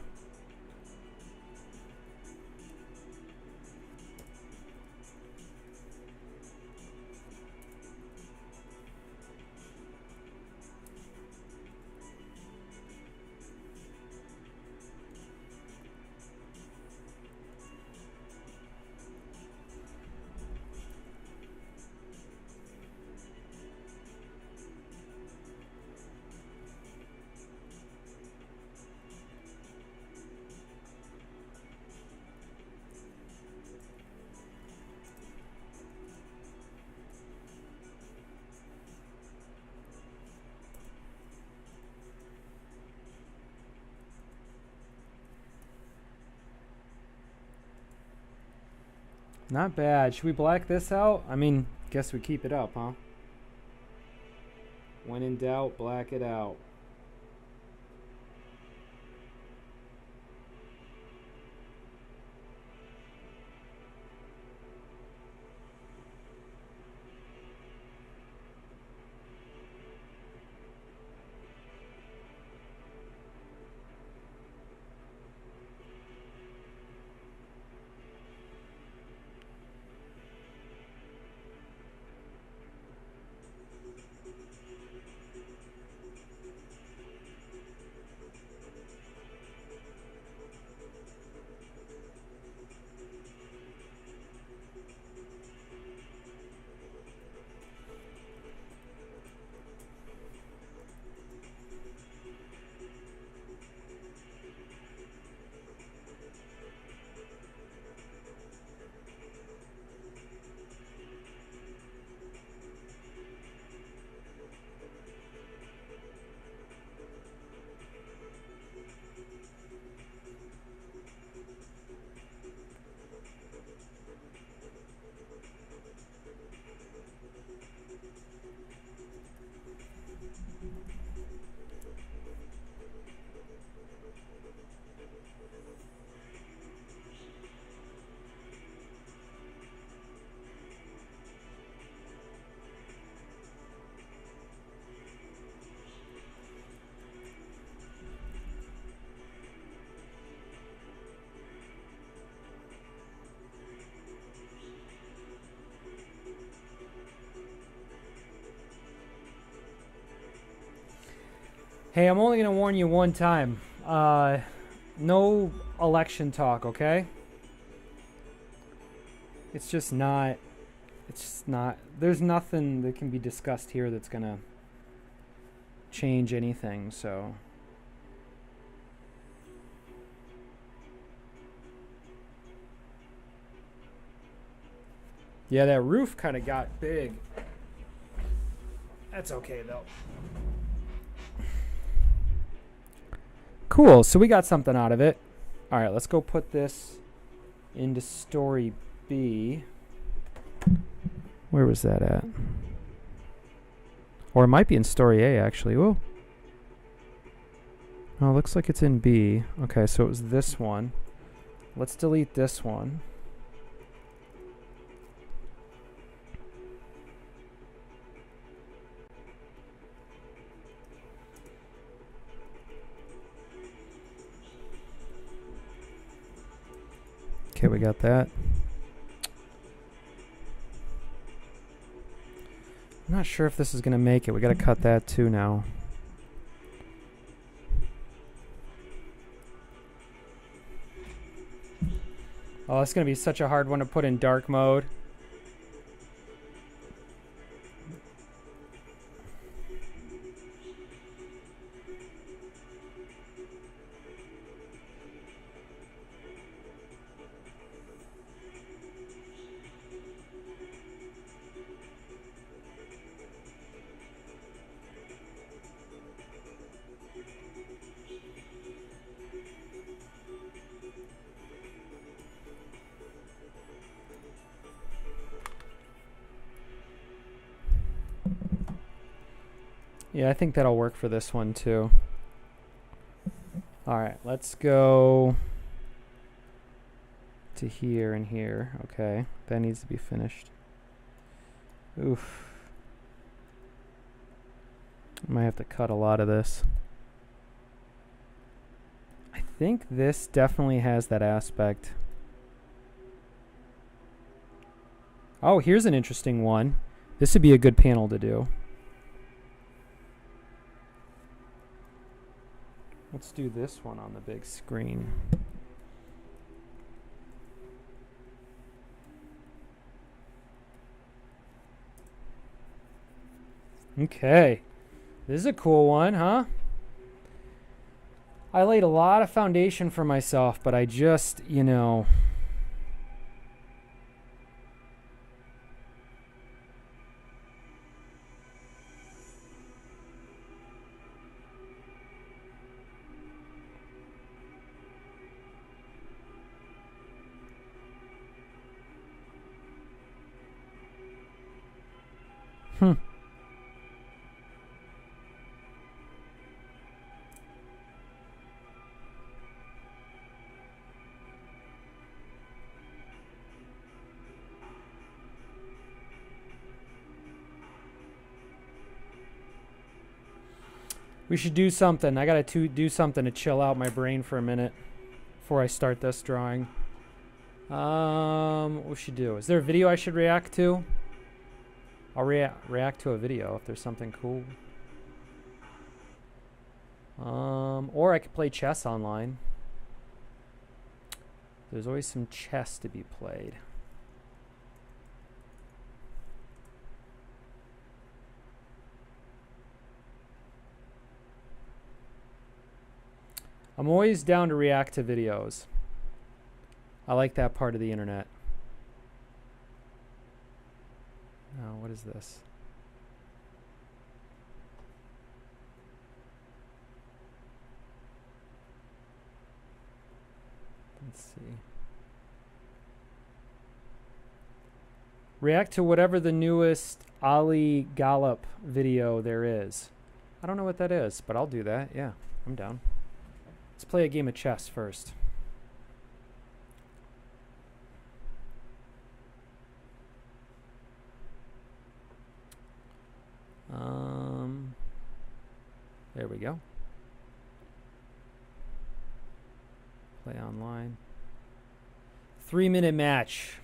Not bad. Should we black this out? I mean, guess we keep it up, huh? When in doubt, black it out. Hey, I'm only going to warn you one time. No election talk, okay? It's just not... There's nothing that can be discussed here that's going to change anything, so... Yeah, that roof kind of got big. That's okay, though. Cool, so we got something out of it. All right, let's go put this into story B. Where was that at? Or it might be in story A, actually. Whoa. Oh, looks like it's in B. Okay, so it was this one. Let's delete this one. Okay, we got that. I'm not sure if this is going to make it. We got to cut that too now. Oh, it's going to be such a hard one to put in dark mode. Yeah, I think that'll work for this one too. All right, let's go to here and here. Okay, that needs to be finished. Oof. I might have to cut a lot of this. I think this definitely has that aspect. Oh, here's an interesting one. This would be a good panel to do. Let's do this one on the big screen. Okay. This is a cool one, huh? I laid a lot of foundation for myself, but I just, you know... We should do something. I gotta do something to chill out my brain for a minute before I start this drawing. What we should do? Is there a video I should react to? I'll react to a video if there's something cool. Or I could play chess online. There's always some chess to be played. I'm always down to react to videos. I like that part of the internet. Oh, what is this? Let's see. React to whatever the newest Ali Gallop video there is. I don't know what that is, but I'll do that. Yeah, I'm down. Let's play a game of chess first. There we go. Play online. 3-minute match.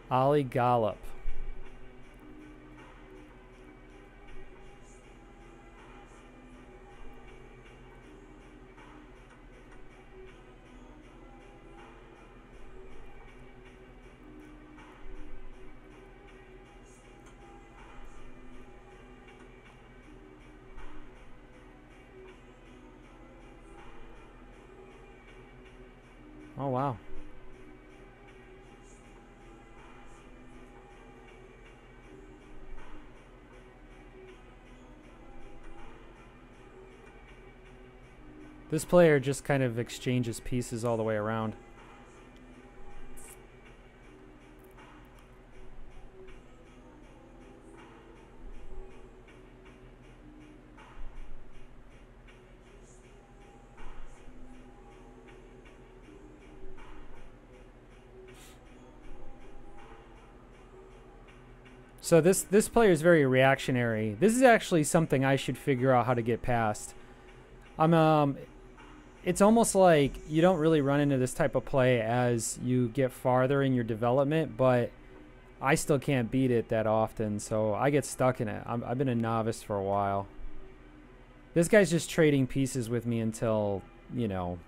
Ali Gallop. This player just kind of exchanges pieces all the way around. So this player is very reactionary. This is actually something I should figure out how to get past. It's almost like you don't really run into this type of play as you get farther in your development, but I still can't beat it that often, so I get stuck in it. I've been a novice for a while. This guy's just trading pieces with me until, you know,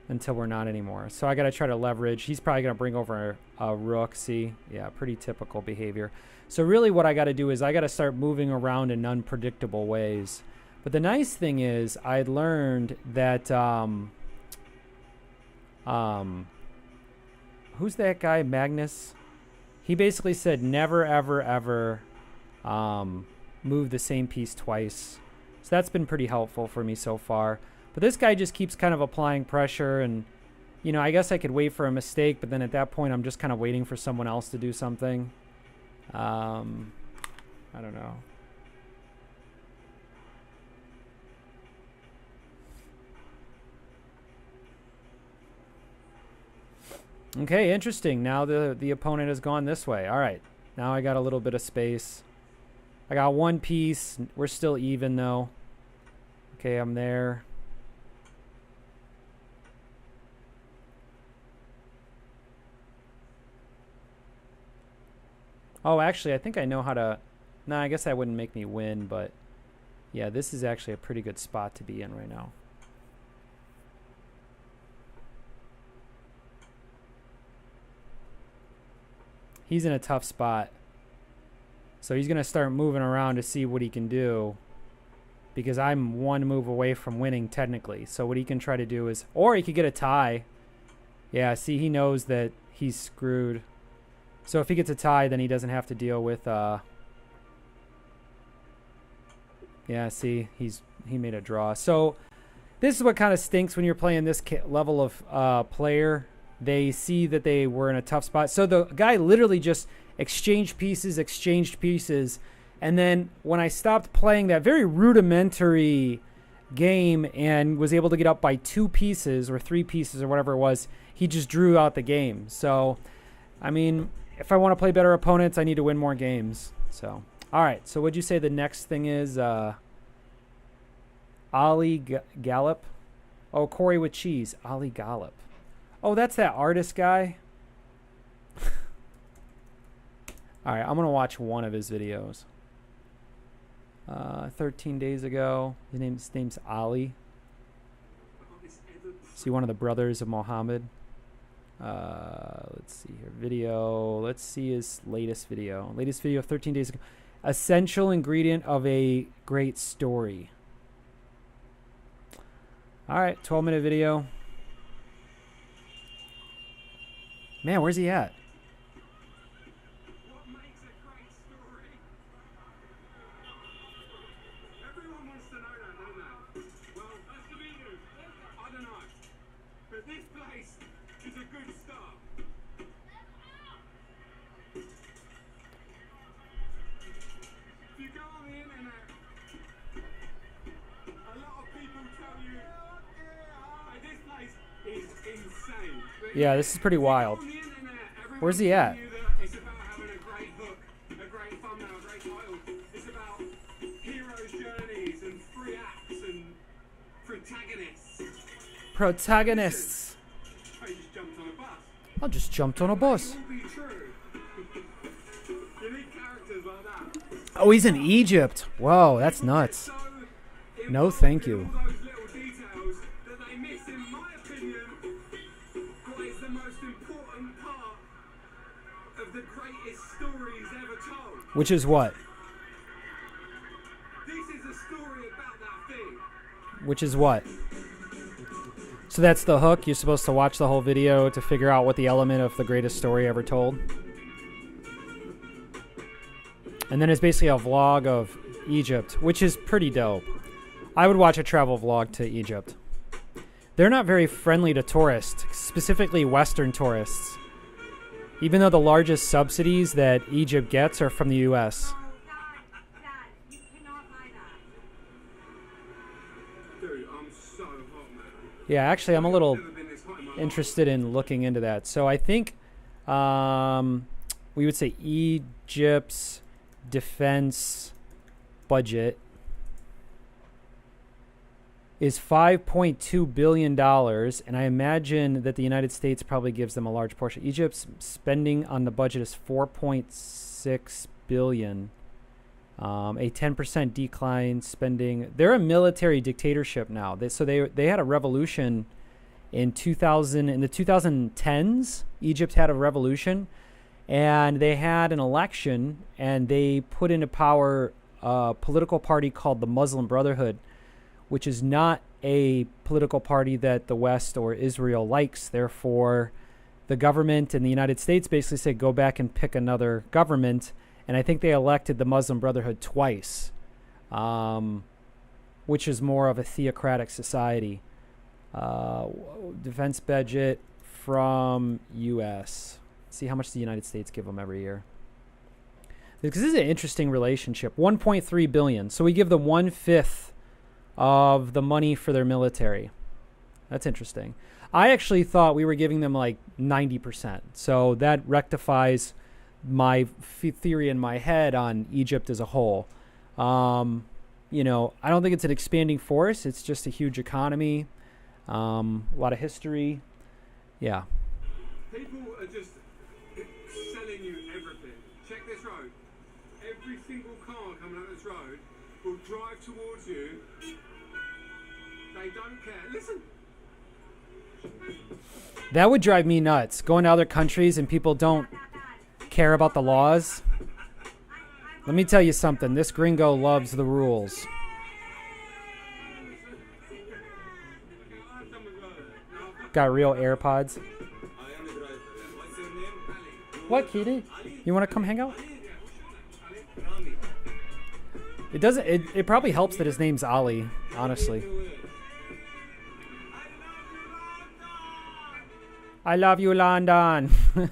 until we're not anymore. So I got to try to leverage. He's probably going to bring over a rook. See? Yeah, pretty typical behavior. So really what I got to do is I got to start moving around in unpredictable ways. But the nice thing is I learned that who's that guy, Magnus? He basically said never, ever, ever move the same piece twice. So that's been pretty helpful for me so far. But this guy just keeps kind of applying pressure, and, you know, I guess I could wait for a mistake, but then at that point I'm just kind of waiting for someone else to do something. I don't know. Okay, interesting. Now the opponent has gone this way. All right. Now I got a little bit of space. I got one piece. We're still even, though. Okay, I'm there. Oh, actually, I think I know how to... Nah, I guess that wouldn't make me win, but... Yeah, this is actually a pretty good spot to be in right now. He's in a tough spot. So he's going to start moving around to see what he can do. Because I'm one move away from winning, technically. So what he can try to do is... Or he could get a tie. Yeah, see, he knows that he's screwed. So if he gets a tie, then he doesn't have to deal with... Yeah, see, he made a draw. So this is what kind of stinks when you're playing this level of player. They see that they were in a tough spot. So the guy literally just exchanged pieces, and then when I stopped playing that very rudimentary game and was able to get up by 2 pieces or 3 pieces or whatever it was, he just drew out the game. So, I mean, if I want to play better opponents, I need to win more games. So, all right. So what'd you say the next thing is? Ollie Gallop. Oh, Corey with cheese. Ollie Gallop. Oh, that's that artist guy. All right, I'm going to watch one of his videos. 13 days ago. His name's Ali. Is he one of the brothers of Muhammad? Let's see here. Video. Let's see his latest video. Latest video 13 days ago. Essential ingredient of a great story. All right, 12-minute video. Man, where's he at? What makes a great story? Everyone wants to know that, don't they? Well, that's the video. I don't know. But this place is a good start. If you go on the internet, a lot of people tell you, hey, this place is insane. But Yeah, this is pretty wild. Where's he at? It's about having a great hook, a great thumbnail, a great title. It's about heroes' journeys and free acts and protagonists. Protagonists. I just jumped on a bus. I just jumped on a bus. It will be true. You need characters like that. Oh, he's in Egypt. Whoa, that's nuts. So No, thank you. all those little details that they miss, in my opinion, what is the most important part of the greatest stories ever told. Which is what? This is a story about that thing. Which is what? So that's the hook. You're supposed to watch the whole video to figure out what the element of the greatest story ever told. And then it's basically a vlog of Egypt, which is pretty dope. I would watch a travel vlog to Egypt. they're not very friendly to tourists, specifically Western tourists. Even though the largest subsidies that Egypt gets are from the U.S. Oh, Dad, you cannot buy that. Dude, I'm so hot, man. Yeah, actually, I'm a little I've never been this hot in my life. interested in looking into that. So I think we would say Egypt's defense budget is $5.2 billion, and I imagine that the United States probably gives them a large portion. Egypt's spending on the budget is $4.6 billion, a 10% decline spending. They're a military dictatorship now. They had a revolution in the 2010s. Egypt had a revolution, and they had an election, and they put into power a political party called the Muslim Brotherhood, which is not a political party that the West or Israel likes. Therefore, the government in the United States basically said, go back and pick another government. And I think they elected the Muslim Brotherhood twice, which is more of a theocratic society. Defense budget from U.S. See how much the United States give them every year. Because this is an interesting relationship. $1.3 billion. So we give them 1/5 of the money for their military. That's interesting. I actually thought we were giving them like 90%. So that rectifies my theory in my head on Egypt as a whole. I don't think it's an expanding force. It's just a huge economy, a lot of history. Yeah. People are just selling you everything. Check this road. Every single car coming out this road will drive towards you. They don't care. Listen. That would drive me nuts. Going to other countries and people don't care about the laws. Let me tell you something. This gringo loves the rules. Got real AirPods. What, Kitty? You want to come hang out? It doesn't. It probably helps that his name's Ali. Honestly. I love you, London. It's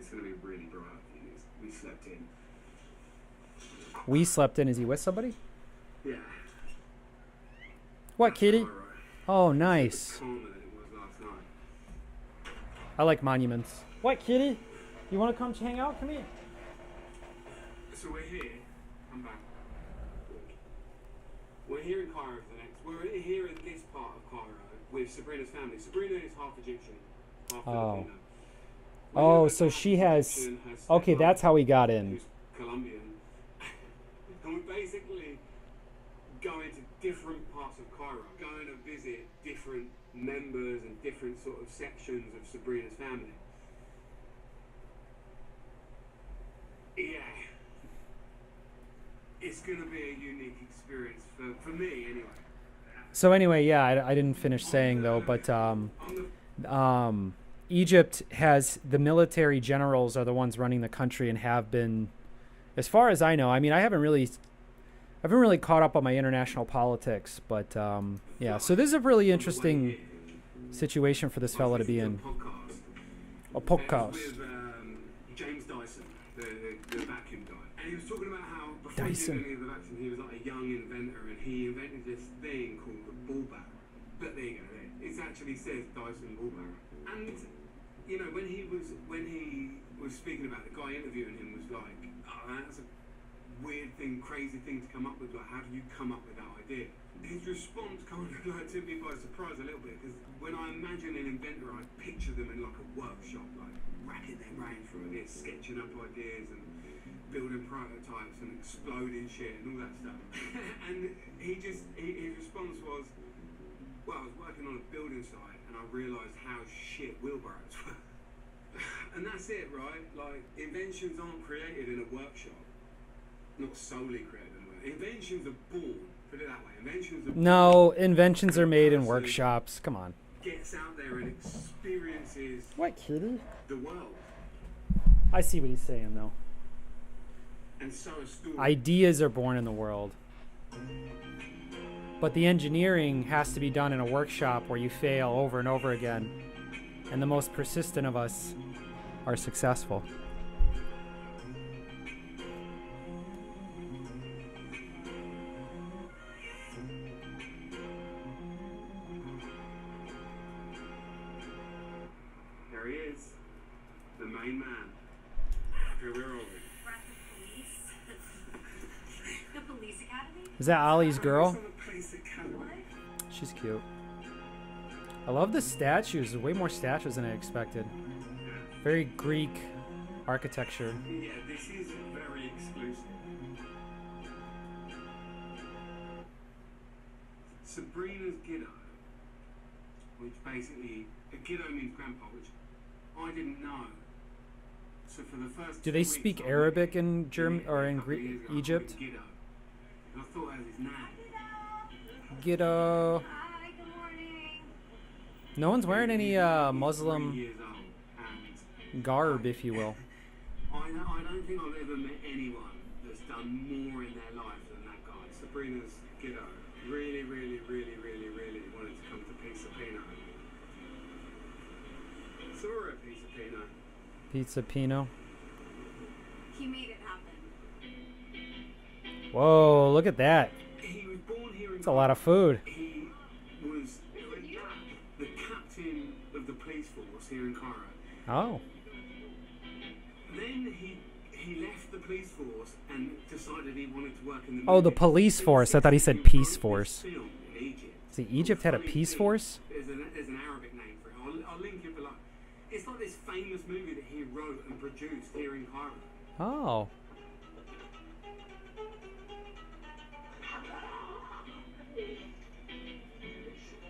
going to be really bright. We slept in. We slept in. Is he with somebody? Yeah. What, Kitty? Cairo. Oh, nice. Calmer than it was last night. I like monuments. What, Kitty? You want to come hang out? Come here. So we're here. I'm back. We're here in Cairo for the next. We're here in this part of Cairo with Sabrina's family. Sabrina is half Egyptian, half Filipino. Oh, so she has. Okay, that's how we got in. Who's Colombian. And we're basically going to different parts of Cairo, going to visit different members and different sort of sections of Sabrina's family. Yeah. It's going to be a unique experience for me anyway. So anyway, yeah, I didn't finish saying though, but Egypt has the military generals are the ones running the country and have been, as far as I know. I mean, I haven't really caught up on my international politics, but yeah. So this is a really interesting situation for this fella to be in. A podcast. With James Dyson, the vacuum guy, and he was talking about how before Dyson. he did any of the vacuum, he was like a young inventor, and he invented this thing called the ball barrel. But there you go. It actually says Dyson ball barrel. And you know, when he was speaking about it, the guy interviewing him was like, "Oh, that's a weird thing, crazy thing to come up with. Like, how do you come up with that idea?" His response kind of like took me by surprise a little bit, because when I imagine an inventor, I picture them in like a workshop, like racking their brains through ideas, sketching up ideas and building prototypes and exploding shit and all that stuff. And his response was, well, I was working on a building site and I realised how shit wheelbarrows were. And that's it, right? Like, inventions aren't created in a workshop. Not solely created in a workshop. Inventions are born. Put it that way. Inventions are born. No, inventions are made in workshops. Come on. Gets out there and experiences What, Kitty? the world. I see what he's saying though. And so a story. Ideas are born in the world. But the engineering has to be done in a workshop where you fail over and over again. And the most persistent of us are successful. There he is, the main man. Here we're over. We're at the police. The police academy? Is that Ollie's girl? It's on the police academy. What? She's cute. I love the statues. Way more statues than I expected. Very Greek architecture. Yeah, this is very exclusive. Sabrina's Giddo, which basically, a Giddo means grandpa, which I didn't know. So for the first Do 2 they weeks speak I Arabic went in Germany or in a couple of years ago, I Egypt? went Giddo. And I thought that was his name. Giddo. Hi, good morning. No one's wearing any He's 3 Muslim years old, and garb, if you will. I don't think I've ever met anyone that's done more in their life than that guy. Sabrina's Giddo really wanted to come to Pizza Pino. Saw her at Pizza Pino. Pizza Pino. He made it happen. Whoa, look at that. He was born here in That's a lot of food. He was the captain of the police force here in Cairo. Oh. Then he left the police force and decided he wanted to work in the Oh, the military. police In force. I thought he said 1960, peace he wrote force. this film in Egypt. See, Egypt had a Funny peace thing, force? There's an Arabic name for it. I'll link it below. It's like this famous movie that he wrote and produced here in Cairo. Oh.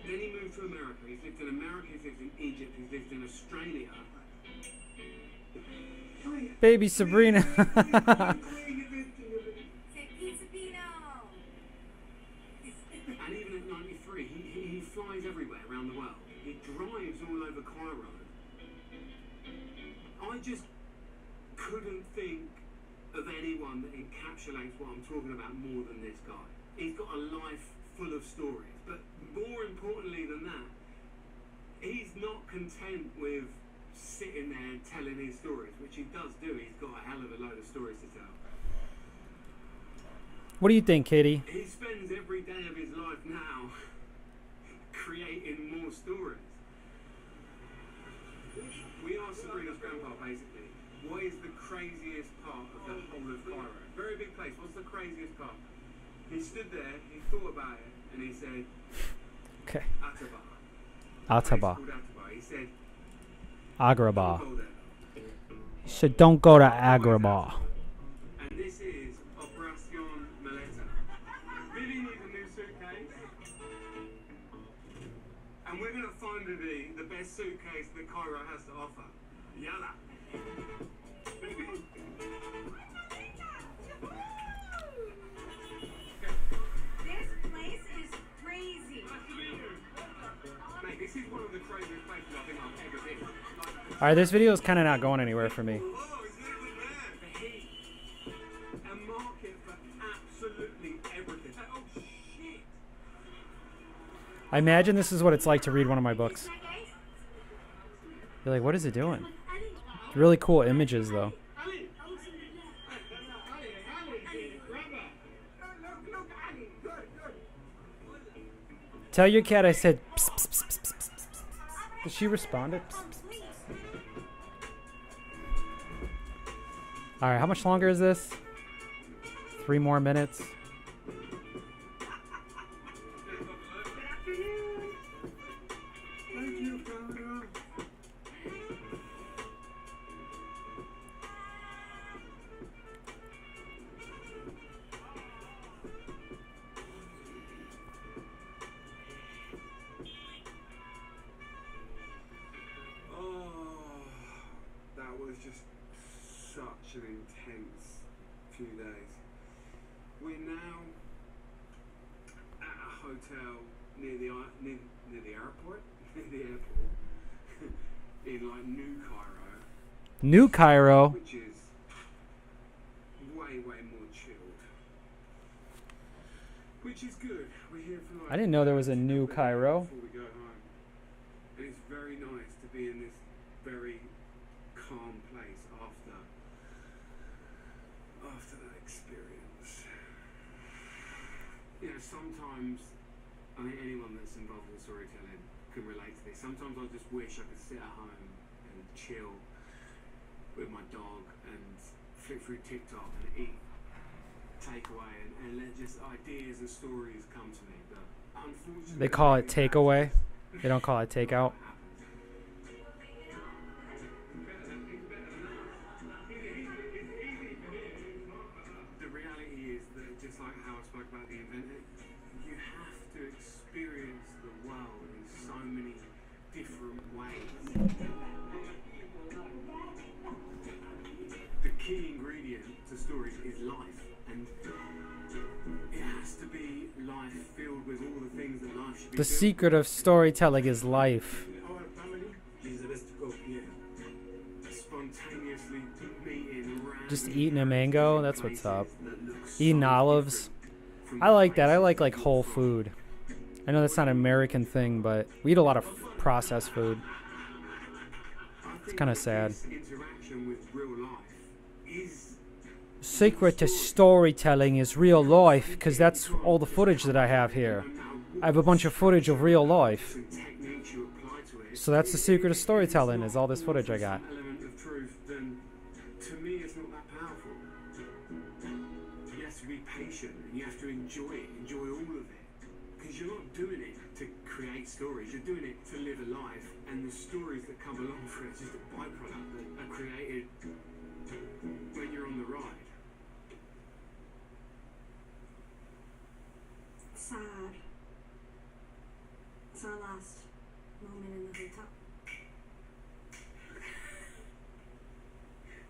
Then he moved to America. He's lived in America, he's lived in Egypt, he's lived in Australia. Baby Sabrina. Say Pizza Pino. And even at 93, he flies everywhere around the world. He drives all over Cairo. I just couldn't think of anyone that encapsulates what I'm talking about more than this guy. He's got a life full of stories, but more importantly than that, he's not content with sitting there and telling his stories, which he does do. He's got a hell of a load of stories to tell. What do you think, Katie? He spends every day of his life now creating more stories. We asked Sabrina's grandpa basically, what is the craziest part of the whole of Cairo? Very big place. What's the craziest part? He stood there, he thought about it, and he said, Okay. Ataba. Ataba. He said, Agrabah. "Don't go there." He said, don't go to Agrabah. And this is Operación Maleta. Vivi needs a new suitcase. And we're going to find Vivi the best suitcase that Cairo has to offer. Yalla. Vivi. This place is crazy. Mate, this is one of the craziest places I think I've ever been. Like, Alright, this video is kind of not going anywhere for me. oh, it's literally there. The heat. A market for absolutely everything. Oh, shit. I imagine this is what it's like to read one of my books. You're like, what is it doing? Really cool images, though. Ali. Grab her. Look, Ali. Good. Tell your cat I said psst, psst, psst, psst, psst, psst, psst. Did she respond? Alright, how much longer is this? 3 more minutes. Thank you, Canada. Oh, that was just such an intense few days. We're now at a hotel near the airport, near the airport, in like New Cairo, New Cairo. which is way more chilled. Which is good. We're here for I didn't know there was a new Cairo. Before we go home. And it's very nice to be in this very calm place after that experience. You know, sometimes, I mean, anyone that's involved in storytelling can relate to this. Sometimes I just wish I could sit at home and chill with my dog and flick through TikTok and eat takeaway and let just ideas and stories come to me. But unfortunately, They call it takeaway. They don't call it takeout. The reality is that just like how I spoke about the inventor, you have to experience the world in so many different ways. The key ingredient to stories is life, and it has to be life filled with all the things that life should be. The secret of storytelling is life. Our family is the best to go here. Spontaneously meeting Just eating a mango, that's what's up. Eating olives. I like that. I like whole food. I know that's not an American thing, but we eat a lot of processed food. It's kind of sad. Interaction with real life is Secret to storytelling is real life, because that's all the footage that I have here. I have a bunch of footage of real life. techniques you apply to it. So that's the secret of storytelling, is all this footage I got. Element of truth, then to me it's not that powerful. You have to be patient and you have to enjoy it, enjoy all of it. Because you're not doing it to create stories, you're doing it to live a life, and the stories that come along for it is just a byproduct that are created when you're on the ride. Sad. It's our last moment in the hotel.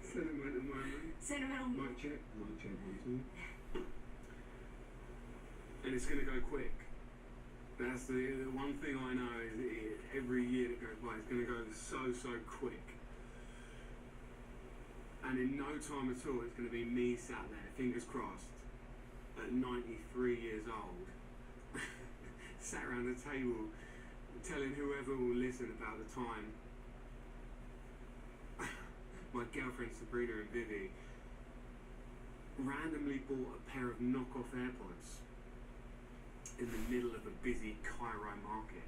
Sentimental moment. Sentimental. Mic check, 1, 2. And it's going to go quick. That's the one thing I know is every year that goes by, it's going to go so quick. And in no time at all, it's going to be me sat there, fingers crossed, at 93 years old, sat around the table, telling whoever will listen about the time my girlfriend Sabrina and Vivi randomly bought a pair of knockoff AirPods in the middle of a busy Cairo market.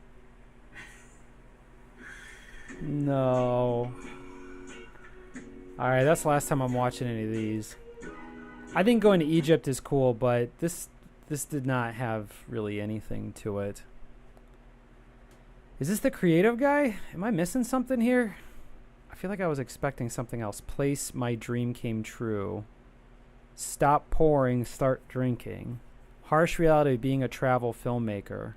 No. Alright, that's the last time I'm watching any of these. I think going to Egypt is cool, but this did not have really anything to it. Is this the creative guy? Am I missing something here? I feel like I was expecting something else. Place my dream came true. Stop pouring, start drinking. Harsh reality of being a travel filmmaker.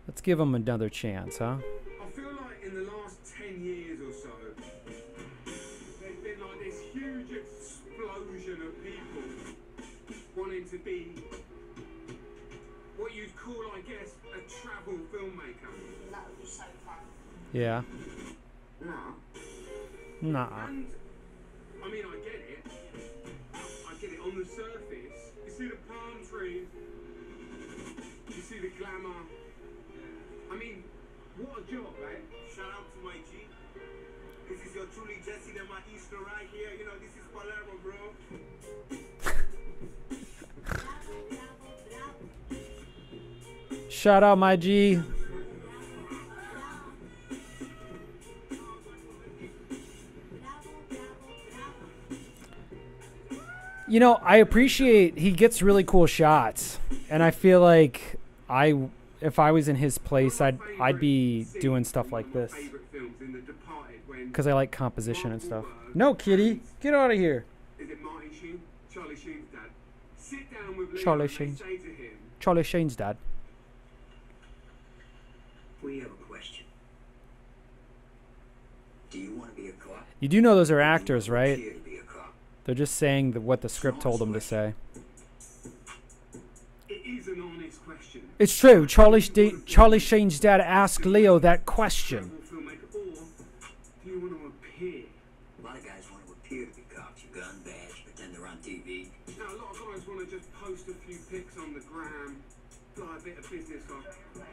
Let's give him another chance, huh? I feel like in the last 10 years or so, there's been like this huge explosion of people wanting to be what you'd call, I guess, a travel filmmaker. That would be so fun. Yeah. Nah. Nah. And, I mean, I get it. I get it on the surface. You see the palm trees. You see the glamour. I mean, what a job, right? Shout out to my G. This is your truly Jesse and my Easter right here. You know, this is Palermo, bro. Shout out my G. You know, I appreciate he gets really cool shots, and I feel like if I was in his place, I'd be doing stuff like this because I like composition and stuff. No, kitty, get out of here. Is it Martin Sheen? Charlie Sheen's dad. Sit down with Leo Charlie and Sheen. say to him, Charlie Shane's dad. We have a question. Do you want to be a cop? You do know those are actors, right? Here to be a cop. They're just saying what the script told them to say. it is an honest question. It's true. Charlie Shane's dad asked Leo that question. Travel filmmaker, or do you want to appear? A lot of guys want to appear to be cops. You gun badge, pretend they're on TV. Now, a lot of guys want to just post a few pics on the gram, fly a bit of business off,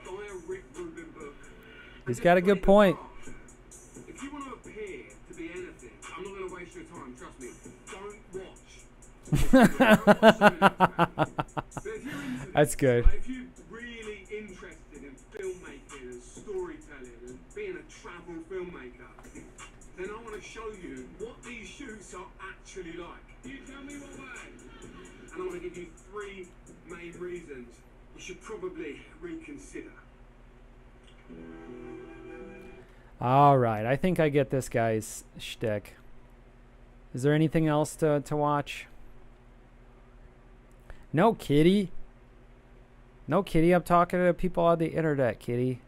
buy a Rick Rubin book. and He's just got a play good the point. part. If you want to appear to be anything, I'm not going to waste your time, trust me. Don't watch. That's good. If you're really interested in filmmaking and storytelling and being a travel filmmaker, then I want to show you what these shoots are actually like. You tell me what way. And I want to give you 3 main reasons you should probably reconsider. All right, I think I get this guy's shtick. Is there anything else to watch? No, kitty. No, kitty. I'm talking to people on the internet, kitty.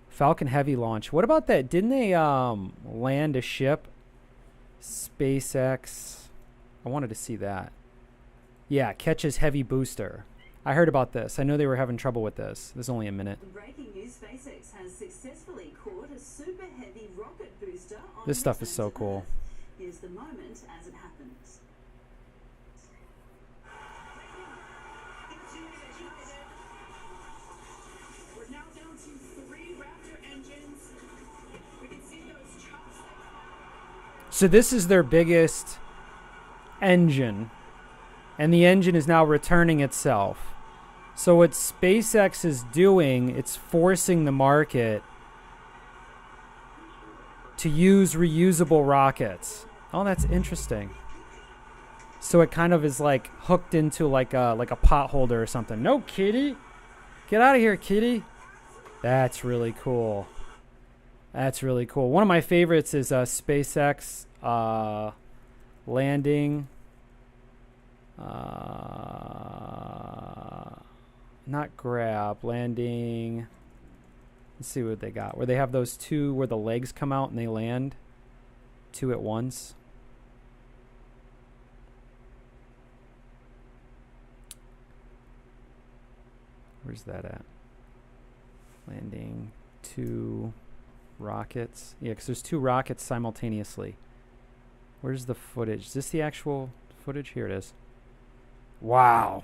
Falcon Heavy launch. What about that? Didn't they land a ship? SpaceX. I wanted to see that. Yeah, catches heavy booster. I heard about this. I know they were having trouble with this. There's only a minute. Breaking news, SpaceX has successfully caught a super heavy rocket booster on This stuff is return so to cool. Earth. Here's the moment as it happens. We're now down to 3 Raptor engines. We can see those chops. So this is their biggest engine. And the engine is now returning itself. So what SpaceX is doing, it's forcing the market to use reusable rockets. Oh, that's interesting. So it kind of is like hooked into like a pot holder or something. No, kitty. Get out of here, kitty. That's really cool. That's really cool. One of my favorites is SpaceX landing. Not grab, landing. Let's see what they got. Where they have those 2 where the legs come out and they land 2 at once. Where's that at? Landing 2 rockets. Yeah, because there's 2 rockets simultaneously. Where's the footage? Is this the actual footage? Here it is. Wow.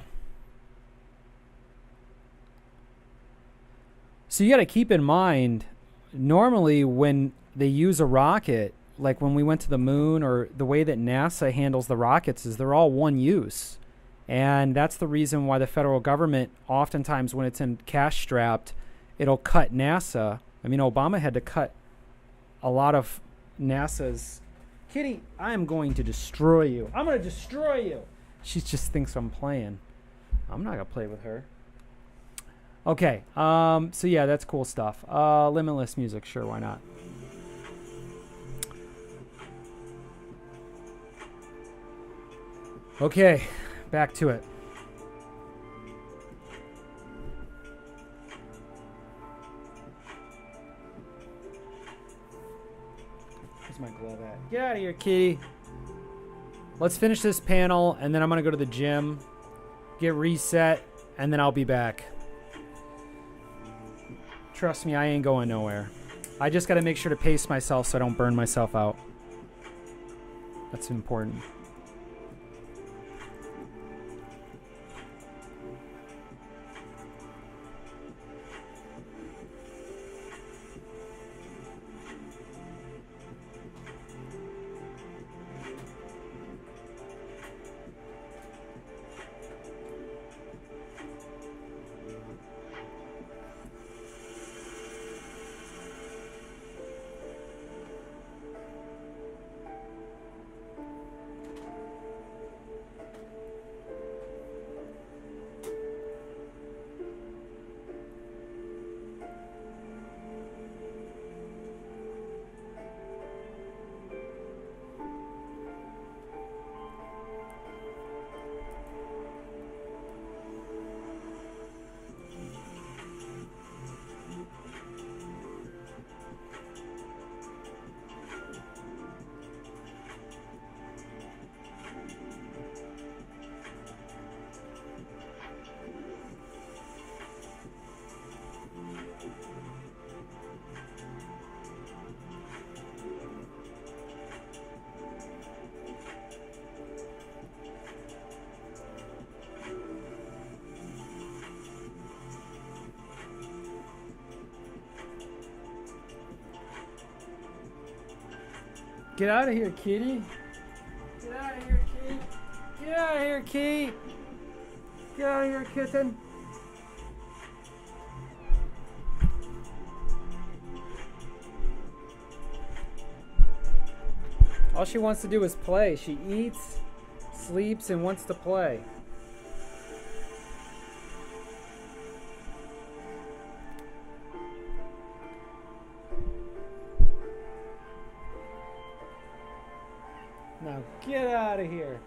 So you got to keep in mind, normally when they use a rocket, like when we went to the moon, or the way that NASA handles the rockets is they're all one use. And that's the reason why the federal government, oftentimes when it's in cash strapped, it'll cut NASA. I mean, Obama had to cut a lot of NASA's. Kitty, I am going to destroy you. I'm going to destroy you. She just thinks I'm playing. I'm not going to play with her. Okay. So yeah, that's cool stuff. Limitless music. Sure. Why not? Okay. Back to it. Where's my glove at? Get out of here, kitty. Let's finish this panel, and then I'm going to go to the gym, get reset, and then I'll be back. Trust me, I ain't going nowhere. I just got to make sure to pace myself so I don't burn myself out. That's important. Get out of here, kitty. Get out of here, kitty. Get out of here, kitty. Get out of here, kitten. All she wants to do is play. She eats, sleeps, and wants to play. Now get out of here.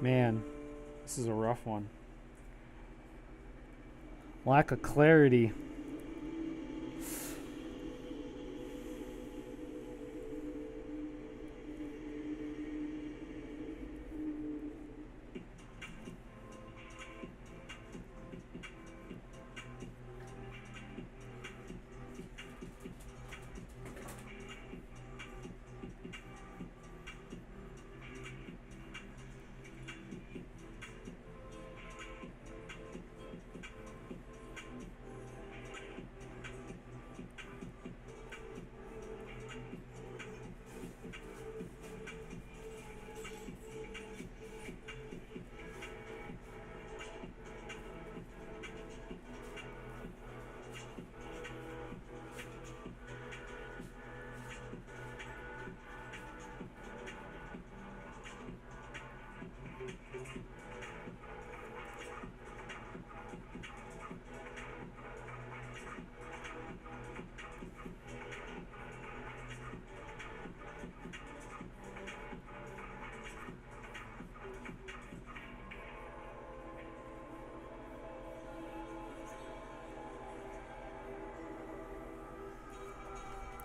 Man, this is a rough one. Lack of clarity.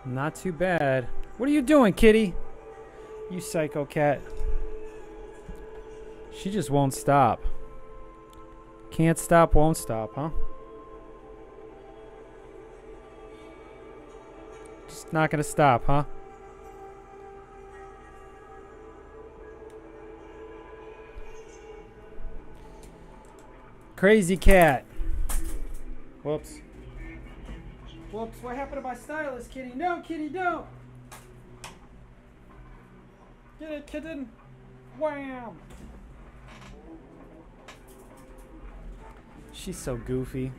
Not too bad. What are you doing, kitty? You psycho cat. She just won't stop. Can't stop, won't stop, huh? Just not gonna stop, huh? Crazy cat. Whoops. Whoops, what happened to my stylus, kitty? No, kitty, don't! Get it, kitten! Wham! She's so goofy.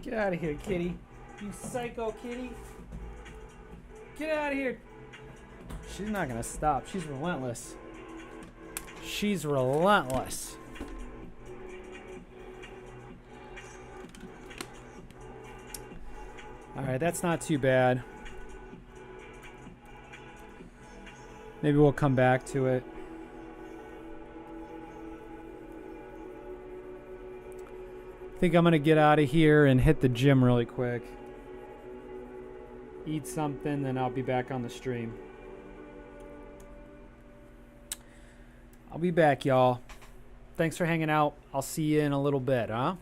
Get out of here, kitty. You psycho kitty. Get out of here. She's not gonna stop. She's relentless. She's relentless. Alright, that's not too bad. Maybe we'll come back to it. I think I'm gonna get out of here and hit the gym really quick. Eat something, then I'll be back on the stream. I'll be back, y'all. Thanks for hanging out. I'll see you in a little bit, huh?